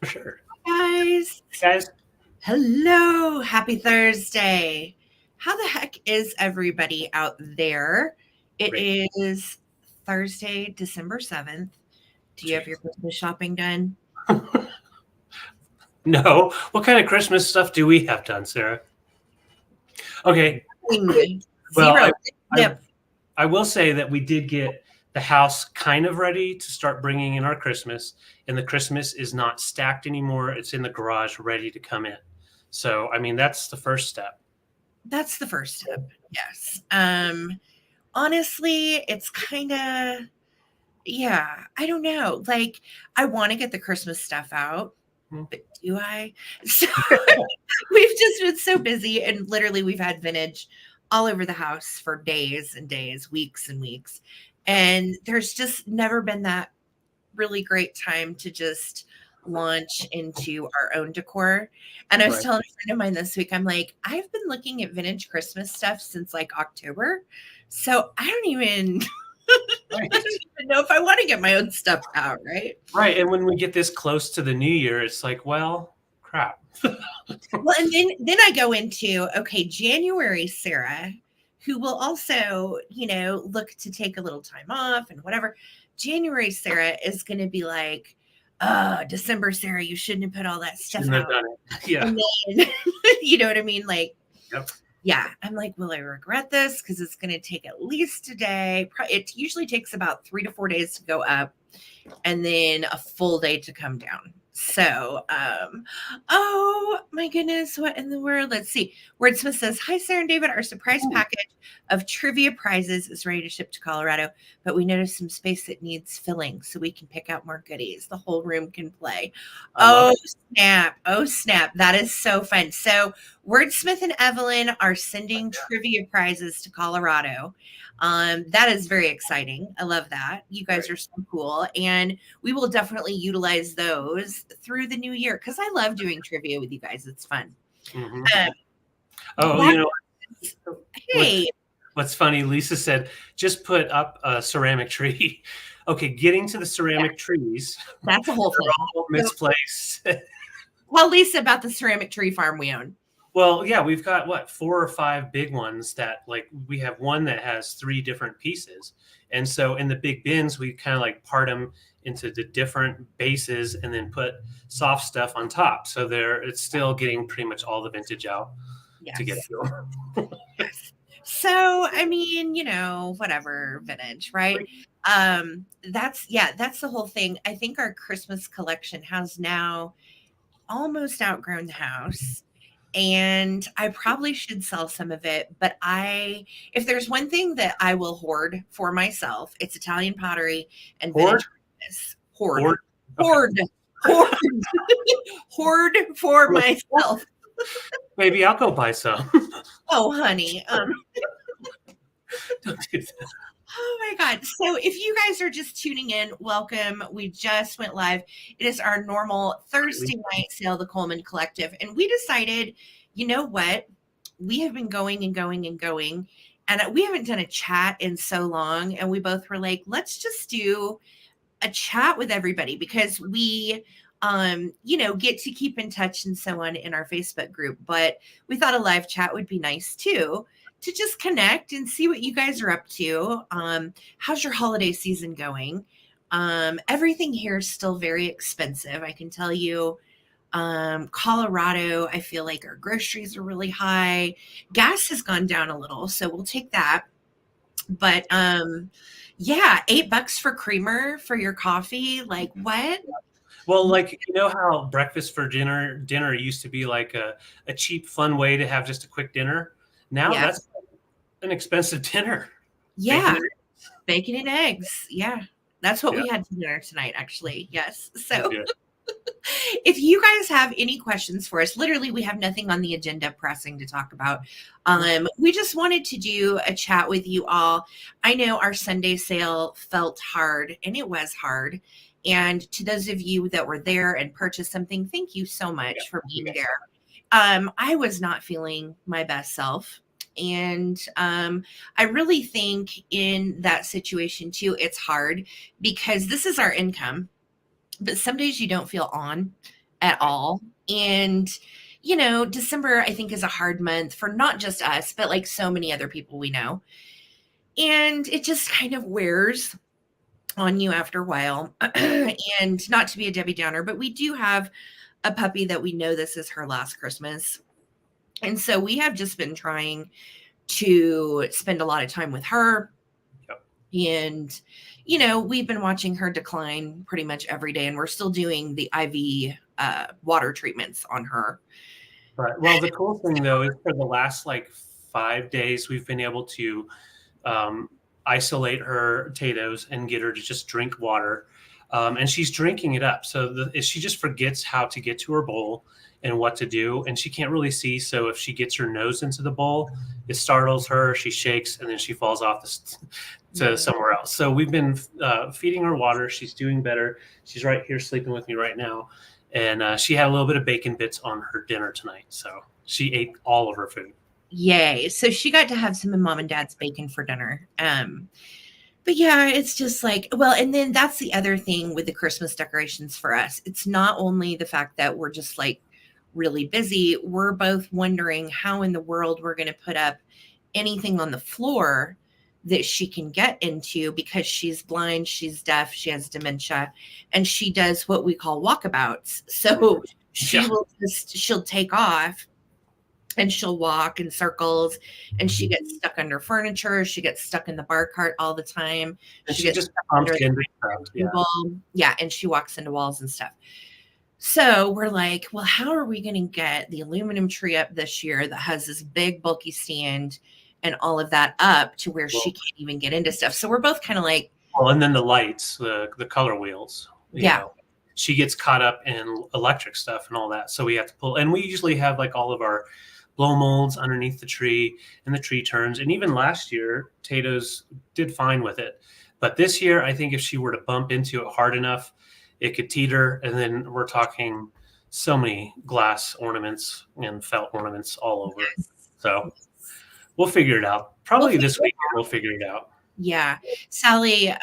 For sure. Guys, Guys, hello, happy Thursday. How the heck is everybody out there? It great. is Thursday, December 7th. Do you have your Jeez. Christmas shopping done? No. What kind of Christmas stuff do we have done, Sarah? Okay. Well, Zero. I, Yep. I will say that we did get the house kind of ready to start bringing in our Christmas, and the Christmas is not stacked anymore. It's in the garage ready to come in. So, I mean, that's the first step. That's the first step. Yes. Honestly, it's kind of, yeah, I don't know. Like, I want to get the Christmas stuff out, Hmm. but do I? So we've just been so busy, and literally we've had vintage all over the house for days and days, weeks and weeks. And there's just never been that really great time to just launch into our own decor. And I was Right. telling a friend of mine this week, I'm like, I've been looking at vintage Christmas stuff since like October. So I don't even I Right. don't even know if I want to get my own stuff out, right? Right. And when we get this close to the new year, it's like, well, crap. Well, and then I go into okay, January, Sarah, who will also, look to take a little time off and whatever. January, Sarah is going to be like, December, Sarah, you shouldn't have put all that stuff Shouldn't have out. done it. Yeah. And then, you know what I mean? Like, Yep. yeah, I'm like, will I regret this? Because it's going to take at least a day. It usually takes about 3 to 4 days to go up and then a full day to come down. So, oh my goodness, what in the world? Let's see. Wordsmith says, hi, Sarah and David. Our surprise Ooh, package of trivia prizes is ready to ship to Colorado, but we noticed some space that needs filling so we can pick out more goodies. The whole room can play. I love Oh, it. snap. Oh, snap. That is so fun. So, Wordsmith and Evelyn are sending trivia prizes to Colorado. That is very exciting. I love that. You guys Right. are so cool. And we will definitely utilize those through the new year because I love doing trivia with you guys. It's fun. Hmm. Um, Oh, that what hey, what's funny, Lisa said, just put up a ceramic tree. Okay, getting to the yeah, ceramic trees, that's a whole they're thing. all So misplaced. tell Lisa about the ceramic tree farm we own. Well, yeah, we've got what, 4 or 5 big ones that like we have one that has 3 different pieces. And so in the big bins, we kind of like part them into the different bases and then put soft stuff on top. So there it's still getting pretty much all the vintage out to get it Yes. going. Yes. So, I mean, whatever vintage, right? That's the whole thing. I think our Christmas collection has now almost outgrown the house. And I probably should sell some of it, but if there's one thing that I will hoard for myself, it's Italian pottery and Hoard? vintage Christmas. Hoard, Hoard? Okay. hoard, hoard, hoard for myself. Maybe I'll go buy some. Oh, honey. Don't do that. Oh my God. So if you guys are just tuning in, welcome. We just went live. It is our normal Thursday night sale, the Coleman Collective. And we decided, you know what? We have been going and going and going. And we haven't done a chat in so long. And we both were like, let's just do a chat with everybody because we get to keep in touch and so on in our Facebook group. But we thought a live chat would be nice too to just connect and see what you guys are up to. How's your holiday season going? Everything here is still very expensive. I can tell you, Colorado, I feel like our groceries are really high. Gas has gone down a little, so we'll take that. But yeah, $8 for creamer for your coffee. Like what? Well, like you know how breakfast for dinner used to be like a cheap, fun way to have just a quick dinner. Now Yeah. that's an expensive dinner. Bacon Yeah. and Bacon and eggs. Yeah. That's what yeah, we had for dinner tonight, actually. Yes. that's So good. if you guys have any questions for us, literally, we have nothing on the agenda pressing to talk about. We just wanted to do a chat with you all. I know our Sunday sale felt hard, and it was hard. And to those of you that were there and purchased something, thank you so Yeah. much for being Yes. there. I was not feeling my best self. And I really think in that situation too, it's hard because this is our income, but some days you don't feel on. at all. And, you know, December, I think, is a hard month for not just us, but like so many other people we know. And it just kind of wears on you after a while. And not to be a Debbie Downer, but we do have a puppy that we know this is her last Christmas. And so we have just been trying to spend a lot of time with her. Yep. And, you know, we've been watching her decline pretty much every day, and we're still doing the IV water treatments on her. Right. Well, the cool thing though is for the last like 5 days, we've been able to isolate her potatoes and get her to just drink water. And she's drinking it up. So she just forgets how to get to her bowl and what to do. And she can't really see. So if she gets her nose into the bowl, it startles her. She shakes and then she falls off to somewhere else. So we've been feeding her water. She's doing better. She's right here sleeping with me right now. And she had a little bit of bacon bits on her dinner tonight. So she ate all of her food. Yay. So she got to have some of mom and dad's bacon for dinner. But yeah, it's just like, well, and then that's the other thing with the Christmas decorations for us. It's not only the fact that we're just like really busy, we're both wondering how in the world we're going to put up anything on the floor that she can get into, because she's blind, she's deaf, she has dementia, and she does what we call walkabouts. So she'll take off and she'll walk in circles, and she gets stuck under furniture. She gets stuck in the bar cart all the time. And she gets just stuck under the yeah. Yeah, and she walks into walls and stuff. So we're like, well, how are we going to get the aluminum tree up this year that has this big bulky stand and all of that up to where she can't even get into stuff? So we're both kind of like, well, and then the lights, the color wheels. You know, she gets caught up in electric stuff and all that. So we have to pull, and we usually have like all of our blow molds underneath the tree, and the tree turns. And even last year, Tato's did fine with it. But this year, I think if she were to bump into it hard enough, it could teeter. And then we're talking so many glass ornaments and felt ornaments all over. So we'll figure it out. Probably this week we'll figure it out. Yeah. Sally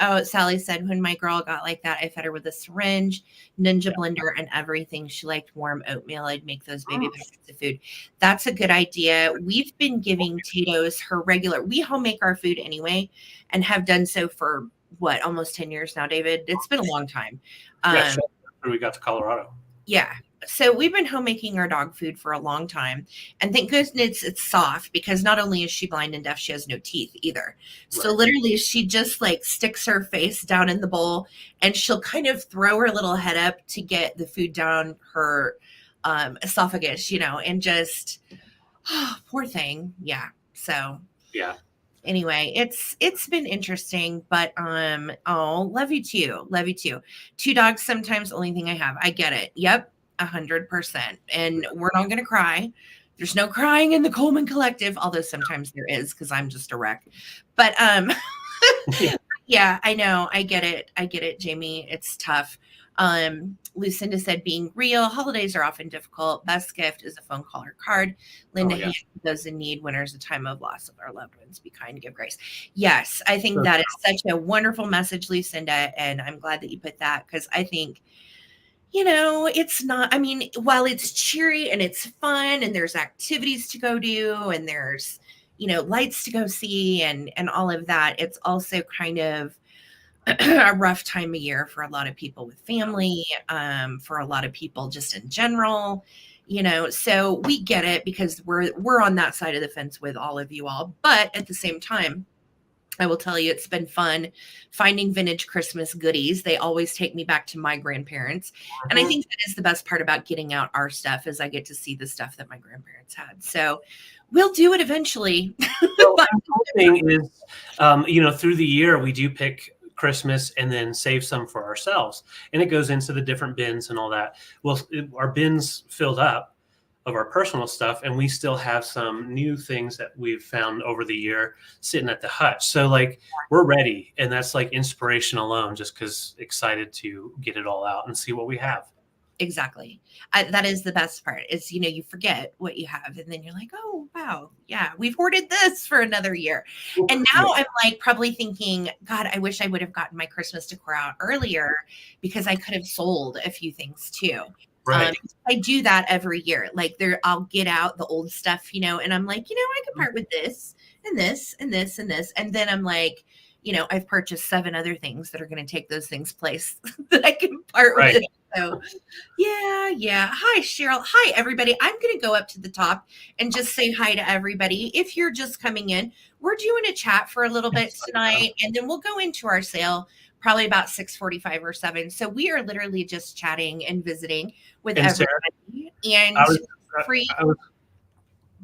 said, when my girl got like that, I fed her with a syringe, ninja blender, and everything. She liked warm oatmeal. I'd make those baby packets of food. That's a good idea. We've been giving Tato's her regular, we home make our food anyway, and have done so for what, almost 10 years now, David? It's been a long time. We got to Colorado. Yeah. So we've been homemaking our dog food for a long time, and thank goodness it's soft, because not only is she blind and deaf, she has no teeth either. Right. So literally she just like sticks her face down in the bowl, and she'll kind of throw her little head up to get the food down her esophagus, you know, and just, poor thing. Yeah. So yeah. Anyway, it's been interesting, but love you too. Love you too. 2 dogs sometimes, only thing I have. I get it. Yep. 100%. And we're not going to cry. There's no crying in the Coleman Collective, although sometimes there is, because I'm just a wreck. But yeah, I know. I get it, Jamie. It's tough. Lucinda said, being real, holidays are often difficult. Best gift is a phone call or card. Linda, those in need when there's a time of loss of our loved ones. Be kind, give grace. Yes, I think that is such a wonderful message, Lucinda. And I'm glad that you put that, because I think, you know, it's not, I mean, while it's cheery and it's fun and there's activities to go do and there's, you know, lights to go see and all of that, it's also kind of a rough time of year for a lot of people with family, for a lot of people just in general, you know, so we get it, because we're on that side of the fence with all of you all. But at the same time, I will tell you, it's been fun finding vintage Christmas goodies. They always take me back to my grandparents. And I think that is the best part about getting out our stuff, is I get to see the stuff that my grandparents had. So we'll do it eventually. Well, the whole thing is, you know, through the year, we do pick Christmas and then save some for ourselves. And it goes into the different bins and all that. Well, our bins filled up of our personal stuff, and we still have some new things that we've found over the year sitting at the hutch. So like, we're ready, and that's like inspiration alone, just because excited to get it all out and see what we have. Exactly. That is the best part, is, you know, you forget what you have, and then you're like, oh, wow. Yeah, we've hoarded this for another year. And now I'm like probably thinking, God, I wish I would have gotten my Christmas decor out earlier, because I could have sold a few things too. Right. I do that every year. Like I'll get out the old stuff, and I'm like, I could part with this and this and this and this. And then I'm like, I've purchased 7 other things that are going to take those things place that I can part with. So yeah. Hi, Cheryl. Hi, everybody. I'm going to go up to the top and just say hi to everybody. If you're just coming in, we're doing a chat for a little bit tonight, and then we'll go into our sale probably about 6:45 or 7. So we are literally just chatting and visiting with everybody. And free.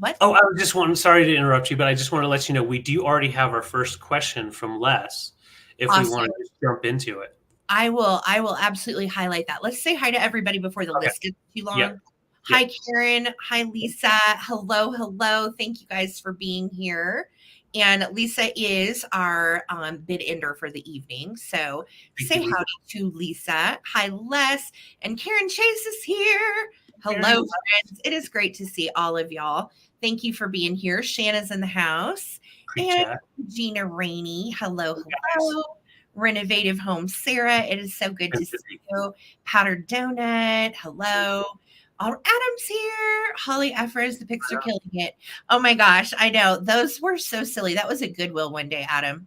What? Oh, I was just wanting, sorry to interrupt you, but I just want to let you know we do already have our first question from Les if we want to just jump into it. I will absolutely highlight that. Let's say hi to everybody before the list gets too long. Yep. Hi, Karen. Hi, Lisa. Hello. Thank you guys for being here. And Lisa is our bid ender for the evening. So say howdy to Lisa. Hi, Les. And Karen Chase is here. Hello, friends. It is great to see all of y'all. Thank you for being here. Shanna's in the house. Great and chat. Gina Rainey. Hello. Renovative Home Sarah. It is so good to see you. Powdered Donut. Hello. Adam's here. Holly Effers, the pics are killing it. Oh my gosh, I know. Those were so silly. That was a Goodwill one day, Adam.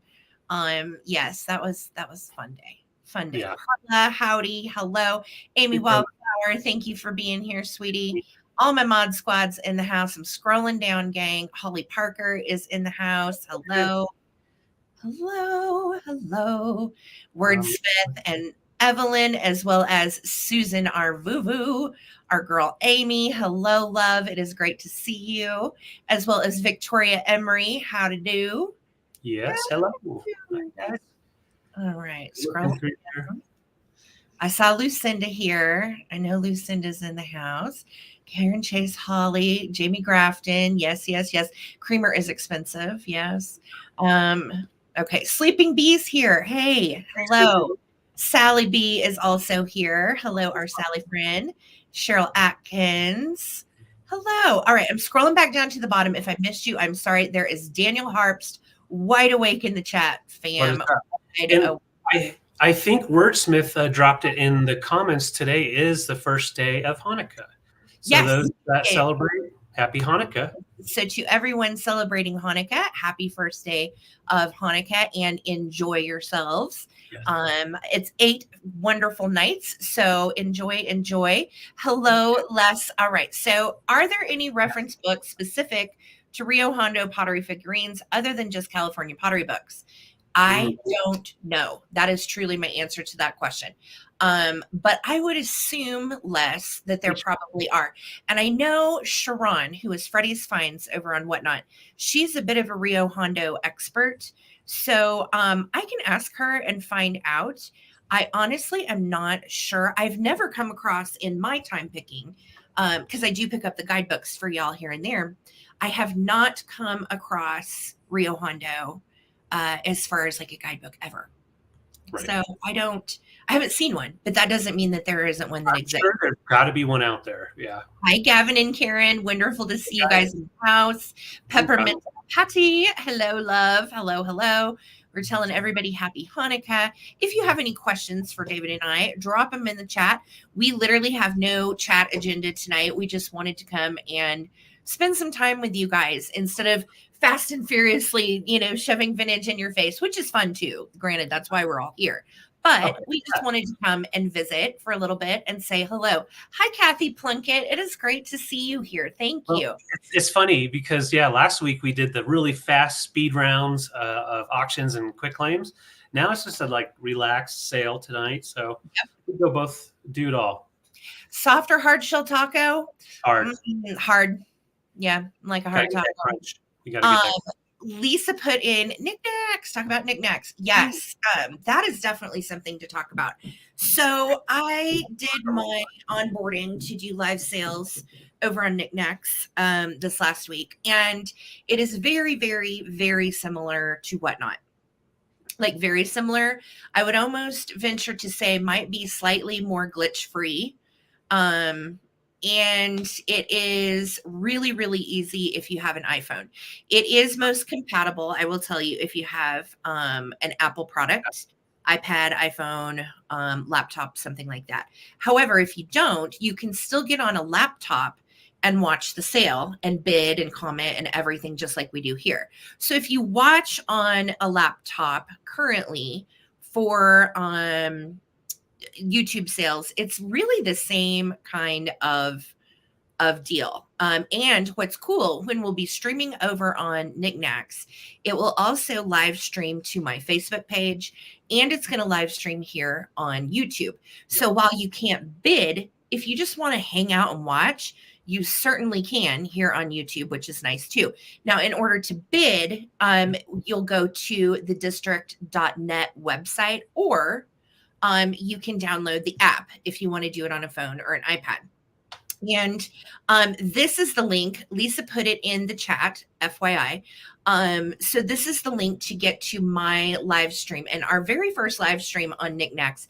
Yes, that was fun day. Fun day. Yeah. Howdy. Hello. Amy Wildflower, thank you for being here, sweetie. All my mod squads in the house. I'm scrolling down, gang. Holly Parker is in the house. Hello. Wordsmith and Evelyn, as well as Susan, our Vuvu, our girl Amy. Hello, love. It is great to see you. As well as Victoria Emery. How to do? Yes, hello. All right. Scroll down. I saw Lucinda here. I know Lucinda's in the house. Karen Chase, Holly, Jamie Grafton. Yes. Creamer is expensive. Yes. Okay. Sleeping Bee's here. Hey, hello. Sally B is also here. Hello, our Sally friend. Cheryl Atkins. Hello. All right. I'm scrolling back down to the bottom. If I missed you, I'm sorry. There is Daniel Harpst, wide awake in the chat, fam. I think Wordsmith dropped it in the comments. Today is the first day of Hanukkah. So those that celebrate, happy Hanukkah. So to everyone celebrating Hanukkah, happy first day of Hanukkah and enjoy yourselves. Yes. It's 8 wonderful nights. So enjoy. Hello, Les. All right. So are there any reference books specific to Rio Hondo pottery figurines other than just California pottery books? I don't know. That is truly my answer to that question. But I would assume, Les, that there probably are. And I know Sharon, who is Freddie's Finds over on Whatnot, she's a bit of a Rio Hondo expert. So I can ask her and find out. I honestly am not sure. I've never come across in my time picking, because I do pick up the guidebooks for y'all here and there. I have not come across Rio Hondo as far as like a guidebook ever. Right. So I haven't seen one, but that doesn't mean that there isn't one that exists. Sure, there's got to be one out there. Yeah. Hi, Gavin and Karen. Wonderful to see you guys in the house. Peppermint Patty. Hello, love. Hello. We're telling everybody happy Hanukkah. If you have any questions for David and I, drop them in the chat. We literally have no chat agenda tonight. We just wanted to come and spend some time with you guys instead of fast and furiously, shoving vintage in your face, which is fun too. Granted, that's why we're all here. But we just wanted to come and visit for a little bit and say hello. Hi, Kathy Plunkett. It is great to see you here. Thank you. It's funny because, last week we did the really fast speed rounds of auctions and quick claims. Now it's just a relaxed sale tonight. So we'll both do it all. Soft or hard shell taco? Hard. Hard. Yeah, like a hard taco. You gotta get that. Lisa put in knickknacks. Talk about knickknacks. Yes, that is definitely something to talk about. So I did my onboarding to do live sales over on knickknacks this last week, and it is very, very, very similar to Whatnot. Like very similar. I would almost venture to say might be slightly more glitch free. And it is really, really easy if you have an iPhone. It is most compatible, I will tell you, if you have an Apple product. iPad, iPhone, laptop, something like that. However, if you don't, you can still get on a laptop and watch the sale and bid and comment and everything just like we do here. So if you watch on a laptop currently for YouTube sales, it's really the same kind of deal. And what's cool, when we'll be streaming over on Knickknacks, it will also live stream to my Facebook page, and it's going to live stream here on YouTube. So while you can't bid, if you just want to hang out and watch, you certainly can here on YouTube, which is nice too. Now, in order to bid, you'll go to the district.net website, or you can download the app if you want to do it on a phone or an iPad. And this is the link. Lisa put it in the chat, FYI. So this is the link to get to my live stream. And our very first live stream on Knickknacks,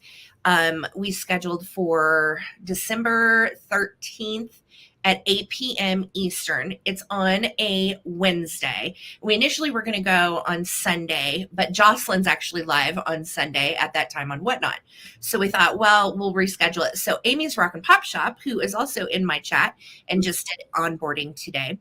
we scheduled for December 13th at 8 p.m. Eastern. It's on a Wednesday. We initially were going to go on Sunday, but Jocelyn's actually live on Sunday at that time on Whatnot. So we thought, well, we'll reschedule it. So Amy's Rock and Pop Shop, who is also in my chat and just did onboarding today,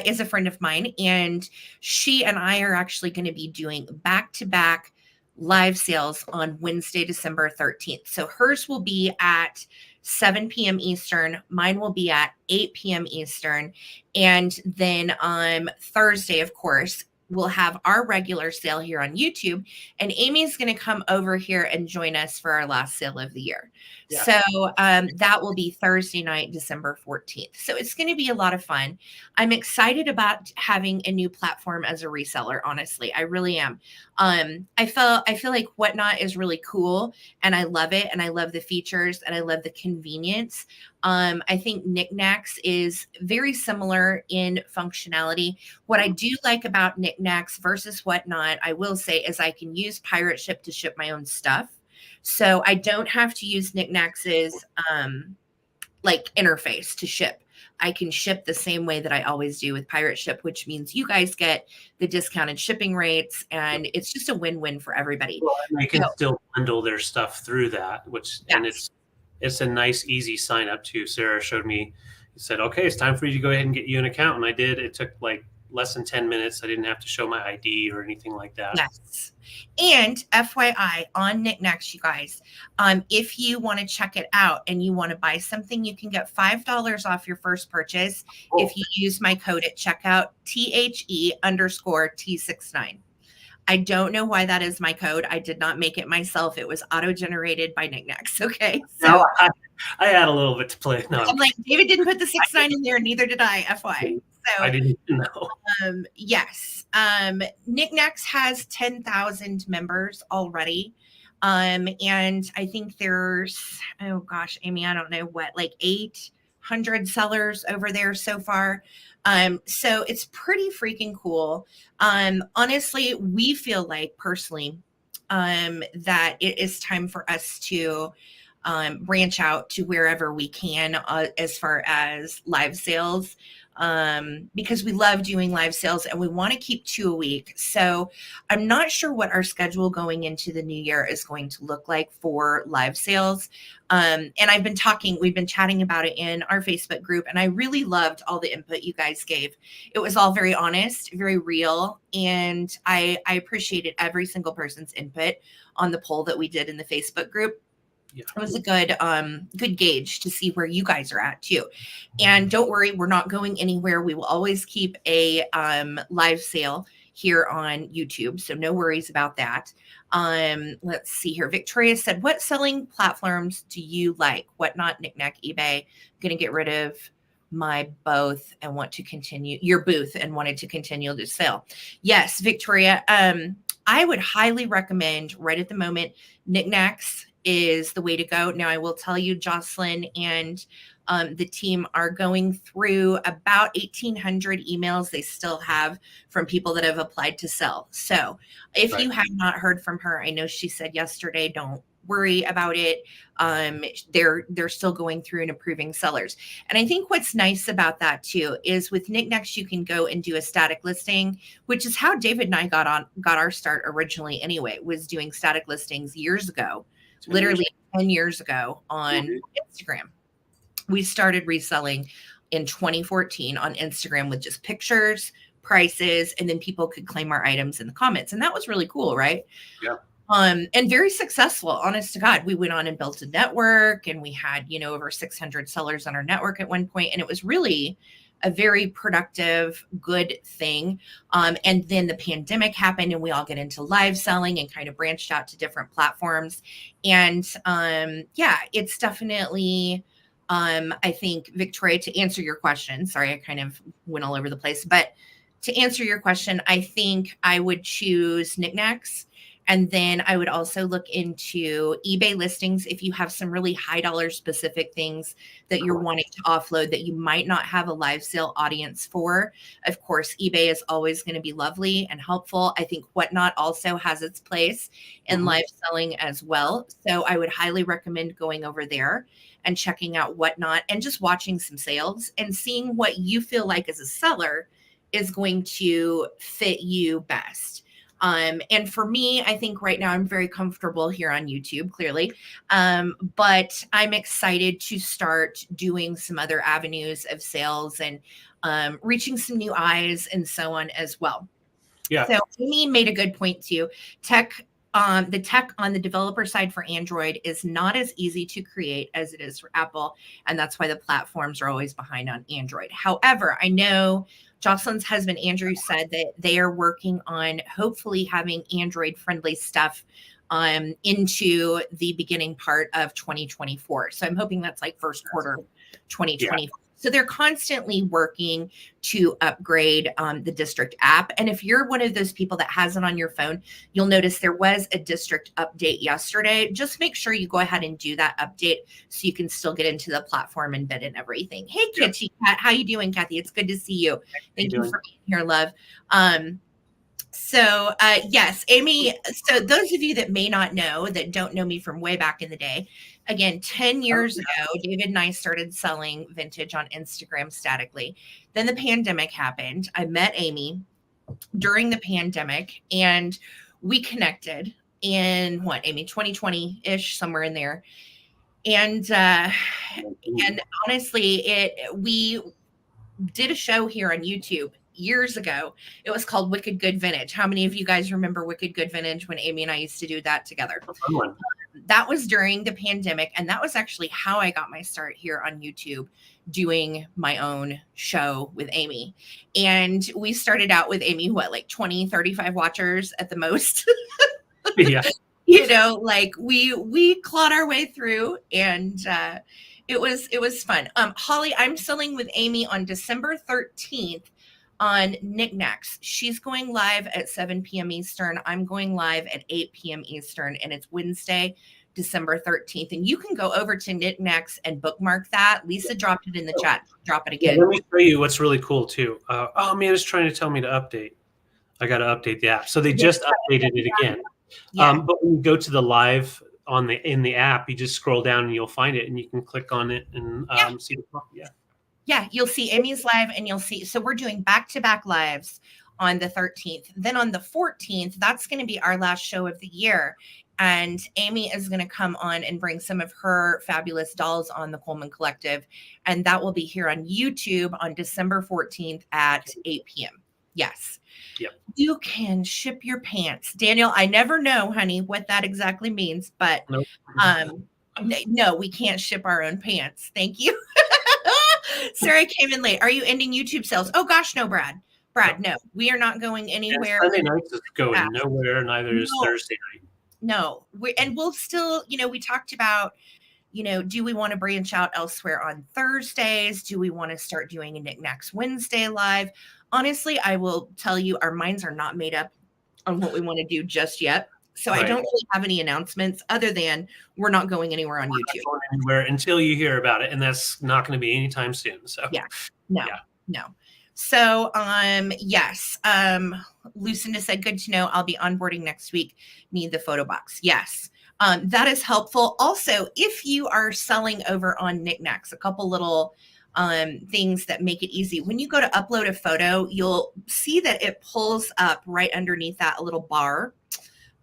is a friend of mine. And she and I are actually going to be doing back-to-back live sales on Wednesday, December 13th. So hers will be at 7 p.m. Eastern. Mine will be at 8 p.m. Eastern. And then on Thursday, of course, we'll have our regular sale here on YouTube. And Amy's going to come over here and join us for our last sale of the year. Yeah. So that will be Thursday night, December 14th. So it's going to be a lot of fun. I'm excited about having a new platform as a reseller. Honestly, I really am. I feel like Whatnot is really cool, and I love it, and I love the features, and I love the convenience. I think Knickknacks is very similar in functionality. What I do like about Knickknacks versus Whatnot, I will say, is I can use Pirate Ship to ship my own stuff. So I don't have to use Knickknacks's like interface to ship. I can ship the same way that I always do with Pirate Ship, which means you guys get the discounted shipping rates, and it's just a win-win for everybody. Well, they can still bundle their stuff through that, which and it's a nice, easy sign up too. Sarah showed me, said, okay, it's time for you to go ahead and get you an account. And I did. It took like less than 10 minutes. I didn't have to show my ID or anything like that. Yes. And FYI, on Knickknacks, you guys, if you want to check it out and you want to buy something, you can get $5 off your first purchase if you use my code at checkout, THE_T69. I don't know why that is my code. I did not make it myself. It was auto-generated by Knickknacks. Okay. So no, I had a little bit to play. No, I'm like, David didn't put the 69 in there, neither did I, FY. So I didn't know. Yes. Knickknacks has 10,000 members already. And I think there's, oh gosh, Amy, I don't know what, like 800 sellers over there so far. So it's pretty freaking cool. Honestly, we feel like personally, that it is time for us to branch out to wherever we can as far as live sales, because we love doing live sales and we want to keep 2 a week. So I'm not sure what our schedule going into the new year is going to look like for live sales. And we've been chatting about it in our Facebook group, and I really loved all the input you guys gave. It was all very honest, very real. And I appreciated every single person's input on the poll that we did in the Facebook group. Yeah. It was a good gauge to see where you guys are at too. And don't worry, we're not going anywhere. We will always keep a live sale here on YouTube, so no worries about that. Let's see here. Victoria said, what selling platforms do you like? Whatnot, Knickknack, eBay? I'm gonna get rid of my both and want to continue your booth and wanted to continue to sell. Yes, Victoria. I would highly recommend right at the moment, Knickknacks is the way to go. Now, I will tell you, Jocelyn and the team are going through about 1,800 emails they still have from people that have applied to sell. So if you have not heard from her, I know she said yesterday, don't worry about it. They're still going through and approving sellers. And I think what's nice about that too is with knickknacks, you can go and do a static listing, which is how David and I got our start originally anyway, was doing static listings years ago, literally 10 years ago on Instagram. We started reselling in 2014 on Instagram with just pictures, prices, and then people could claim our items in the comments. And that was really cool, right? Yeah. And very successful, honest to God. We went on and built a network, and we had, over 600 sellers on our network at one point. And it was really a very productive, good thing. And then the pandemic happened, and we all get into live selling and kind of branched out to different platforms. And it's definitely, I think, Victoria, to answer your question, sorry, I kind of went all over the place, but to answer your question, I think I would choose knickknacks. And then I would also look into eBay listings if you have some really high dollar specific things that you're wanting to offload that you might not have a live sale audience for. Of course, eBay is always going to be lovely and helpful. I think Whatnot also has its place in live selling as well. So I would highly recommend going over there and checking out Whatnot and just watching some sales and seeing what you feel like as a seller is going to fit you best. And for me, I think right now I'm very comfortable here on YouTube, clearly. But I'm excited to start doing some other avenues of sales and reaching some new eyes and so on as well. Yeah. So Amy made a good point too. The tech on the developer side for Android is not as easy to create as it is for Apple. And that's why the platforms are always behind on Android. However, I know Jocelyn's husband, Andrew, said that they are working on hopefully having Android friendly stuff into the beginning part of 2024. So I'm hoping that's like first quarter 2024. Yeah. So they're constantly working to upgrade the district app. And if you're one of those people that has it on your phone, you'll notice there was a district update yesterday. Just make sure you go ahead and do that update so you can still get into the platform and bid and everything. Hey, Kitty Cat, how you doing, Kathy? It's good to see you. Thank you for being here, love. Yes, Amy. So those of you that may not know, that don't know me from way back in the day, again, 10 years ago, David and I started selling vintage on Instagram statically. Then the pandemic happened. I met Amy during the pandemic and we connected in Amy, 2020-ish, somewhere in there. And honestly, we did a show here on YouTube years ago. It was called Wicked Good Vintage. How many of you guys remember Wicked Good Vintage when Amy and I used to do that together? That was during the pandemic. And that was actually how I got my start here on YouTube, doing my own show with Amy. And we started out with Amy, 20, 35 watchers at the most. Yeah. We clawed our way through, and it was fun. Holly, I'm selling with Amy on December 13th on knickknacks. She's going live at 7 p.m. Eastern. I'm going live at 8 p.m. Eastern, and it's Wednesday, December 13th. And you can go over to knickknacks and bookmark that. Lisa dropped it in the chat. Drop it again. Yeah, let me show you what's really cool too. Oh man, it's trying to tell me to update. I got to update the app. So they just updated it again. Yeah. But when you go to the live in the app, you just scroll down and you'll find it, and you can click on it and see the copy. Yeah, you'll see Amy's live, and you'll see. So we're doing back-to-back lives on the 13th. Then on the 14th, that's going to be our last show of the year. And Amy is going to come on and bring some of her fabulous dolls on the Coleman Collective. And that will be here on YouTube on December 14th at 8 p.m. Yes. Yep. You can ship your pants. Daniel, I never know, honey, what that exactly means, but nope. No, we can't ship our own pants. Thank you. Sarah came in late. Are you ending YouTube sales? Oh gosh, no, Brad. No, we are not going anywhere. And Sunday nights is going nowhere. Neither is Thursday night. No, we'll still, we talked about, do we want to branch out elsewhere on Thursdays? Do we want to start doing a Knickknacks Wednesday live? Honestly, I will tell you, our minds are not made up on what we want to do just yet. So right. I don't really have any announcements other than we're not going anywhere on YouTube. Not going anywhere until you hear about it, and that's not going to be anytime soon. So no. So yes. Lucinda said, good to know. I'll be onboarding next week. Need the photo box. Yes. That is helpful. Also, if you are selling over on Knickknacks, a couple little things that make it easy. When you go to upload a photo, you'll see that it pulls up right underneath that a little bar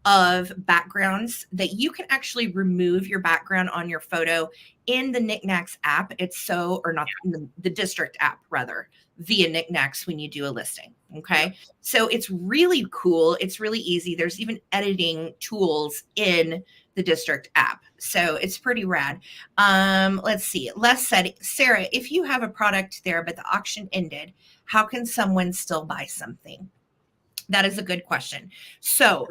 of backgrounds that you can actually remove your background on your photo in the Knickknacks app. It's so, or not the district app, rather, via Knickknacks when you do a listing. Okay. So it's really cool. It's really easy. There's even editing tools in the district app. So it's pretty rad. Let's see. Les said, Sarah, if you have a product there, but the auction ended, how can someone still buy something? That is a good question. So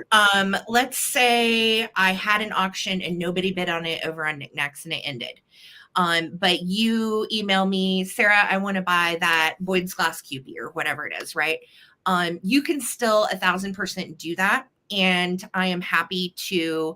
let's say I had an auction and nobody bid on it over on Knickknacks and it ended. But you email me, Sarah, I want to buy that Boyd's Glass Cubie or whatever it is, right? You can still 1,000% do that. And I am happy to,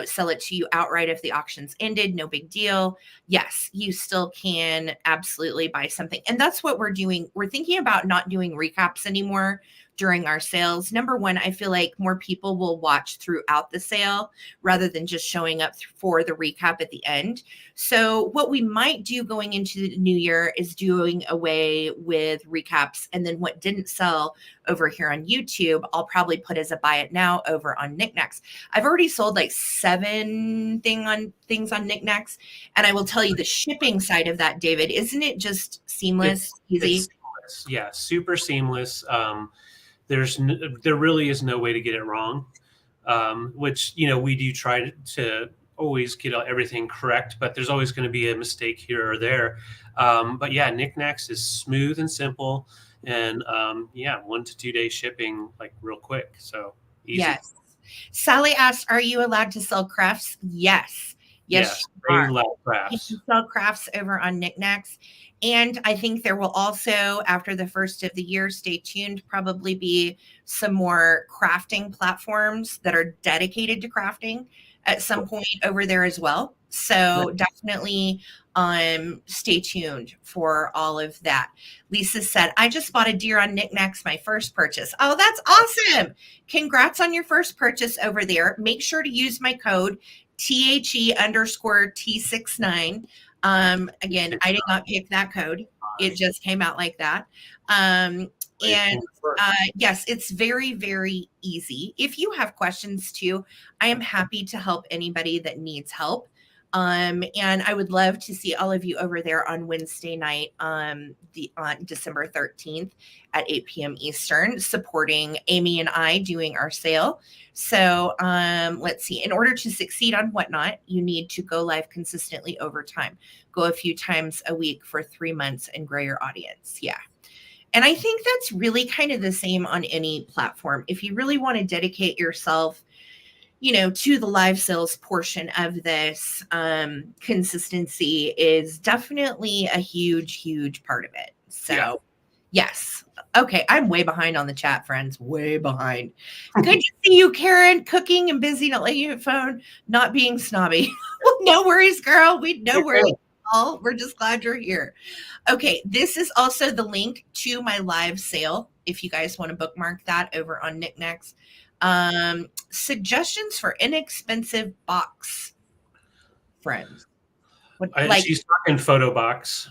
sell it to you outright if the auction's ended. No big deal. Yes, you still can absolutely buy something. And that's what we're doing. We're thinking about not doing recaps anymore during our sales. Number one, I feel like more people will watch throughout the sale rather than just showing up for the recap at the end. So what we might do going into the new year is doing away with recaps. And then what didn't sell over here on YouTube, I'll probably put as a buy it now over on Knickknacks. I've already sold like 7 things on Knickknacks. And I will tell you the shipping side of that, David, isn't it just seamless, easy? It's seamless. Yeah, super seamless. There really is no way to get it wrong, which, we do try to always get everything correct, but there's always going to be a mistake here or there. But yeah, Knickknacks is smooth and simple, and 1 to 2 day shipping, like real quick. So easy. Yes. Sally asked, are you allowed to sell crafts? Yes. Yes, you love crafts. You can sell crafts over on Knickknacks. And I think there will also, after the first of the year, stay tuned, probably be some more crafting platforms that are dedicated to crafting at some point over there as well. So definitely stay tuned for all of that. Lisa said, I just bought a deer on Knickknacks, my first purchase. Oh, that's awesome. Congrats on your first purchase over there. Make sure to use my code THE_T69. Again, I did not pick that code. It just came out like that. Yes, it's very, very easy. If you have questions too, I am happy to help anybody that needs help. And I would love to see all of you over there on Wednesday night, on December 13th at 8 p.m. Eastern, supporting Amy and I doing our sale. So let's see. In order to succeed on Whatnot, you need to go live consistently over time. Go a few times a week for 3 months and grow your audience. Yeah. And I think that's really kind of the same on any platform. If you really want to dedicate yourself to the live sales portion of this, consistency is definitely a huge, huge part of it. So, yes. Okay. I'm way behind on the chat, friends. Way behind. Good to see you, Karen, cooking and busy, not letting you phone, not being snobby. No worries, girl. No worries. We're just glad you're here. Okay. This is also the link to my live sale. If you guys want to bookmark that over on Knickknacks. Suggestions for inexpensive box, friends. She's talking photo box.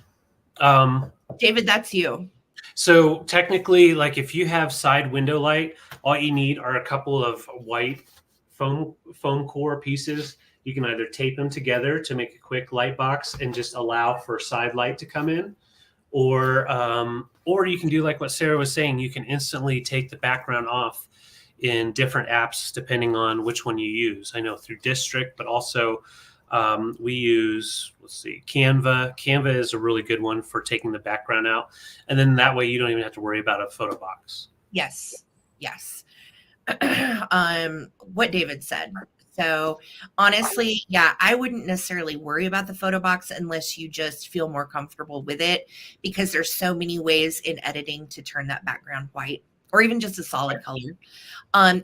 David, that's you. So technically, like if you have side window light, all you need are a couple of white foam core pieces. You can either tape them together to make a quick light box and just allow for side light to come in, or you can do like what Sarah was saying. You can instantly take the background off in different apps depending on which one you use. I know through District, but also we use, Canva. Canva is a really good one for taking the background out. And then that way you don't even have to worry about a photo box. Yes. What David said. So honestly, I wouldn't necessarily worry about the photo box unless you just feel more comfortable with it, because there's so many ways in editing to turn that background white or even just a solid color.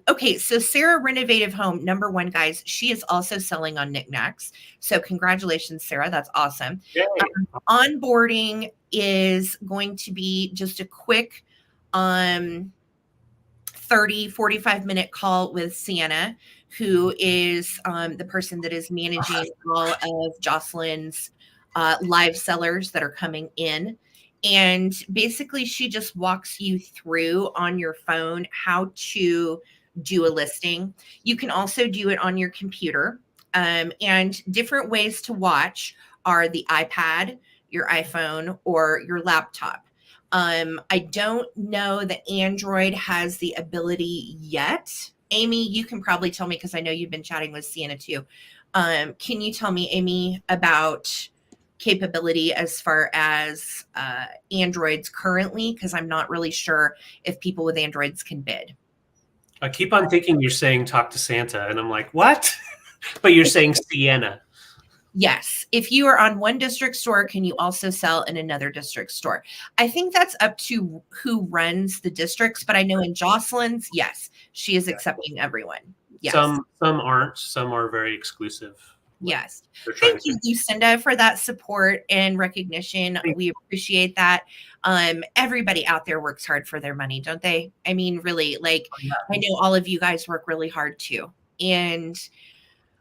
Okay, so Sarah Renovative Home, number 1, guys, she is also selling on Knickknacks. So congratulations, Sarah. That's awesome. Onboarding is going to be just a quick 30, 45-minute call with Sienna who is the person that is managing all of Jocelyn's live sellers that are coming in. And basically, she just walks you through on your phone how to do a listing. You can also do it on your computer. And different ways to watch are the iPad, your iPhone, or your laptop. I don't know that Android has the ability yet. Amy, you can probably tell me because I know you've been chatting with Sienna too. Can you tell me, Amy, about capability as far as Androids currently? Because I'm not really sure if people with Androids can bid. I keep on thinking you're saying talk to Santa, and I'm like, what? But you're saying Sienna. Yes. If you are on one district store, can you also sell in another district store? I think that's up to who runs the districts, but I know in Jocelyn's, yes, she is accepting everyone. Yes. Some aren't. Some are very exclusive. Yes. Thank you, Lucinda, for that support and recognition. We appreciate that. Everybody out there works hard for their money, don't they? I mean, really, like, I know all of you guys work really hard too. And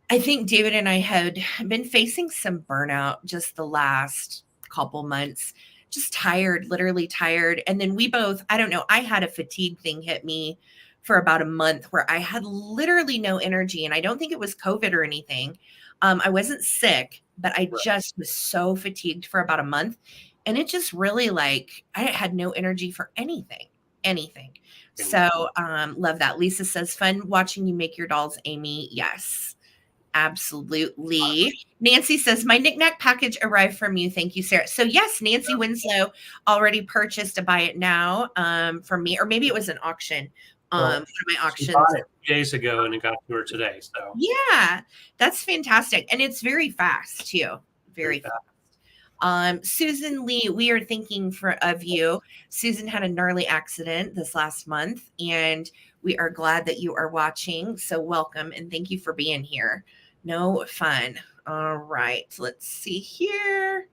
I think David and I had been facing some burnout just the last couple months, just tired, literally tired. And then we both, I don't know, I had a fatigue thing hit me for about a month where I had literally no energy. And I don't think it was COVID or anything. I wasn't sick, but I just was so fatigued for about a month. And it just really like, I had no energy for anything. So love that. Lisa says, fun watching you make your dolls, Amy. Yes. Absolutely. Nancy says, my knickknack package arrived from you. Thank you, Sarah. So yes, Nancy Winslow already purchased a buy it now from me, or maybe it was an auction. One of my auctions. She bought it 2 days ago and it got to her today. So yeah, that's fantastic. And it's very fast too. Very fast. Susan Lee, we are thinking of you. Susan had a gnarly accident this last month, and we are glad that you are watching. So welcome and thank you for being here. No fun. All right, let's see here.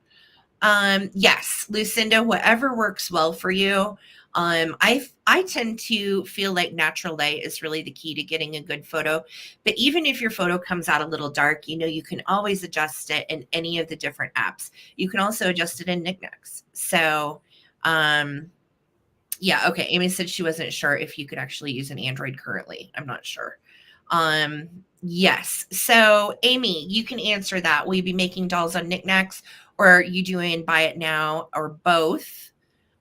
Yes, Lucinda, whatever works well for you. I tend to feel like natural light is really the key to getting a good photo. But even if your photo comes out a little dark, you can always adjust it in any of the different apps. You can also adjust it in knickknacks. So, yeah, okay. Amy said she wasn't sure if you could actually use an Android currently. I'm not sure. Yes. So, Amy, you can answer that. Will you be making dolls on knickknacks, or are you doing buy it now, or both?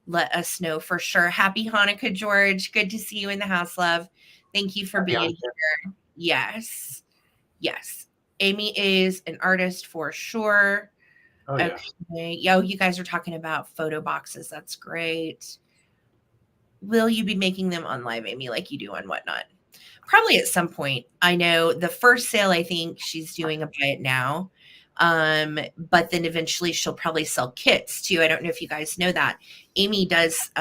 Let us know for sure. Happy Hanukkah, George. Good to see you in the house, love. Thank you for being here. Yes. Yes. Amy is an artist for sure. Oh, yeah. Okay. Yo, you guys are talking about photo boxes. That's great. Will you be making them on live, Amy, like you do on Whatnot? Probably at some point. I know the first sale, I think she's doing a buy it now. But then eventually she'll probably sell kits too. I don't know if you guys know that. Amy does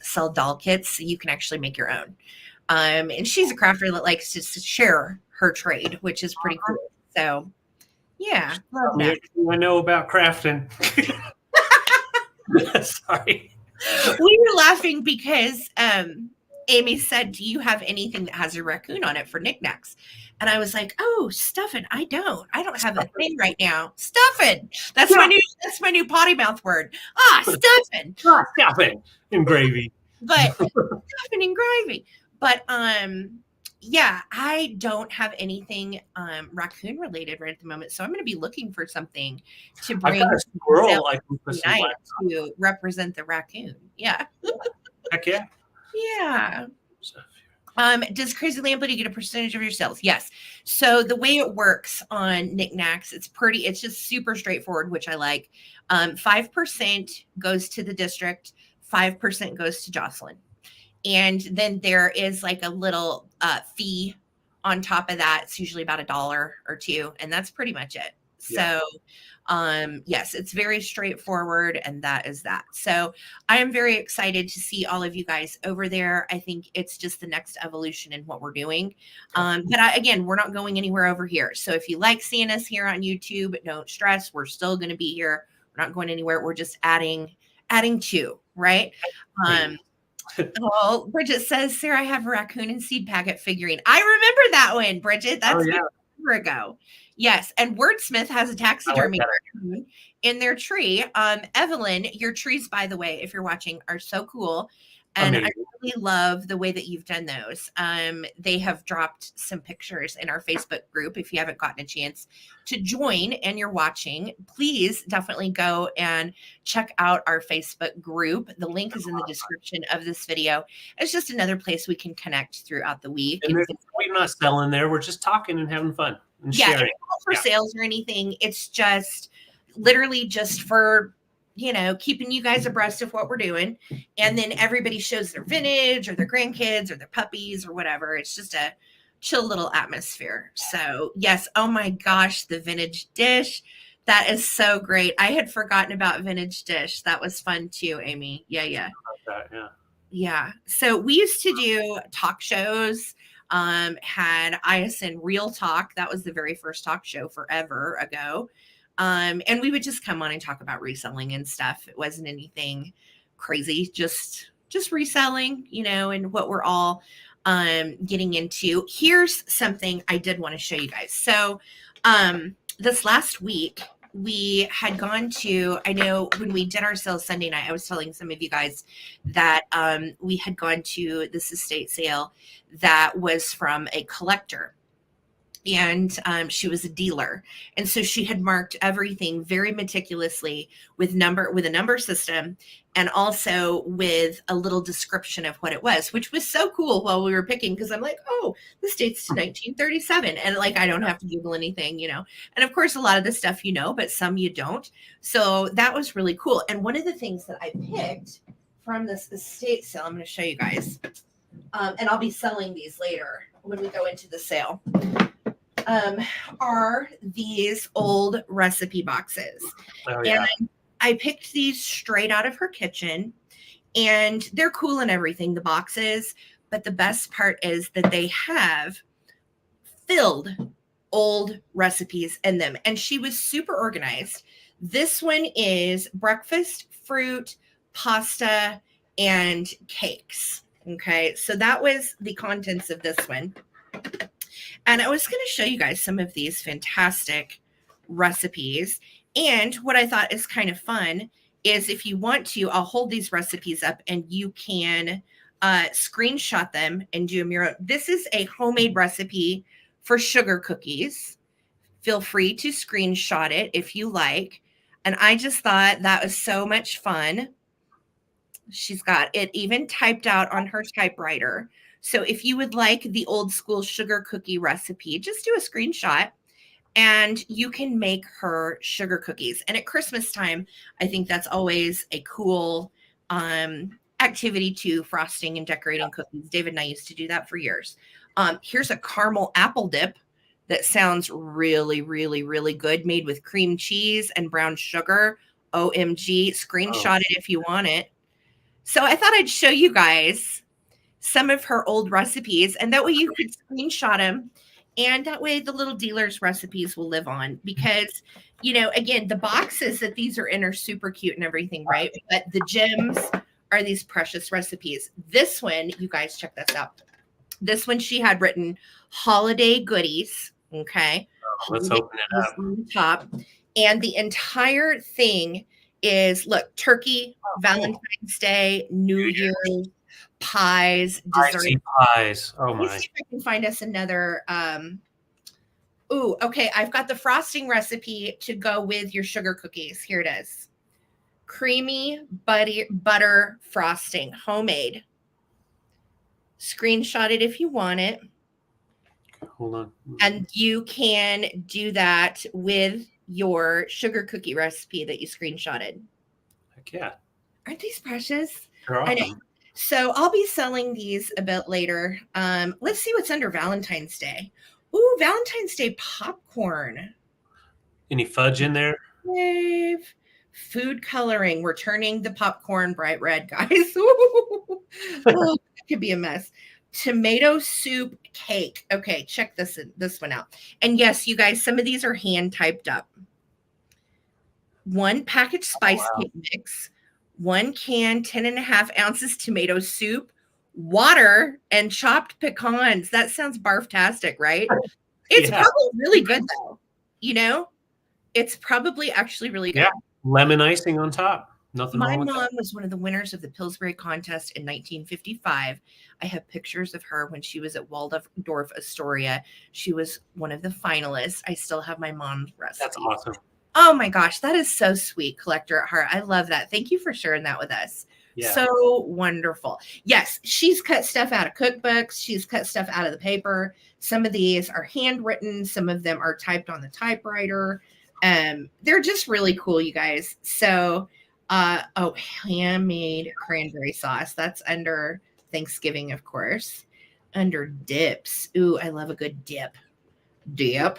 sell doll kits, so you can actually make your own. And she's a crafter that likes to share her trade, which is pretty cool. So yeah, love that. I know about crafting. Sorry. We were laughing because Amy said, do you have anything that has a raccoon on it for knickknacks? And I was like, oh, stuffing. I don't have a thing right now. Stuffing. That's my new potty mouth word. Stuffing. Stuffing and gravy. But stuffing and gravy. But yeah, I don't have anything raccoon related right at the moment. So I'm going to be looking for something to bring to represent the raccoon. Yeah. Heck yeah. Yeah. Does Crazy Lamplady get a percentage of your sales? Yes. So the way it works on knickknacks, it's just super straightforward, which I like. 5% goes to the district, 5% goes to Jocelyn. And then there is like a little fee on top of that. It's usually about $1 or $2, and that's pretty much it. Yeah. So yes, it's very straightforward, and that is that. So I am very excited to see all of you guys over there. I think it's just the next evolution in what we're doing. But again, we're not going anywhere over here. So if you like seeing us here on YouTube, don't stress. We're still going to be here. We're not going anywhere. We're just adding to, right? Oh, Bridget says, Sarah, I have a raccoon and seed packet figurine. I remember that one, Bridget. That's yeah. year ago. Yes. And Wordsmith has a taxidermy raccoon in their tree. Evelyn, your trees, by the way, if you're watching, are so cool. And I really love the way that you've done those. They have dropped some pictures in our Facebook group. If you haven't gotten a chance to join and you're watching, please definitely go and check out our Facebook group. The link is in the description of this video. It's just another place we can connect throughout the week. And we're not selling there. We're just talking and having fun and sharing. It's not for sales or anything. It's just literally just for, keeping you guys abreast of what we're doing. And then everybody shows their vintage or their grandkids or their puppies or whatever. It's just a chill little atmosphere. So yes. Oh my gosh. The vintage dish. That is so great. I had forgotten about vintage dish. That was fun too, Amy. Yeah. Yeah. So we used to do talk shows. Had ISN Real Talk. That was the very first talk show forever ago. And we would just come on and talk about reselling and stuff. It wasn't anything crazy, just reselling, and what we're all getting into. Here's something I did want to show you guys. So this last week, we had gone to, I know when we did our sales Sunday night, I was telling some of you guys that we had gone to this estate sale that was from a collector. And she was a dealer. And so she had marked everything very meticulously with a number system, and also with a little description of what it was, which was so cool while we were picking, because I'm like, oh, this dates to 1937. And I don't have to Google anything, And of course, a lot of the stuff but some you don't. So that was really cool. And one of the things that I picked from this estate sale, I'm going to show you guys. And I'll be selling these later when we go into the sale. Are these old recipe boxes. Oh, yeah. And I picked these straight out of her kitchen, and they're cool and everything, the boxes, but the best part is that they have filled old recipes in them, and she was super organized. This one is breakfast, fruit, pasta, and cakes. Okay, so that was the contents of this one. And I was going to show you guys some of these fantastic recipes. And what I thought is kind of fun is, if you want to, I'll hold these recipes up and you can screenshot them and do them your own. This is a homemade recipe for sugar cookies. Feel free to screenshot it if you like. And I just thought that was so much fun. She's got it even typed out on her typewriter. So if you would like the old school sugar cookie recipe, just do a screenshot and you can make her sugar cookies. And at Christmas time, I think that's always a cool activity too, frosting and decorating cookies. David and I used to do that for years. Here's a caramel apple dip that sounds really, really, really good, made with cream cheese and brown sugar. OMG, screenshot it if you want it. So I thought I'd show you guys some of her old recipes, and that way you could screenshot them, and that way the little dealer's recipes will live on, because again, the boxes that these are in are super cute and everything, right? But the gems are these precious recipes. This one, you guys check this out. This one, she had written holiday goodies. Okay, let's open it up on the top, and the entire thing is, look, turkey, Valentine's Day, New Year's, pies, dessert pies. Oh my! Let's see if I can find us another. Okay. I've got the frosting recipe to go with your sugar cookies. Here it is: creamy butter frosting, homemade. Screenshot it if you want it. Hold on. And you can do that with your sugar cookie recipe that you screenshotted. Heck yeah! Aren't these precious? They're awesome. I know. So I'll be selling these a bit later. Let's see what's under Valentine's Day. Ooh, Valentine's Day popcorn. Any fudge in there? Wave. Food coloring. We're turning the popcorn bright red, guys. Oh, that could be a mess. Tomato soup cake. Okay, check this one out. And yes, you guys, some of these are hand typed up. 1 package spice cake mix. 1 can, 10.5 ounces tomato soup, water, and chopped pecans. That sounds barftastic, right? It's Yeah. probably really good though. You know, it's probably actually really good. Yeah. Lemon icing on top. Nothing My wrong with mom that. was one of the winners of the Pillsbury contest in 1955. I have pictures of her when she was at Waldorf Astoria. She was one of the finalists. I still have my mom's recipe. That's awesome. Oh my gosh, that is so sweet, collector at heart. I love that. Thank you for sharing that with us. Yeah. So wonderful. Yes, she's cut stuff out of cookbooks. She's cut stuff out of the paper. Some of these are handwritten. Some of them are typed on the typewriter. They're just really cool, you guys. So, handmade cranberry sauce. That's under Thanksgiving, of course. Under dips. Ooh, I love a good dip. Dip.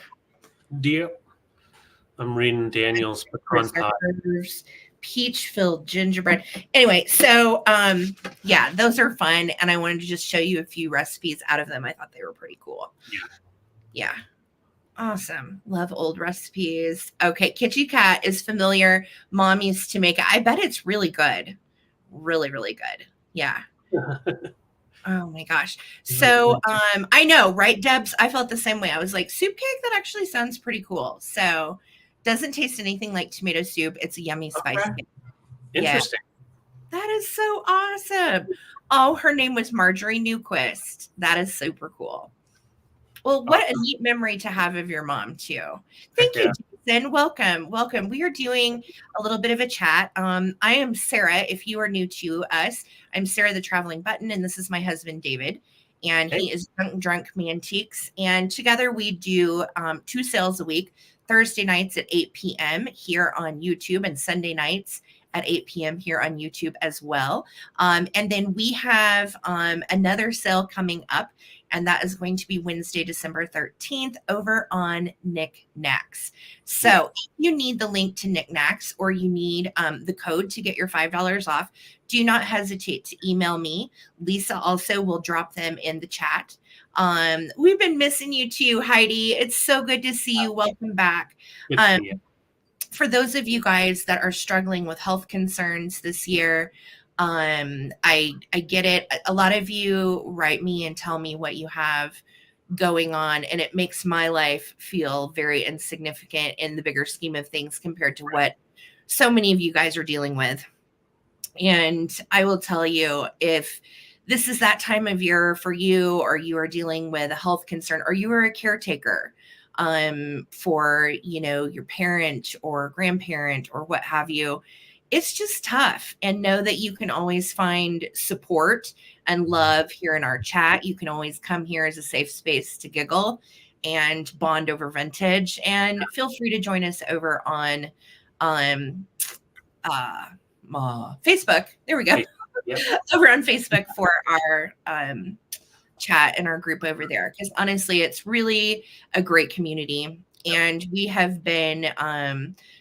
I'm reading Daniel's pecan pie. Peach-filled gingerbread. Anyway, so yeah, those are fun, and I wanted to just show you a few recipes out of them. I thought they were pretty cool. Yeah. Awesome. Love old recipes. Okay, Kitty Cat is familiar. Mom used to make it. I bet it's really good. Really, really good. Yeah. Oh my gosh. So I know, right, Debs? I felt the same way. I was like, soup cake, that actually sounds pretty cool. So doesn't taste anything like tomato soup. It's a yummy spice. Okay. Interesting. Yeah. That is so awesome. Oh, her name was Marjorie Newquist. That is super cool. Well, what a neat memory to have of your mom, too. Thank you, Jason. Welcome. Welcome. We are doing a little bit of a chat. I am Sarah. If you are new to us, I'm Sarah, the Traveling Button, and this is my husband, David. And he is Drunk Mantiques. And together we do 2 sales a week, Thursday nights at 8 p.m. here on YouTube and Sunday nights at 8 p.m. here on YouTube as well. And then we have another sale coming up, and that is going to be Wednesday, December 13th over on Knickknacks. So if you need the link to Knickknacks or you need the code to get your $5 off, do not hesitate to email me. Lisa also will drop them in the chat. We've been missing you too, Heidi. It's so good to see you. Welcome back. Good to see you. For those of you guys that are struggling with health concerns this year, I get it. A lot of you write me and tell me what you have going on, and it makes my life feel very insignificant in the bigger scheme of things compared to what so many of you guys are dealing with. And I will tell you, if this is that time of year for you, or you are dealing with a health concern, or you are a caretaker for, your parent or grandparent or what have you, it's just tough. And know that you can always find support and love here in our chat. You can always come here as a safe space to giggle and bond over vintage. And feel free to join us over on Facebook. There we go. Yep. Over on Facebook for our chat and our group over there, because honestly, it's really a great community, and we have been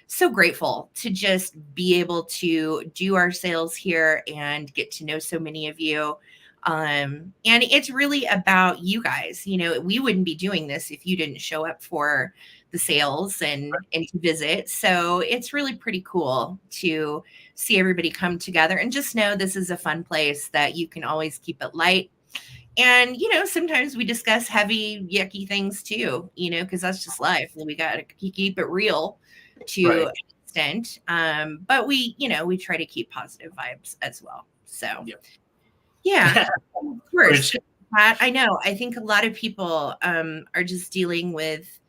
so grateful to just be able to do our sales here and get to know so many of you. And it's really about you guys. We wouldn't be doing this if you didn't show up for the sales and to visit. So it's really pretty cool to see everybody come together, and just know this is a fun place that you can always keep it light. And, sometimes we discuss heavy, yucky things too, because that's just life. We got to keep it real to an extent. But we try to keep positive vibes as well. So, yeah, of course. I know. I think a lot of people are just dealing with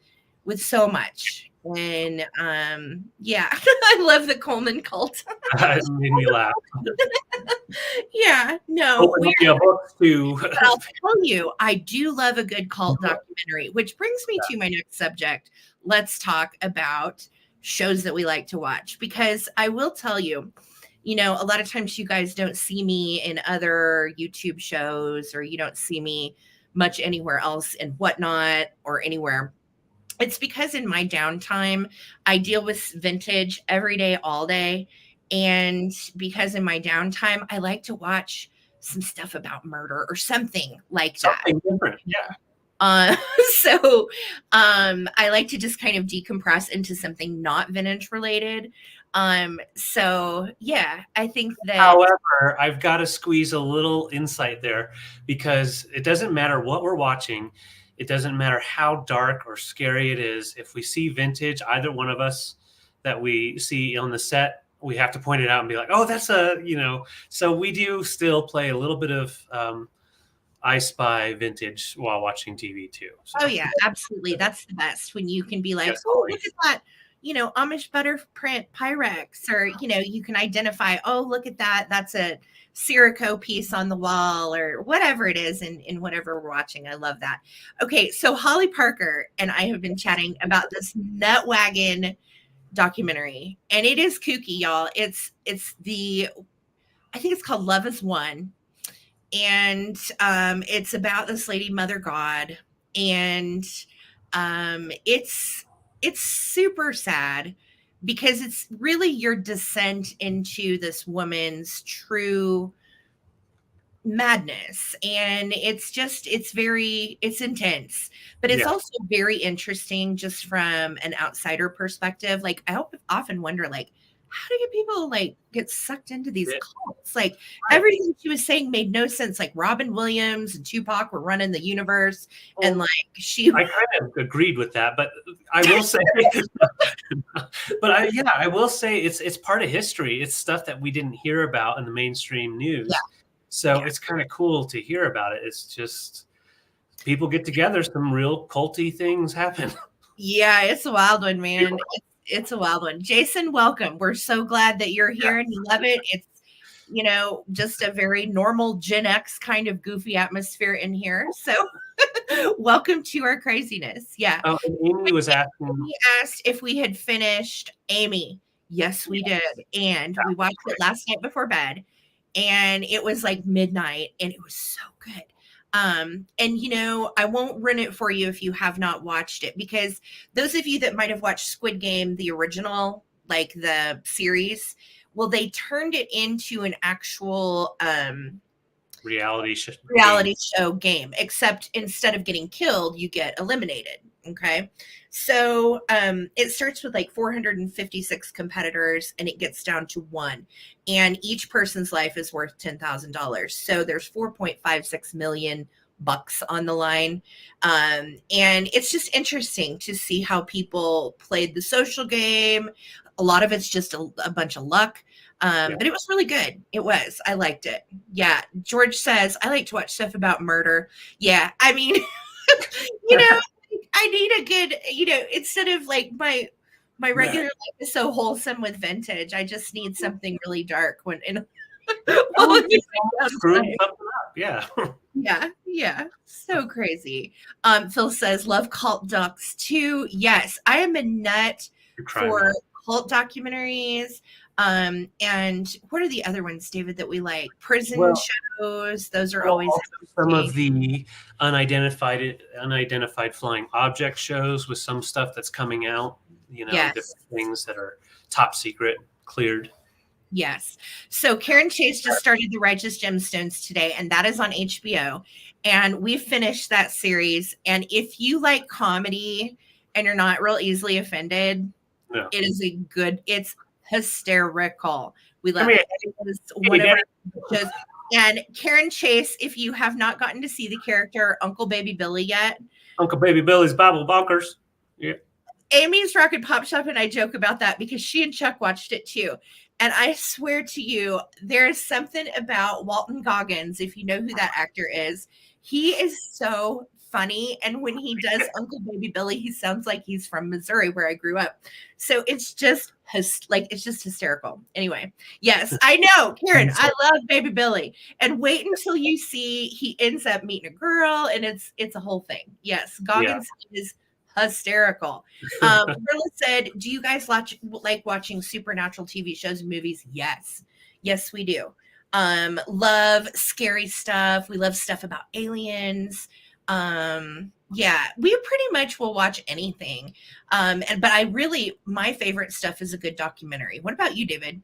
so much. And I love the Coleman cult. It made me laugh. Yeah, no. Books too. But I'll tell you, I do love a good cult documentary, which brings me to my next subject. Let's talk about shows that we like to watch, because I will tell you, a lot of times you guys don't see me in other YouTube shows, or you don't see me much anywhere else in Whatnot or anywhere. It's because in my downtime, I deal with vintage every day, all day. And because in my downtime, I like to watch some stuff about murder or something like that. Something different, yeah. So I like to just kind of decompress into something not vintage related. So yeah, I think that However, I've got to squeeze a little insight there, because it doesn't matter what we're watching. It doesn't matter how dark or scary it is. If we see vintage, either one of us that we see on the set, we have to point it out and be like, oh, that's so we do still play a little bit of I Spy vintage while watching TV too. So oh yeah, absolutely. That's the best when you can be like, yes, oh, look at that, Amish butterprint Pyrex, or you can identify, oh, look at that. That's a Sirico piece on the wall, or whatever it is in whatever we're watching. I love that. Okay, so Holly Parker and I have been chatting about this Nutwagon documentary, and it is kooky, y'all. I think it's called Love is One, and it's about this lady, Mother God, and it's super sad because it's really your descent into this woman's true madness, and it's intense, but it's also very interesting just from an outsider perspective. Like, I often wonder, like, how do people like get sucked into these cults? Like, everything she was saying made no sense. Like, Robin Williams and Tupac were running the universe, and like I kind of agreed with that, but I will say, I will say it's part of history. It's stuff that we didn't hear about in the mainstream news. Yeah. So it's kind of cool to hear about it. It's just people get together, some real culty things happen. Yeah, it's a wild one, man. It's a wild one. Jason, welcome. We're so glad that you're here and you love it. It's, just a very normal Gen X kind of goofy atmosphere in here. So welcome to our craziness. Yeah. Oh, and Amy was asking. We asked if we had finished Amy. Yes, we did. And we watched it last night before bed. And it was like midnight, and it was so good. And I won't run it for you if you have not watched it, because those of you that might have watched Squid Game, the original, like the series, well, they turned it into an actual reality show game, except instead of getting killed, you get eliminated. Okay. So it starts with like 456 competitors, and it gets down to one, and each person's life is worth $10,000. So there's 4.56 million bucks on the line. And it's just interesting to see how people played the social game. A lot of it's just a bunch of luck. But it was really good. It was. I liked it. Yeah. George says, I like to watch stuff about murder. Yeah. I mean, I need a good, instead of like my regular life is so wholesome with vintage, I just need something really dark screwing something up. Yeah. Yeah. So crazy. Phil says, love cult docs too. Yes, I am a nut for cult documentaries. And what are the other ones, David, that we like? Prison shows. Those are always some of the unidentified flying object shows with some stuff that's coming out, different things that are top secret, cleared. Yes. So Karen Chase just started The Righteous Gemstones today, and that is on HBO. And we finished that series. And if you like comedy and you're not real easily offended, it is it's hysterical. We love it. It is whatever. And Karen Chase, if you have not gotten to see the character Uncle Baby Billy yet, Uncle Baby Billy's Bible Bonkers. Yeah. Amy's Rocket Pop Shop and I joke about that because she and Chuck watched it too. And I swear to you, there's something about Walton Goggins, if you know who that actor is. He is so funny. And when he does Uncle Baby Billy, he sounds like he's from Missouri, where I grew up. So it's just it's just hysterical. Anyway, yes, I know, Karen, I love Baby Billy. And wait until you see he ends up meeting a girl, and it's a whole thing. Yes, Goggins is hysterical. Marla said, do you guys like watching supernatural TV shows and movies? Yes, we do. Love scary stuff. We love stuff about aliens. We pretty much will watch anything. But my favorite stuff is a good documentary. What about you, David?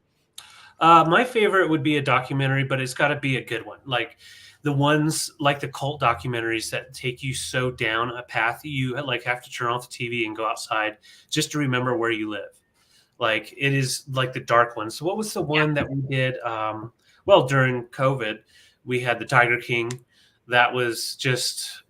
My favorite would be a documentary, but it's got to be a good one. Like the ones like the cult documentaries that take you so down a path you like have to turn off the TV and go outside just to remember where you live. Like it is like the dark one. So what was the one that we did? Well, during COVID, we had the Tiger King. That was just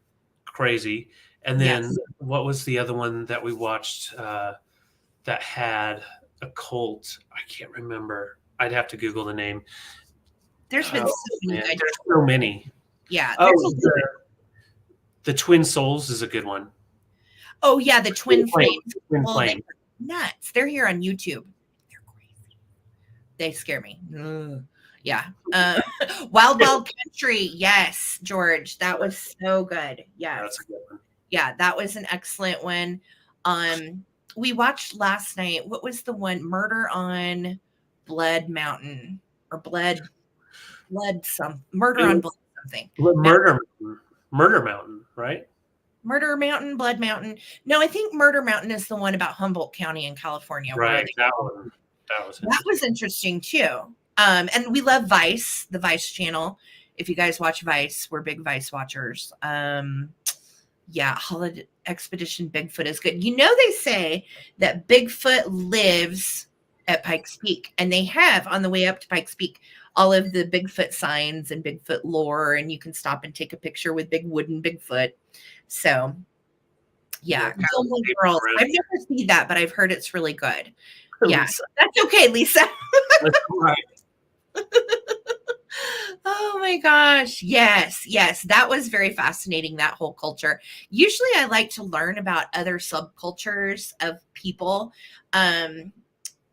crazy. And then Yes. what was the other one that we watched that had a cult? I can't remember. I'd have to Google the name. There's been so many good. There's so many. Yeah. Oh, the Twin Souls is a good one. Oh yeah, the Twin Flames. Twin Well, Flame. they're nuts. They're here on YouTube. They're crazy. They scare me. Yeah. Wild Wild Country. Yes, George. That was so good. Yes. That's a good one. Yeah, that was an excellent one. We watched last night. What was the one? Murder on Blood Mountain or Murder on Blood something. Murder Mountain, right? Murder Mountain, Blood Mountain. No, I think Murder Mountain is the one about Humboldt County in California. Right. That was interesting too. And we love Vice, the Vice channel. If you guys watch Vice, we're big Vice watchers. Yeah, Holiday Expedition Bigfoot is good. You know, they say that Bigfoot lives at Pikes Peak, and they have on the way up to Pikes Peak all of the Bigfoot signs and Bigfoot lore, and you can stop and take a picture with big wooden Bigfoot. So, yeah, Girls. I've never seen that, but I've heard it's really good. Yeah, Lisa. That's okay, Lisa. That's right. Oh my gosh. Yes. That was very fascinating, that whole culture. Usually I like to learn about other subcultures of people.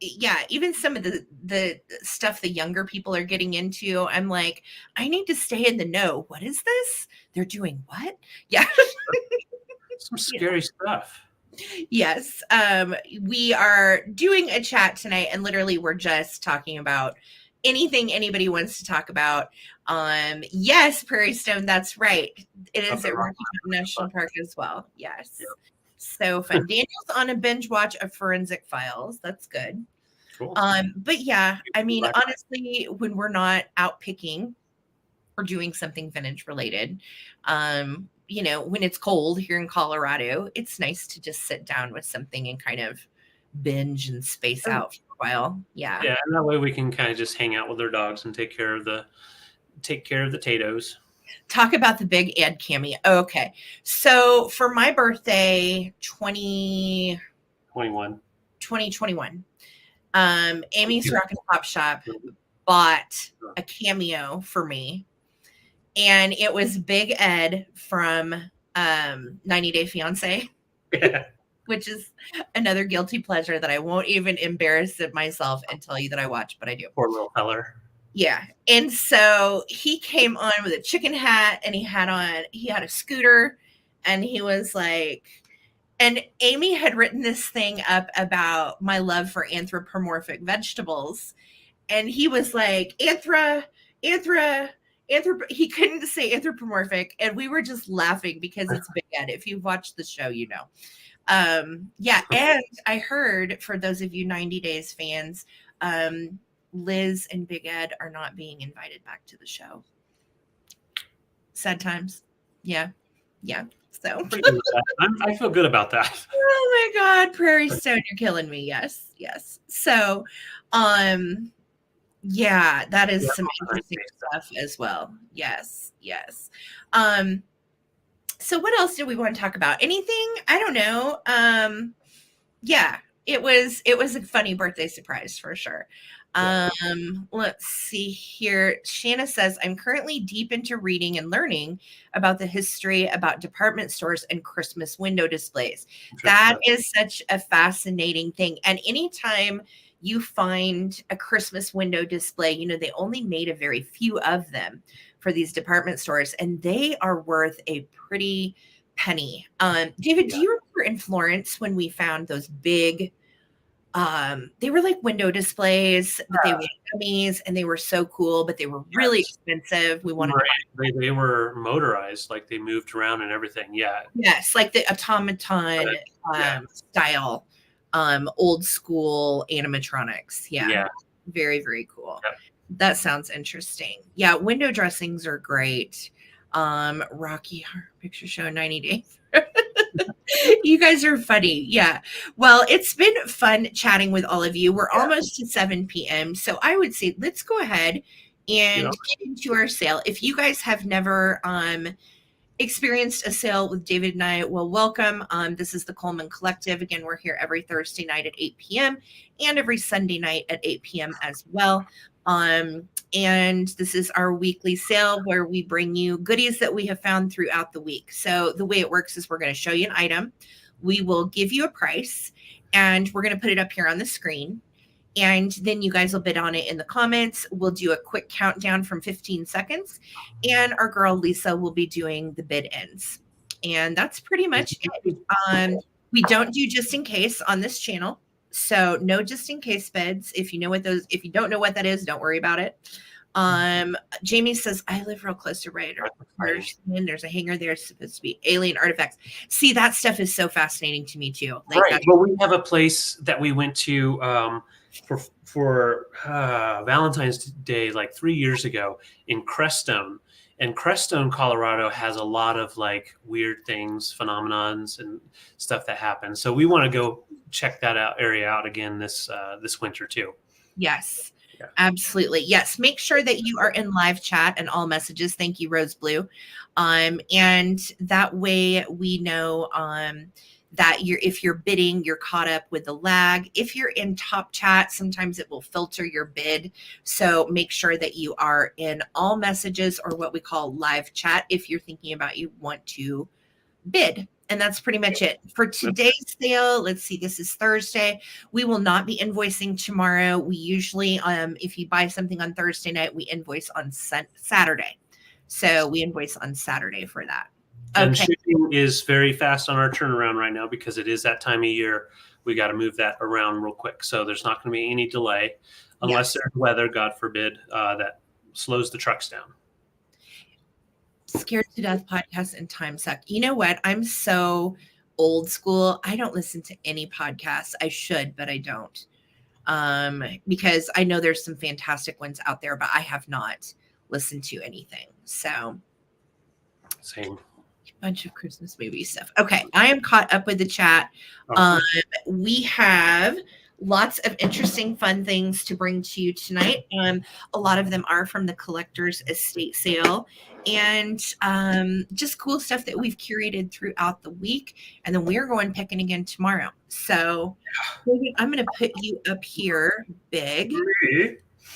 Yeah, even some of the stuff the younger people are getting into, I'm like, I need to stay in the know. What is this? They're doing what? Yeah. Some scary stuff. Yes. We are doing a chat tonight, and literally we're just talking about anything anybody wants to talk about. Yes, Prairie Stone, that's right. It is at Rocky Mountain National Park as well. Yes. Yep. So fun. Daniel's on a binge watch of Forensic Files. That's good. Cool. But yeah, I mean, honestly, when we're not out picking or doing something vintage related, you know, when it's cold here in Colorado, it's nice to just sit down with something and kind of binge and space out for a while. Yeah. Yeah, and that way we can kind of just hang out with our dogs and take care of the Tatos. Talk about the big Ed cameo. Okay. So for my birthday, 2021, Amy's Rock and Pop Shop bought a cameo for me. And it was Big Ed from 90 Day Fiancé. Yeah. Which is another guilty pleasure that I won't even embarrass myself and tell you that I watch, but I do. Poor little feller. Yeah. And so he came on with a chicken hat, and he had a scooter, and he was like, and Amy had written this thing up about my love for anthropomorphic vegetables. And he was like, he couldn't say anthropomorphic. And we were just laughing because it's Big Ed. If you've watched the show, you know. Yeah, and I heard, for those of you 90 Days fans, Liz and Big Ed are not being invited back to the show. Sad times. Yeah. So I feel good about that. Oh my God, Prairie Stone, you're killing me. Yes. So, yeah, that is some interesting stuff as well. Yes. So what else do we want to talk about? Anything? I don't know. Yeah, it was a funny birthday surprise for sure. Let's see here. Shanna says, I'm currently deep into reading and learning about the history about department stores and Christmas window displays. That is such a fascinating thing. And anytime you find a Christmas window display, you know, they only made a very few of them for these department stores, and they are worth a pretty penny. David, do you remember in Florence when we found those big, they were like window displays, but they were dummies, and they were so cool, but they were really expensive. We wanted they were motorized, like they moved around and everything. Yeah. Yes, like the automaton style, old school animatronics. Yeah. Very, very cool. Yeah. That sounds interesting. Yeah, window dressings are great. Rocky Horror Picture Show 90 Days. You guys are funny. Yeah. Well, it's been fun chatting with all of you. We're almost to 7 p.m. So I would say let's go ahead and get into our sale. If you guys have never experienced a sale with David and I, well, welcome. This is the Coleman Collective. Again, we're here every Thursday night at 8 p.m. and every Sunday night at 8 p.m. as well. And this is our weekly sale where we bring you goodies that we have found throughout the week. So the way it works is we're going to show you an item. We will give you a price and we're going to put it up here on the screen. And then you guys will bid on it in the comments. We'll do a quick countdown from 15 seconds. And our girl Lisa will be doing the bid ends. And that's pretty much it. We don't do just in case on this channel. So no just in case bids. If you don't know what that is, don't worry about it. Jamie says, I live real close to Ryder. There's a hangar there. It's supposed to be alien artifacts. See, that stuff is so fascinating to me too. Like, right. Well, we have a place that we went to for Valentine's Day like 3 years ago in Crestone. And Crestone, Colorado has a lot of like weird things, phenomenons and stuff that happen. So we want to go check that area out again this winter too. Yes, absolutely. Yes. Make sure that you are in live chat and all messages. Thank you, Rose Blue. And that way we know that if you're bidding, you're caught up with the lag. If you're in top chat, sometimes it will filter your bid. So make sure that you are in all messages or what we call live chat if you're thinking about you want to bid. And that's pretty much it for today's sale. Let's see, this is Thursday. We will not be invoicing tomorrow. We usually, if you buy something on Thursday night, we invoice on Saturday. So we invoice on Saturday for that. And shipping is very fast on our turnaround right now because it is that time of year. We got to move that around real quick. So there's not going to be any delay unless there's weather, God forbid, that slows the trucks down. Scared to Death podcast and Time Suck. You know what? I'm so old school. I don't listen to any podcasts. I should, but I don't. Because I know there's some fantastic ones out there, but I have not listened to anything. So same. Bunch of Christmas movie stuff. Okay, I am caught up with the chat. We have lots of interesting, fun things to bring to you tonight. A lot of them are from the collector's estate sale and just cool stuff that we've curated throughout the week. And then we're going picking again tomorrow. So I'm going to put you up here big.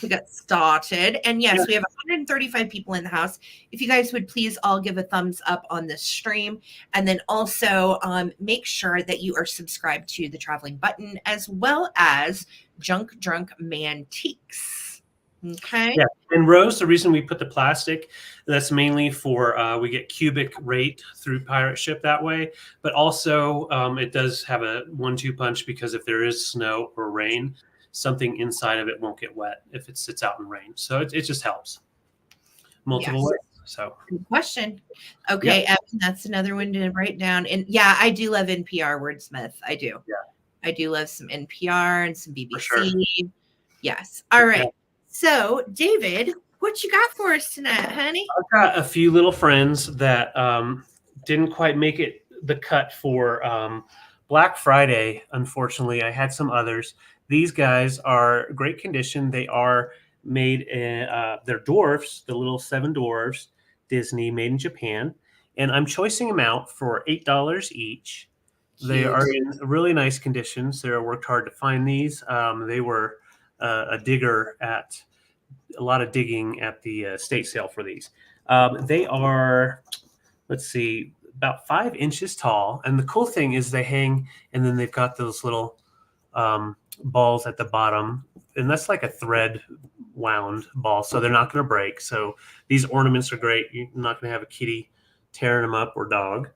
We got started. And yes, we have 135 people in the house. If you guys would please all give a thumbs up on this stream. And then also make sure that you are subscribed to the traveling button as well as Junk Drunk Mantiques. Okay. Yeah. And Rose, the reason we put the plastic, that's mainly for we get cubic rate through pirate ship that way. But also it does have a 1-2 punch because if there is snow or rain, something inside of it won't get wet if it sits out in rain. So it just helps. Multiple ways. So good question. Okay, Evan, that's another one to write down. And yeah, I do love NPR Wordsmith. I do. Yeah. I do love some NPR and some BBC. Sure. Yes. All right. Yeah. So David, what you got for us tonight, honey? I've got a few little friends that didn't quite make it the cut for Black Friday. Unfortunately, I had some others. These guys are great condition. They are made in, they're dwarfs, the little 7 dwarfs, Disney, made in Japan. And I'm choicing them out for $8 each. Cute. They are in really nice conditions. They worked hard to find these. They were a lot of digging at the estate sale for these. They are, let's see, about 5 inches tall. And the cool thing is they hang, and then they've got those little balls at the bottom, and that's like a thread wound ball, so they're not going to break. So these ornaments are great. You're not going to have a kitty tearing them up or dog.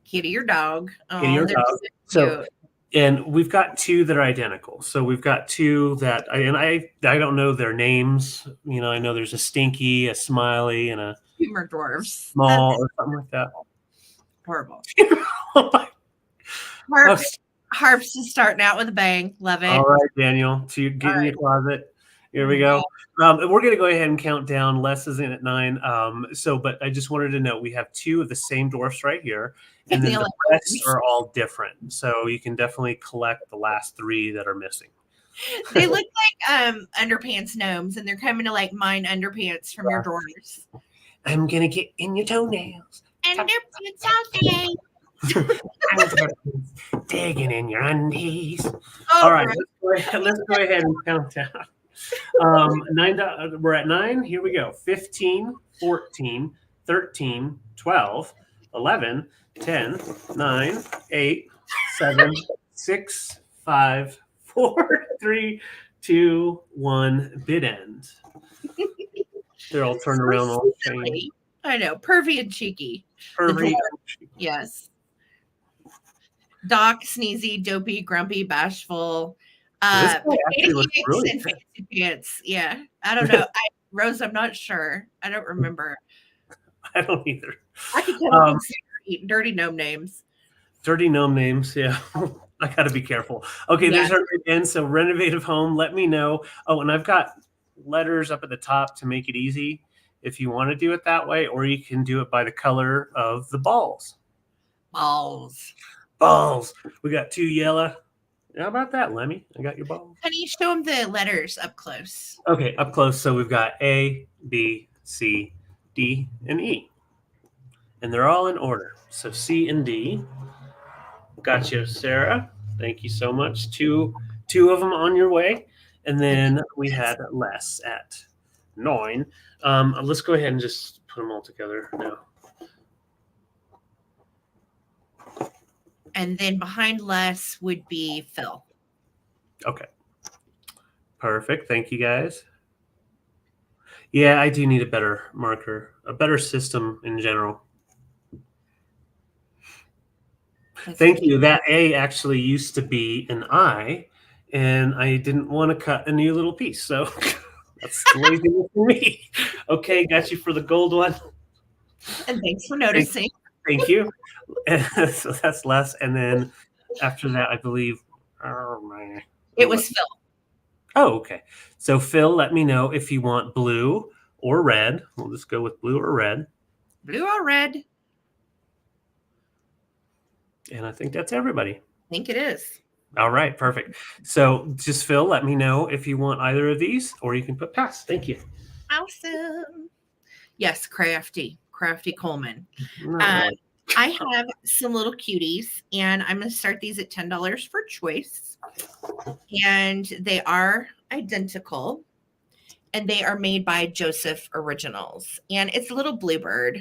Kitty or dog. Kitty or dog. So, and we've got 2 that are identical. So we've got 2 that, I don't know their names. You know, I know there's a Stinky, a Smiley, and a humor dwarfs, small or something like that. Horrible. Oh Harps is starting out with a bang. Love it. All right, Daniel. So you get in your closet Here we go. We're going to go ahead and count down. Les is in at 9. But I just wanted to note we have 2 of the same dwarfs right here, and then the rest are all different. So you can definitely collect the last 3 that are missing. They look like underpants gnomes, and they're coming to like mine underpants from your drawers. I'm gonna get in your toenails. Underpants all day. Digging in your undies. Oh, all right, let's go ahead and count down. 9. We're at 9. Here we go. 15, 14, 13, 12, 11, 10, 9, 8, 7, 6, 5, 4, 3, 2, 1. Bid end. They're all turned around all the same. I know. Pervy and cheeky. Pervy. Yes. Doc, sneezy, dopey, grumpy, bashful. This actually looks really and fancy pants. Yeah. I don't know. Rose, I'm not sure. I don't remember. I don't either. I could come up with dirty gnome names. Dirty gnome names, yeah. I got to be careful. Okay, there's our end. So renovative home, let me know. Oh, and I've got letters up at the top to make it easy if you want to do it that way, or you can do it by the color of the balls. Balls. We got 2 yellow. How about that, Lemmy? I got your balls. Honey, show them the letters up close. Okay, up close. So we've got A, B, C, D, and E. And they're all in order. So C and D. Gotcha, Sarah. Thank you so much. Two of them on your way. And then we had Les at 9. Let's go ahead and just put them all together now. And then behind Les would be Phil. Okay. Perfect. Thank you, guys. Yeah, I do need a better marker, a better system in general. Thank you. That A actually used to be an I, and I didn't want to cut a new little piece. So that's laziness for me. Okay, got you for the gold one. And thanks for noticing. Thank you. So that's Les. And then after that, I believe, it was Phil. Oh, okay. So Phil, let me know if you want blue or red. We'll just go with blue or red. Blue or red. And I think that's everybody. I think it is. All right, perfect. So just Phil, let me know if you want either of these, or you can put pass. Thank you. Awesome. Yes, crafty Coleman. Right. I have some little cuties, and I'm going to start these at $10 for choice. And they are identical, and they are made by Joseph Originals. And it's a little bluebird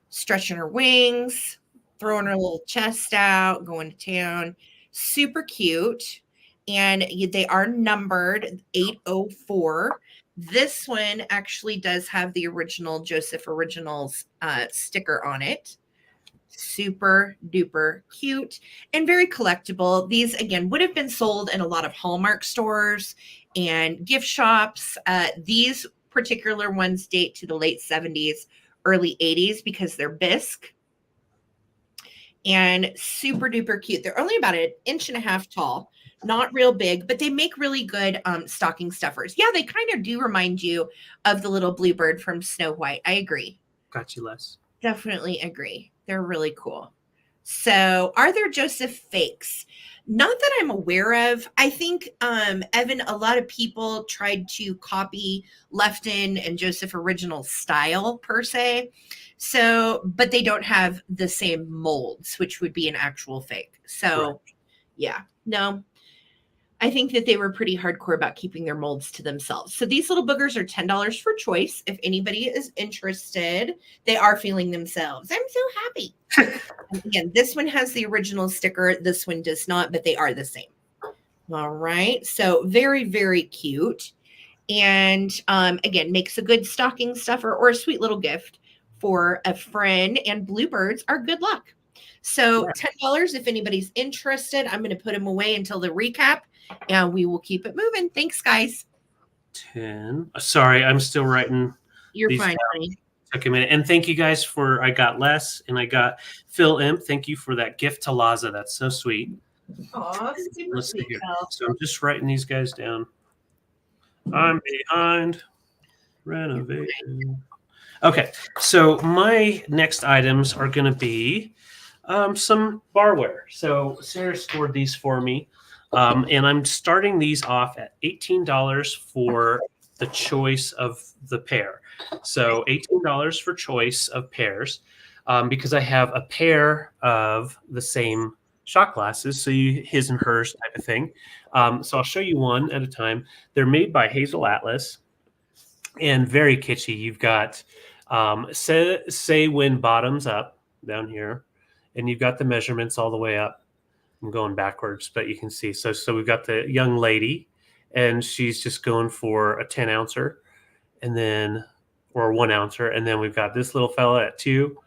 stretching her wings, throwing her little chest out, going to town. Super cute. And they are numbered 804. This one actually does have the original Joseph Originals sticker on it. Super duper cute and very collectible. These, again, would have been sold in a lot of Hallmark stores and gift shops. These particular ones date to the late 70s, early 80s because they're bisque. And super duper cute. They're only about 1.5 inches tall, not real big, but they make really good stocking stuffers. Yeah, they kind of do remind you of the little bluebird from Snow White. I agree. Got you, Les. Definitely agree. They're really cool. So are there Joseph fakes? Not that I'm aware of. I think, Evan, a lot of people tried to copy Lefton and Joseph Original style per se. So, but they don't have the same molds, which would be an actual fake. So, right. Yeah, no, I think that they were pretty hardcore about keeping their molds to themselves. So these little boogers are $10 for choice. If anybody is interested, they are feeling themselves. I'm so happy. Again, this one has the original sticker. This one does not, but they are the same. All right. So very, very cute. And again, makes a good stocking stuffer or a sweet little gift for a friend, and bluebirds are good luck. So $10 if anybody's interested. I'm going to put them away until the recap, and we will keep it moving. Thanks, guys. 10. Sorry, I'm still writing. You're fine, honey. Took a minute. And thank you guys for, I got Les and I got Phil Imp. Thank you for that gift to Laza. That's so sweet. Aw, super sweet. So I'm just writing these guys down. I'm behind renovation. Okay, so my next items are going to be some barware. So Sarah scored these for me, and I'm starting these off at $18 for the choice of the pair. So $18 for choice of pairs, because I have a pair of the same shot glasses, so his and hers type of thing. So I'll show you one at a time. They're made by Hazel Atlas and very kitschy. You've got say when bottoms up down here, and you've got the measurements all the way up. I'm going backwards, but you can see. So we've got the young lady, and she's just going for a 10 ouncer, and then or 1 ouncer, and then we've got this little fella at 2,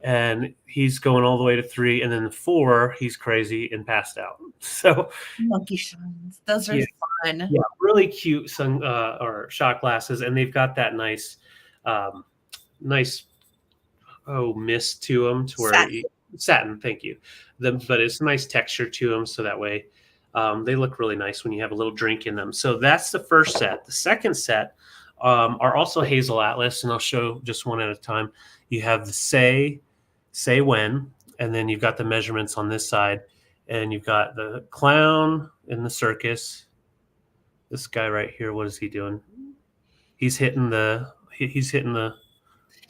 and he's going all the way to 3, and then the 4, he's crazy and passed out. So Monkey shines. Those are fun. yeah, really cute or shot glasses, and they've got that nice, nice mist to them to where satin. Thank you. But it's nice texture to them, so that way they look really nice when you have a little drink in them. So that's the first set. The second set are also Hazel Atlas, and I'll show just one at a time. You have the say when, and then you've got the measurements on this side, and you've got the clown in the circus. This guy right here, what is he doing? He's hitting the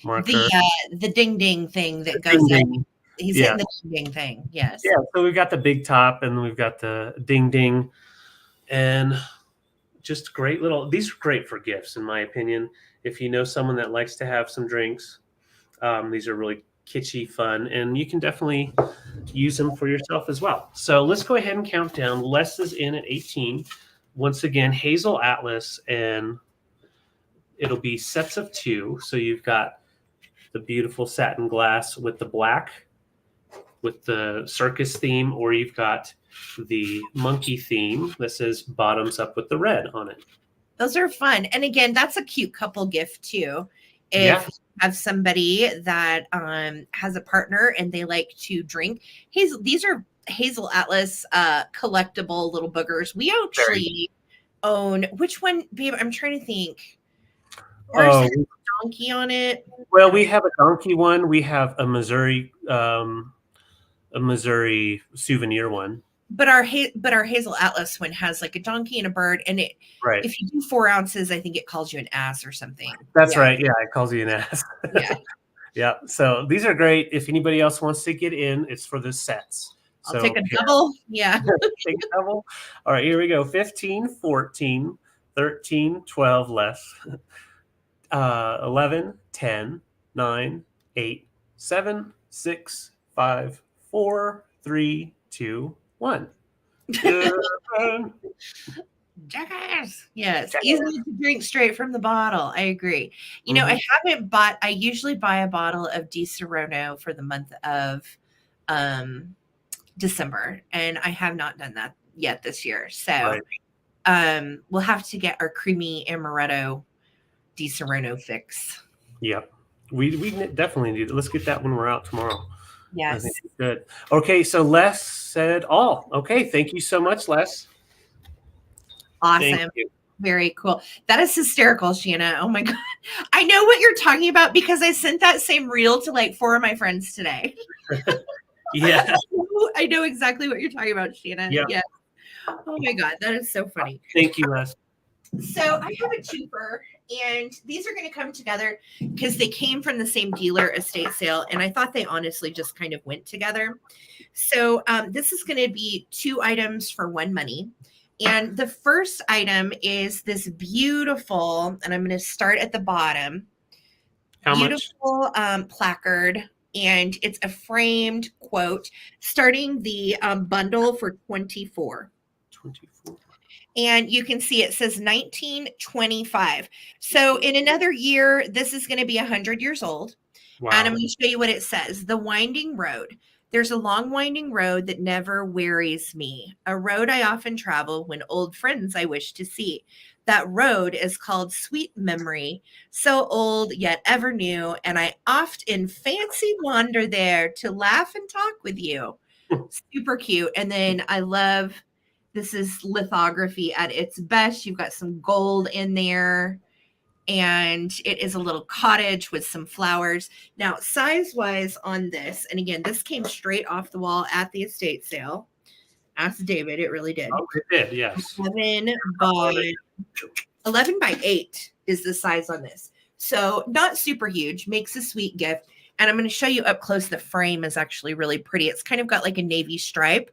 marker. The ding ding thing that goes in. He's hitting the ding ding thing. Yes. Yeah. So we've got the big top, and we've got the ding ding, and just great little. These are great for gifts, in my opinion. If you know someone that likes to have some drinks, these are really kitschy, fun, and you can definitely use them for yourself as well. So let's go ahead and count down. Les is in at 18. Once again, Hazel Atlas, and it'll be sets of 2. So you've got the beautiful satin glass with the black, with the circus theme, or you've got the monkey theme that says bottoms up with the red on it. Those are fun. And again, that's a cute couple gift too. If you have somebody that has a partner and they like to drink, these are Hazel Atlas collectible little boogers. We actually own, which one, babe? I'm trying to think. There's a donkey on it. Well, we have a donkey one. We have a Missouri souvenir one. But our Hazel Atlas one has like a donkey and a bird, and it. Right. If you do 4 ounces, I think it calls you an ass or something. That's right. Yeah, it calls you an ass. Yeah. Yeah. So these are great. If anybody else wants to get in, it's for the sets. I'll take a double. Yeah. Take a double. All right, here we go. 15, 14, 13, 12 less. 11, 10, 9, 8, 7, 6, 5, 4, 3, 2, 1. Jackass. Yes. Easy to drink straight from the bottle. I agree. You know, I usually buy a bottle of Ttbsarahc for the month of December, and I have not done that yet this year. So we'll have to get our creamy amaretto Ttbsarahc fix. Yep. We definitely need it. Let's get that when we're out tomorrow. Yes. I think it's good. Okay, so Les said all. Okay, thank you so much, Les. Awesome. Very cool. That is hysterical, Shanna. Oh my God. I know what you're talking about because I sent that same reel to like 4 of my friends today. Yeah. I know exactly what you're talking about, Shanna. Yeah. Yes. Oh my God. That is so funny. Thank you, Les. So I have a twofer, and these are going to come together because they came from the same dealer estate sale, and I thought they honestly just kind of went together. So this is going to be 2 items for 1 money. And the first item is this beautiful, and I'm going to start at the bottom. How beautiful much? Placard, and it's a framed quote starting the bundle for $24. And you can see it says 1925. So in another year, this is going to be 100 years old. Wow. And I'm going to show you what it says. The winding road. There's a long winding road that never wearies me. A road I often travel when old friends I wish to see. That road is called Sweet Memory. So old yet ever new. And I oft in fancy wander there to laugh and talk with you. Super cute. And then I love This is lithography at its best. You've got some gold in there, and it is a little cottage with some flowers. Now, size-wise on this, and again, this came straight off the wall at the estate sale. Ask David, it really did. Oh, it did, yes. 11 by 8 is the size on this. So not super huge, makes a sweet gift. And I'm going to show you up close. The frame is actually really pretty. It's kind of got like a navy stripe,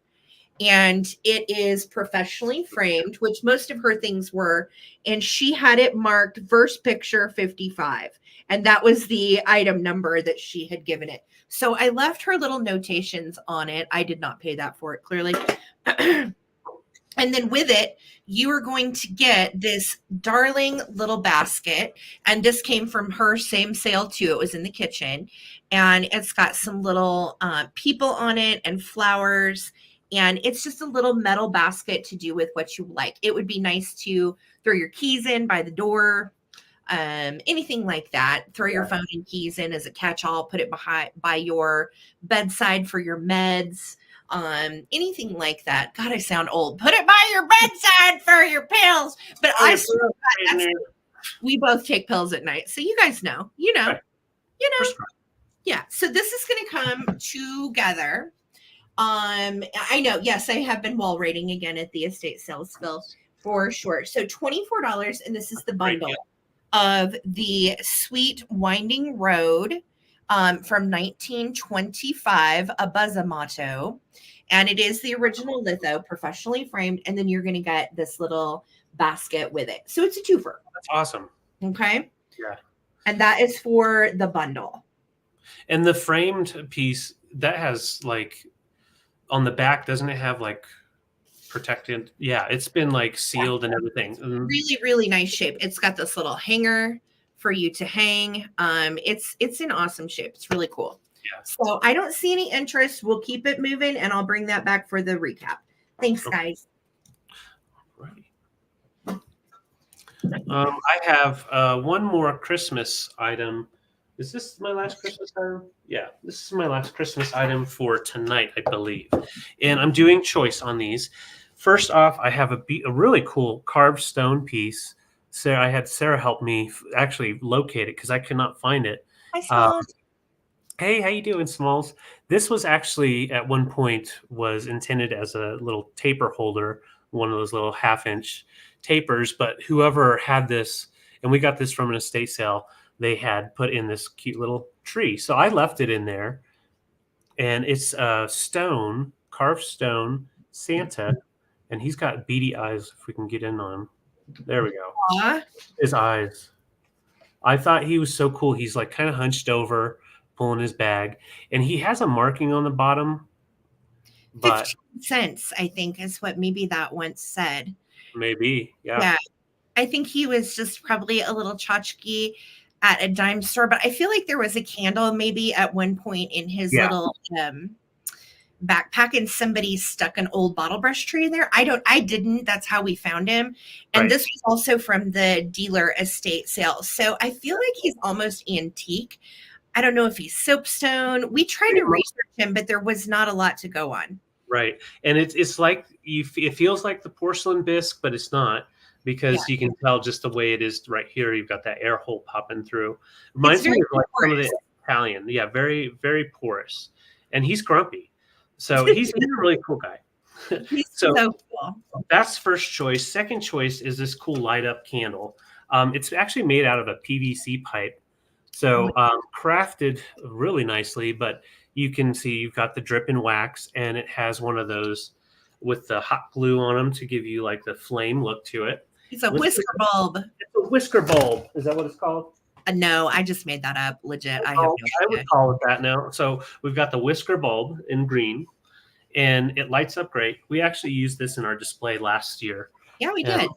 and it is professionally framed, which most of her things were. And she had it marked first picture 55. And that was the item number that she had given it. So I left her little notations on it. I did not pay that for it, clearly. And then with it, you are going to get this darling little basket. And this came from her same sale too. It was in the kitchen. And it's got some little people on it and flowers. And it's just a little metal basket to do with what you like. It would be nice to throw your keys in by the door, anything like that. Throw your phone and keys in as a catch-all. Put it by your bedside for your meds. Anything like that. God, I sound old. Put it by your bedside for your pills. But we both take pills at night, so you guys know. Yeah. So this is going to come together. I know. Yes, I have been wall rating again at the estate sales, Phil, for sure. So $24, and this is the bundle of the Sweet Winding Road from 1925, a Buzamato. And it is the original litho, professionally framed. And then you're going to get this little basket with it. So it's a twofer. That's awesome. Okay. Yeah. And that is for the bundle. And the framed piece, that has like on the back, doesn't it have like protected? Yeah, it's been like sealed and everything. Really, really nice shape. It's got this little hanger for you to hang. It's in awesome shape. It's really cool. Yeah. So I don't see any interest. We'll keep it moving, and I'll bring that back for the recap. Thanks, guys. Right. I have one more Christmas item. Is this my last Christmas item? Yeah, this is my last Christmas item for tonight, I believe. And I'm doing choice on these. First off, I have a really cool carved stone piece. I had Sarah help me actually locate it because I could not find it. Hi, Smalls. Hey, how you doing, Smalls? This was actually at one point was intended as a little taper holder, one of those little half-inch tapers. But whoever had this, and we got this from an estate sale, they had put in this cute little tree. So I left it in there, and it's a stone, carved stone Santa, and he's got beady eyes. If we can get in on him. There we go. Aww. His eyes. I thought he was so cool. He's like kind of hunched over, pulling his bag, and he has a marking on the bottom. But 15 cents, I think, is what maybe that once said. Maybe, yeah. Yeah. I think he was just probably a little tchotchke at a dime store, but I feel like there was a candle maybe at one point in his little backpack, and somebody stuck an old bottle brush tree in there. I didn't. That's how we found him. And this was also from the dealer estate sale. So I feel like he's almost antique. I don't know if he's soapstone. We tried to research him, but there was not a lot to go on. Right. And it's like it feels like the porcelain bisque, but it's not, because you can tell just the way it is right here. You've got that air hole popping through. Reminds me of like some of the Italian. Yeah, very, very porous. And he's grumpy. So he's a really cool guy. He's so cool. That's first choice. Second choice is this cool light up candle. It's actually made out of a PVC pipe. So crafted really nicely, but you can see you've got the drip and wax, and it has one of those with the hot glue on them to give you like the flame look to it. It's a whisker bulb. It's a whisker bulb. Is that what it's called? No, I just made that up. Legit. I would call it that now. So we've got the whisker bulb in green, and it lights up great. We actually used this in our display last year. Yeah, we did.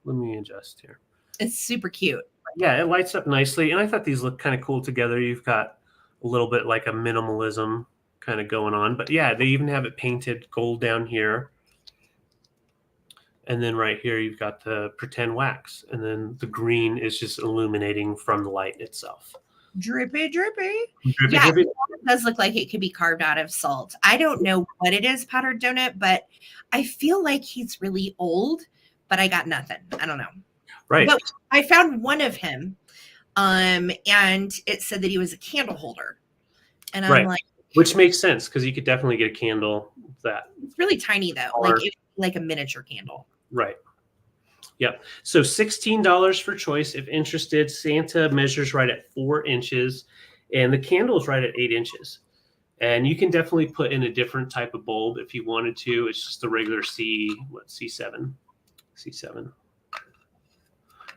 Let me adjust here. It's super cute. Yeah, it lights up nicely, and I thought these look kind of cool together. You've got a little bit like a minimalism kind of going on, but yeah, they even have it painted gold down here. And then right here, you've got the pretend wax. And then the green is just illuminating from the light itself. Drippy, drippy. Drippy. does look like it could be carved out of salt. I don't know what it is, powdered donut, but I feel like he's really old, but I got nothing. I don't know. Right. But I found one of him, and it said that he was a candle holder. And I'm like, which makes sense because you could definitely get a candle that. It's really tiny though, like a miniature candle. Right. Yep. So $16 for choice if interested. Santa measures right at 4 inches, and the candle is right at 8 inches. And you can definitely put in a different type of bulb if you wanted to. It's just the regular C7.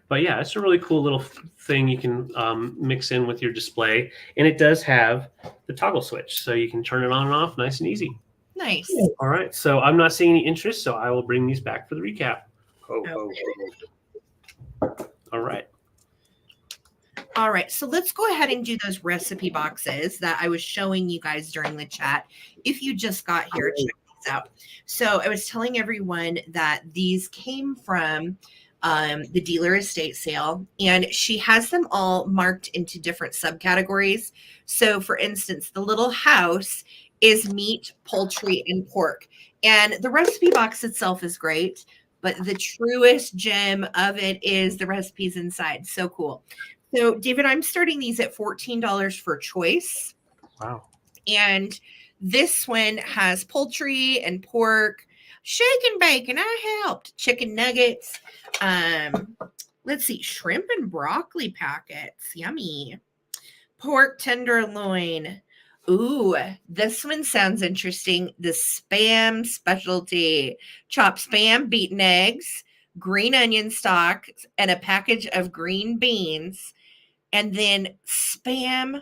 But yeah, it's a really cool little thing you can mix in with your display. And it does have the toggle switch, so you can turn it on and off nice and easy. Nice. All right. So I'm not seeing any interest, so I will bring these back for the recap. All right. All right. So let's go ahead and do those recipe boxes that I was showing you guys during the chat. If you just got here, check these out. So I was telling everyone that these came from the dealer estate sale, and she has them all marked into different subcategories. So for instance, the little house is meat, poultry, and pork. And the recipe box itself is great, but the truest gem of it is the recipes inside. So cool. So David, I'm starting these at $14 for choice. Wow. And this one has poultry and pork, shake and bake, and I helped. Chicken nuggets. Let's see, shrimp and broccoli packets. Yummy. Pork tenderloin. Ooh, this one sounds interesting. The Spam specialty. Chopped Spam, beaten eggs, green onion stock, and a package of green beans. And then Spam,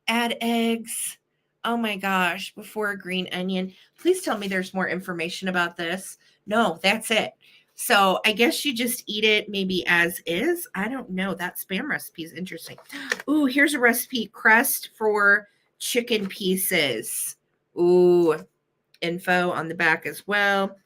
add eggs. Oh my gosh, before a green onion. Please tell me there's more information about this. No, that's it. So I guess you just eat it maybe as is. I don't know. That Spam recipe is interesting. Ooh, here's a recipe. Crust for chicken pieces. Ooh, info on the back as well.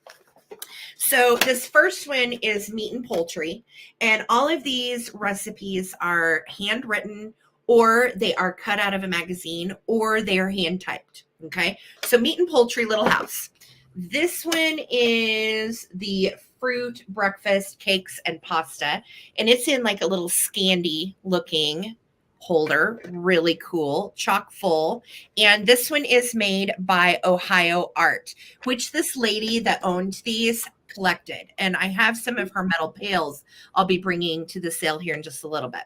So this first one is meat and poultry. And all of these recipes are handwritten, or they are cut out of a magazine, or they are hand typed. Okay. So meat and poultry, little house. This one is the fruit breakfast cakes and pasta. And it's in like a little Scandi looking holder. Really cool. Chock full. And this one is made by Ohio Art, which this lady that owned these collected. And I have some of her metal pails I'll be bringing to the sale here in just a little bit.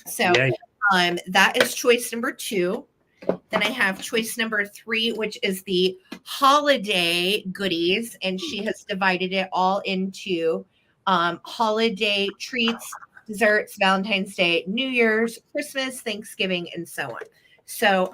So that is choice number 2. Then I have choice number 3, which is the holiday goodies. And she has divided it all into holiday treats, desserts, Valentine's Day, New Year's, Christmas, Thanksgiving, and so on. So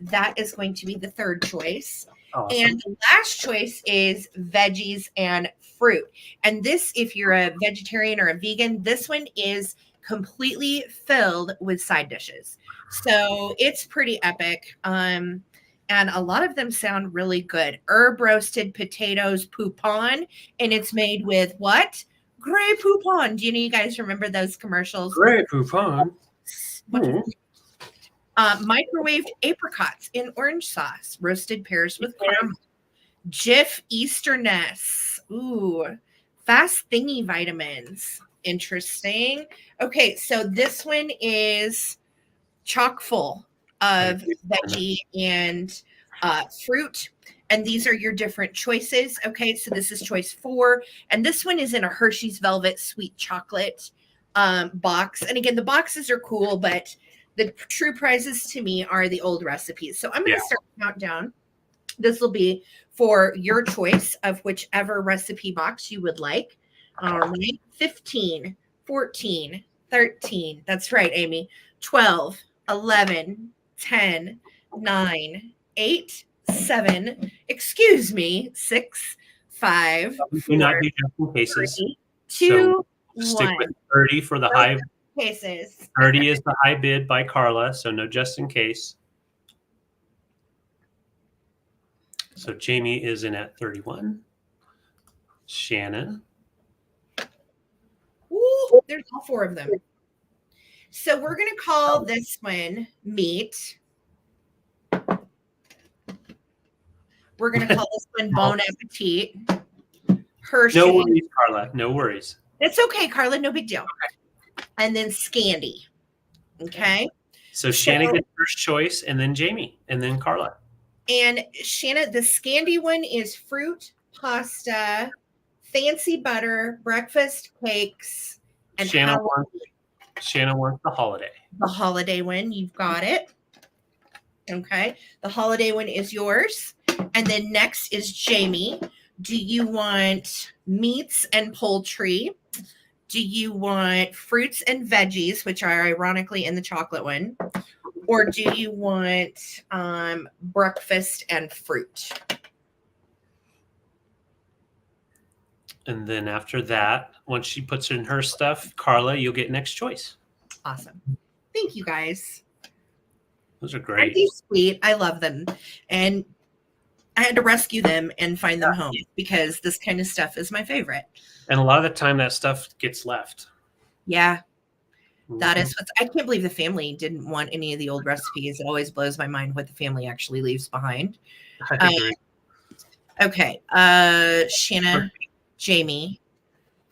that is going to be the third choice. Awesome. And the last choice is veggies and fruit. And this, if you're a vegetarian or a vegan, this one is completely filled with side dishes. So it's pretty epic. And a lot of them sound really good. Herb roasted potatoes poupon. And it's made with what? Grey Poupon. Do you guys remember those commercials? Grey Poupon. Microwaved apricots in orange sauce. Roasted pears with caramel. Jif Easterness. Ooh. Fast thingy vitamins. Interesting. Okay, so this one is chock full of veggie and fruit. And these are your different choices. Okay, so this is choice 4. And this one is in a Hershey's Velvet Sweet Chocolate box. And again, the boxes are cool, but the true prizes to me are the old recipes. So I'm going to start the countdown. This will be for your choice of whichever recipe box you would like. All right, 15, 14, 13. That's right, Amy. 12, 11, 10, 9, 8, 7, excuse me, 6, 5, 4, not do just in cases. 3, 2, so stick 1. with 30 for the high cases. 30 is the high bid by Carla, so no just in case. So Jamie is in at 31. Shannon. Ooh, there's all 4 of them. So we're going to call this one meat. We're going to call this one Bon Appetit. Hershey. No worries, Carla. No worries. It's okay, Carla. No big deal. Okay. And then Scandi. Okay. So Shanna gets first choice, and then Jamie, and then Carla. And Shanna, the Scandi one is fruit, pasta, fancy butter, breakfast cakes, and Shanna wants the holiday. The holiday one, you've got it. Okay. The holiday one is yours. And then next is Jamie. Do you want meats and poultry? Do you want fruits and veggies, which are ironically in the chocolate one? Or do you want breakfast and fruit? And then after that, once she puts in her stuff, Carla, you'll get next choice. Awesome. Thank you, guys. Those are great. Aren't they sweet? I love them. And I had to rescue them and find them home because this kind of stuff is my favorite. And a lot of the time that stuff gets left. Yeah. That is what I can't believe the family didn't want any of the old recipes. It always blows my mind what the family actually leaves behind. I agree. Okay. Shanna, Jamie.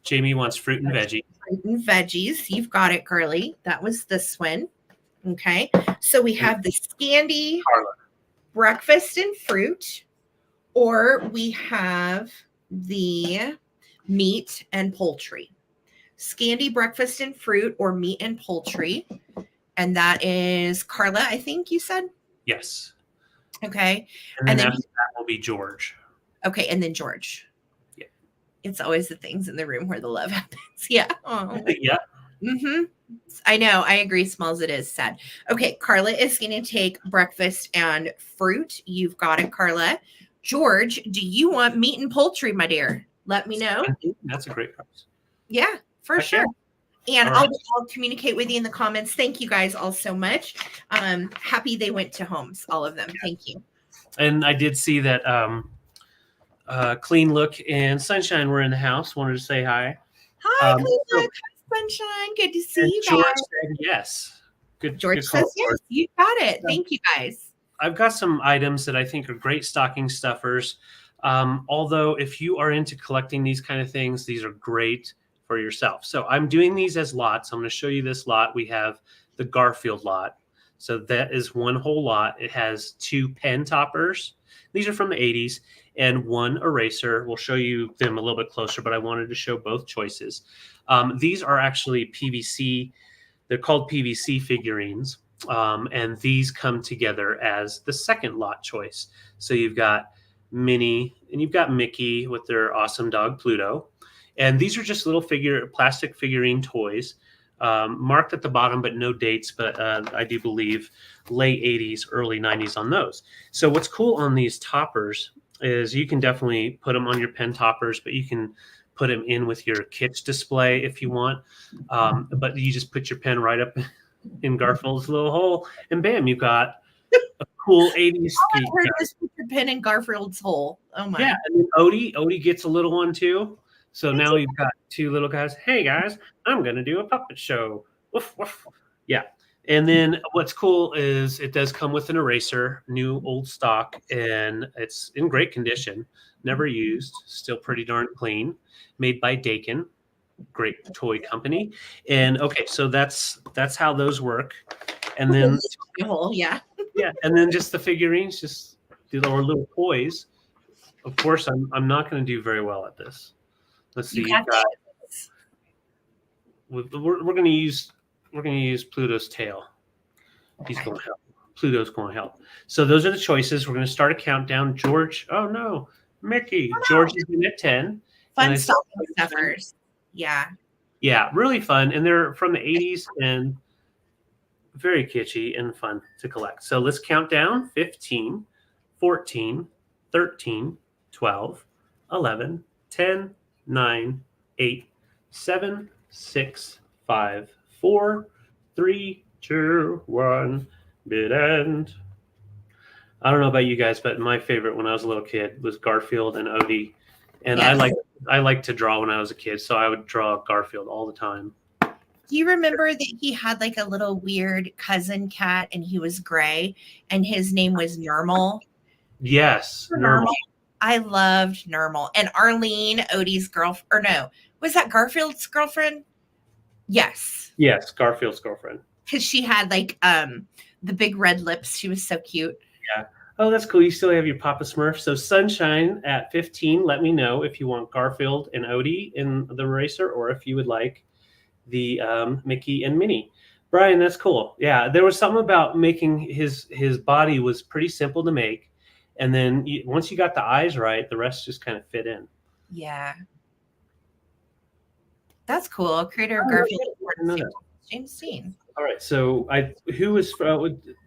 Jamie wants fruit and veggies. Fruit and veggies. You've got it, Carly. That was this one. Okay. So we have the Scandi, Carla. Breakfast and fruit, or we have the meat and poultry. Scandi, breakfast and fruit, or meat and poultry. And that is Carla, I think you said? Yes. Okay. And then after that will be George. Okay. And then George. Yeah. It's always the things in the room where the love happens. Yeah. Oh. Yeah. Mm-hmm. I know. I agree. Small as it is, sad. Okay. Carla is going to take breakfast and fruit. You've got it, Carla. George, do you want meat and poultry, my dear? Let me know. That's a great price. Yeah, for sure. And right. I'll communicate with you in the comments. Thank you guys all so much. Happy they went to homes, all of them. Thank you. And I did see that Clean Look and Sunshine were in the house. Wanted to say hi. Hi, Clean Look. Hi, Sunshine. Good to see you George guys. said yes. Good. George good call, says yes. You got it. Thank you, guys. I've got some items that I think are great stocking stuffers. Although if you are into collecting these kind of things, these are great for yourself. So I'm doing these as lots. I'm going to show you this lot. We have the Garfield lot. So that is one whole lot. It has 2 pen toppers. These are from the 80s and 1 eraser. We'll show you them a little bit closer, but I wanted to show both choices. These are actually PVC. They're called PVC figurines. And these come together as the second lot choice. So you've got Minnie and you've got Mickey with their awesome dog Pluto. And these are just little plastic figurine toys, marked at the bottom, but no dates. But I do believe late 80s, early 90s on those. So what's cool on these toppers is you can definitely put them on your pen toppers, but you can put them in with your kitsch display if you want. But you just put your pen right up in Garfield's little hole, and bam, you got a cool 80s I heard this put your pen in Garfield's hole. Oh my. Yeah, and then Odie gets a little one too. So now you've got 2 little guys. Hey guys, I'm gonna do a puppet show. Woof, woof. Yeah. And then what's cool is it does come with an eraser, new old stock, and it's in great condition, never used, still pretty darn clean, made by Dakin. Great toy company. And okay, so that's how those work. And then yeah. Yeah, and then just the figurines, just the little toys. Of course, I'm not going to do very well at this. Let's see. We're going to use Pluto's tail. He's going to help. Pluto's going to help. So those are the choices. We're going to start a countdown. George, oh no, Mickey. Oh, no. George is in at 10. Fun stocking stuffers. Yeah. Yeah, really fun. And they're from the 80s and very kitschy and fun to collect. So let's count down. 15, 14, 13, 12, 11, 10, 9, 8, 7, 6, 5, 4, 3, 2, 1, bid end. I don't know about you guys, but my favorite when I was a little kid was Garfield and Odie. And yes. I like to draw when I was a kid, so I would draw Garfield all the time. Do you remember that he had like a little weird cousin cat and he was gray and his name was Normal? Yes, Normal. I loved Normal. And Arlene, Odie's girlfriend, or no, was that Garfield's girlfriend? Yes. Yes, Garfield's girlfriend. Because she had like the big red lips. She was so cute. Yeah. Oh, that's cool. You still have your Papa Smurf. So Sunshine at 15, let me know if you want Garfield and Odie in the eraser or if you would like the Mickey and Minnie. Brian, that's cool. Yeah, there was something about making his body was pretty simple to make. And then once you got the eyes right, the rest just kind of fit in. Yeah. That's cool. Creator of Garfield, James Dean. All right. So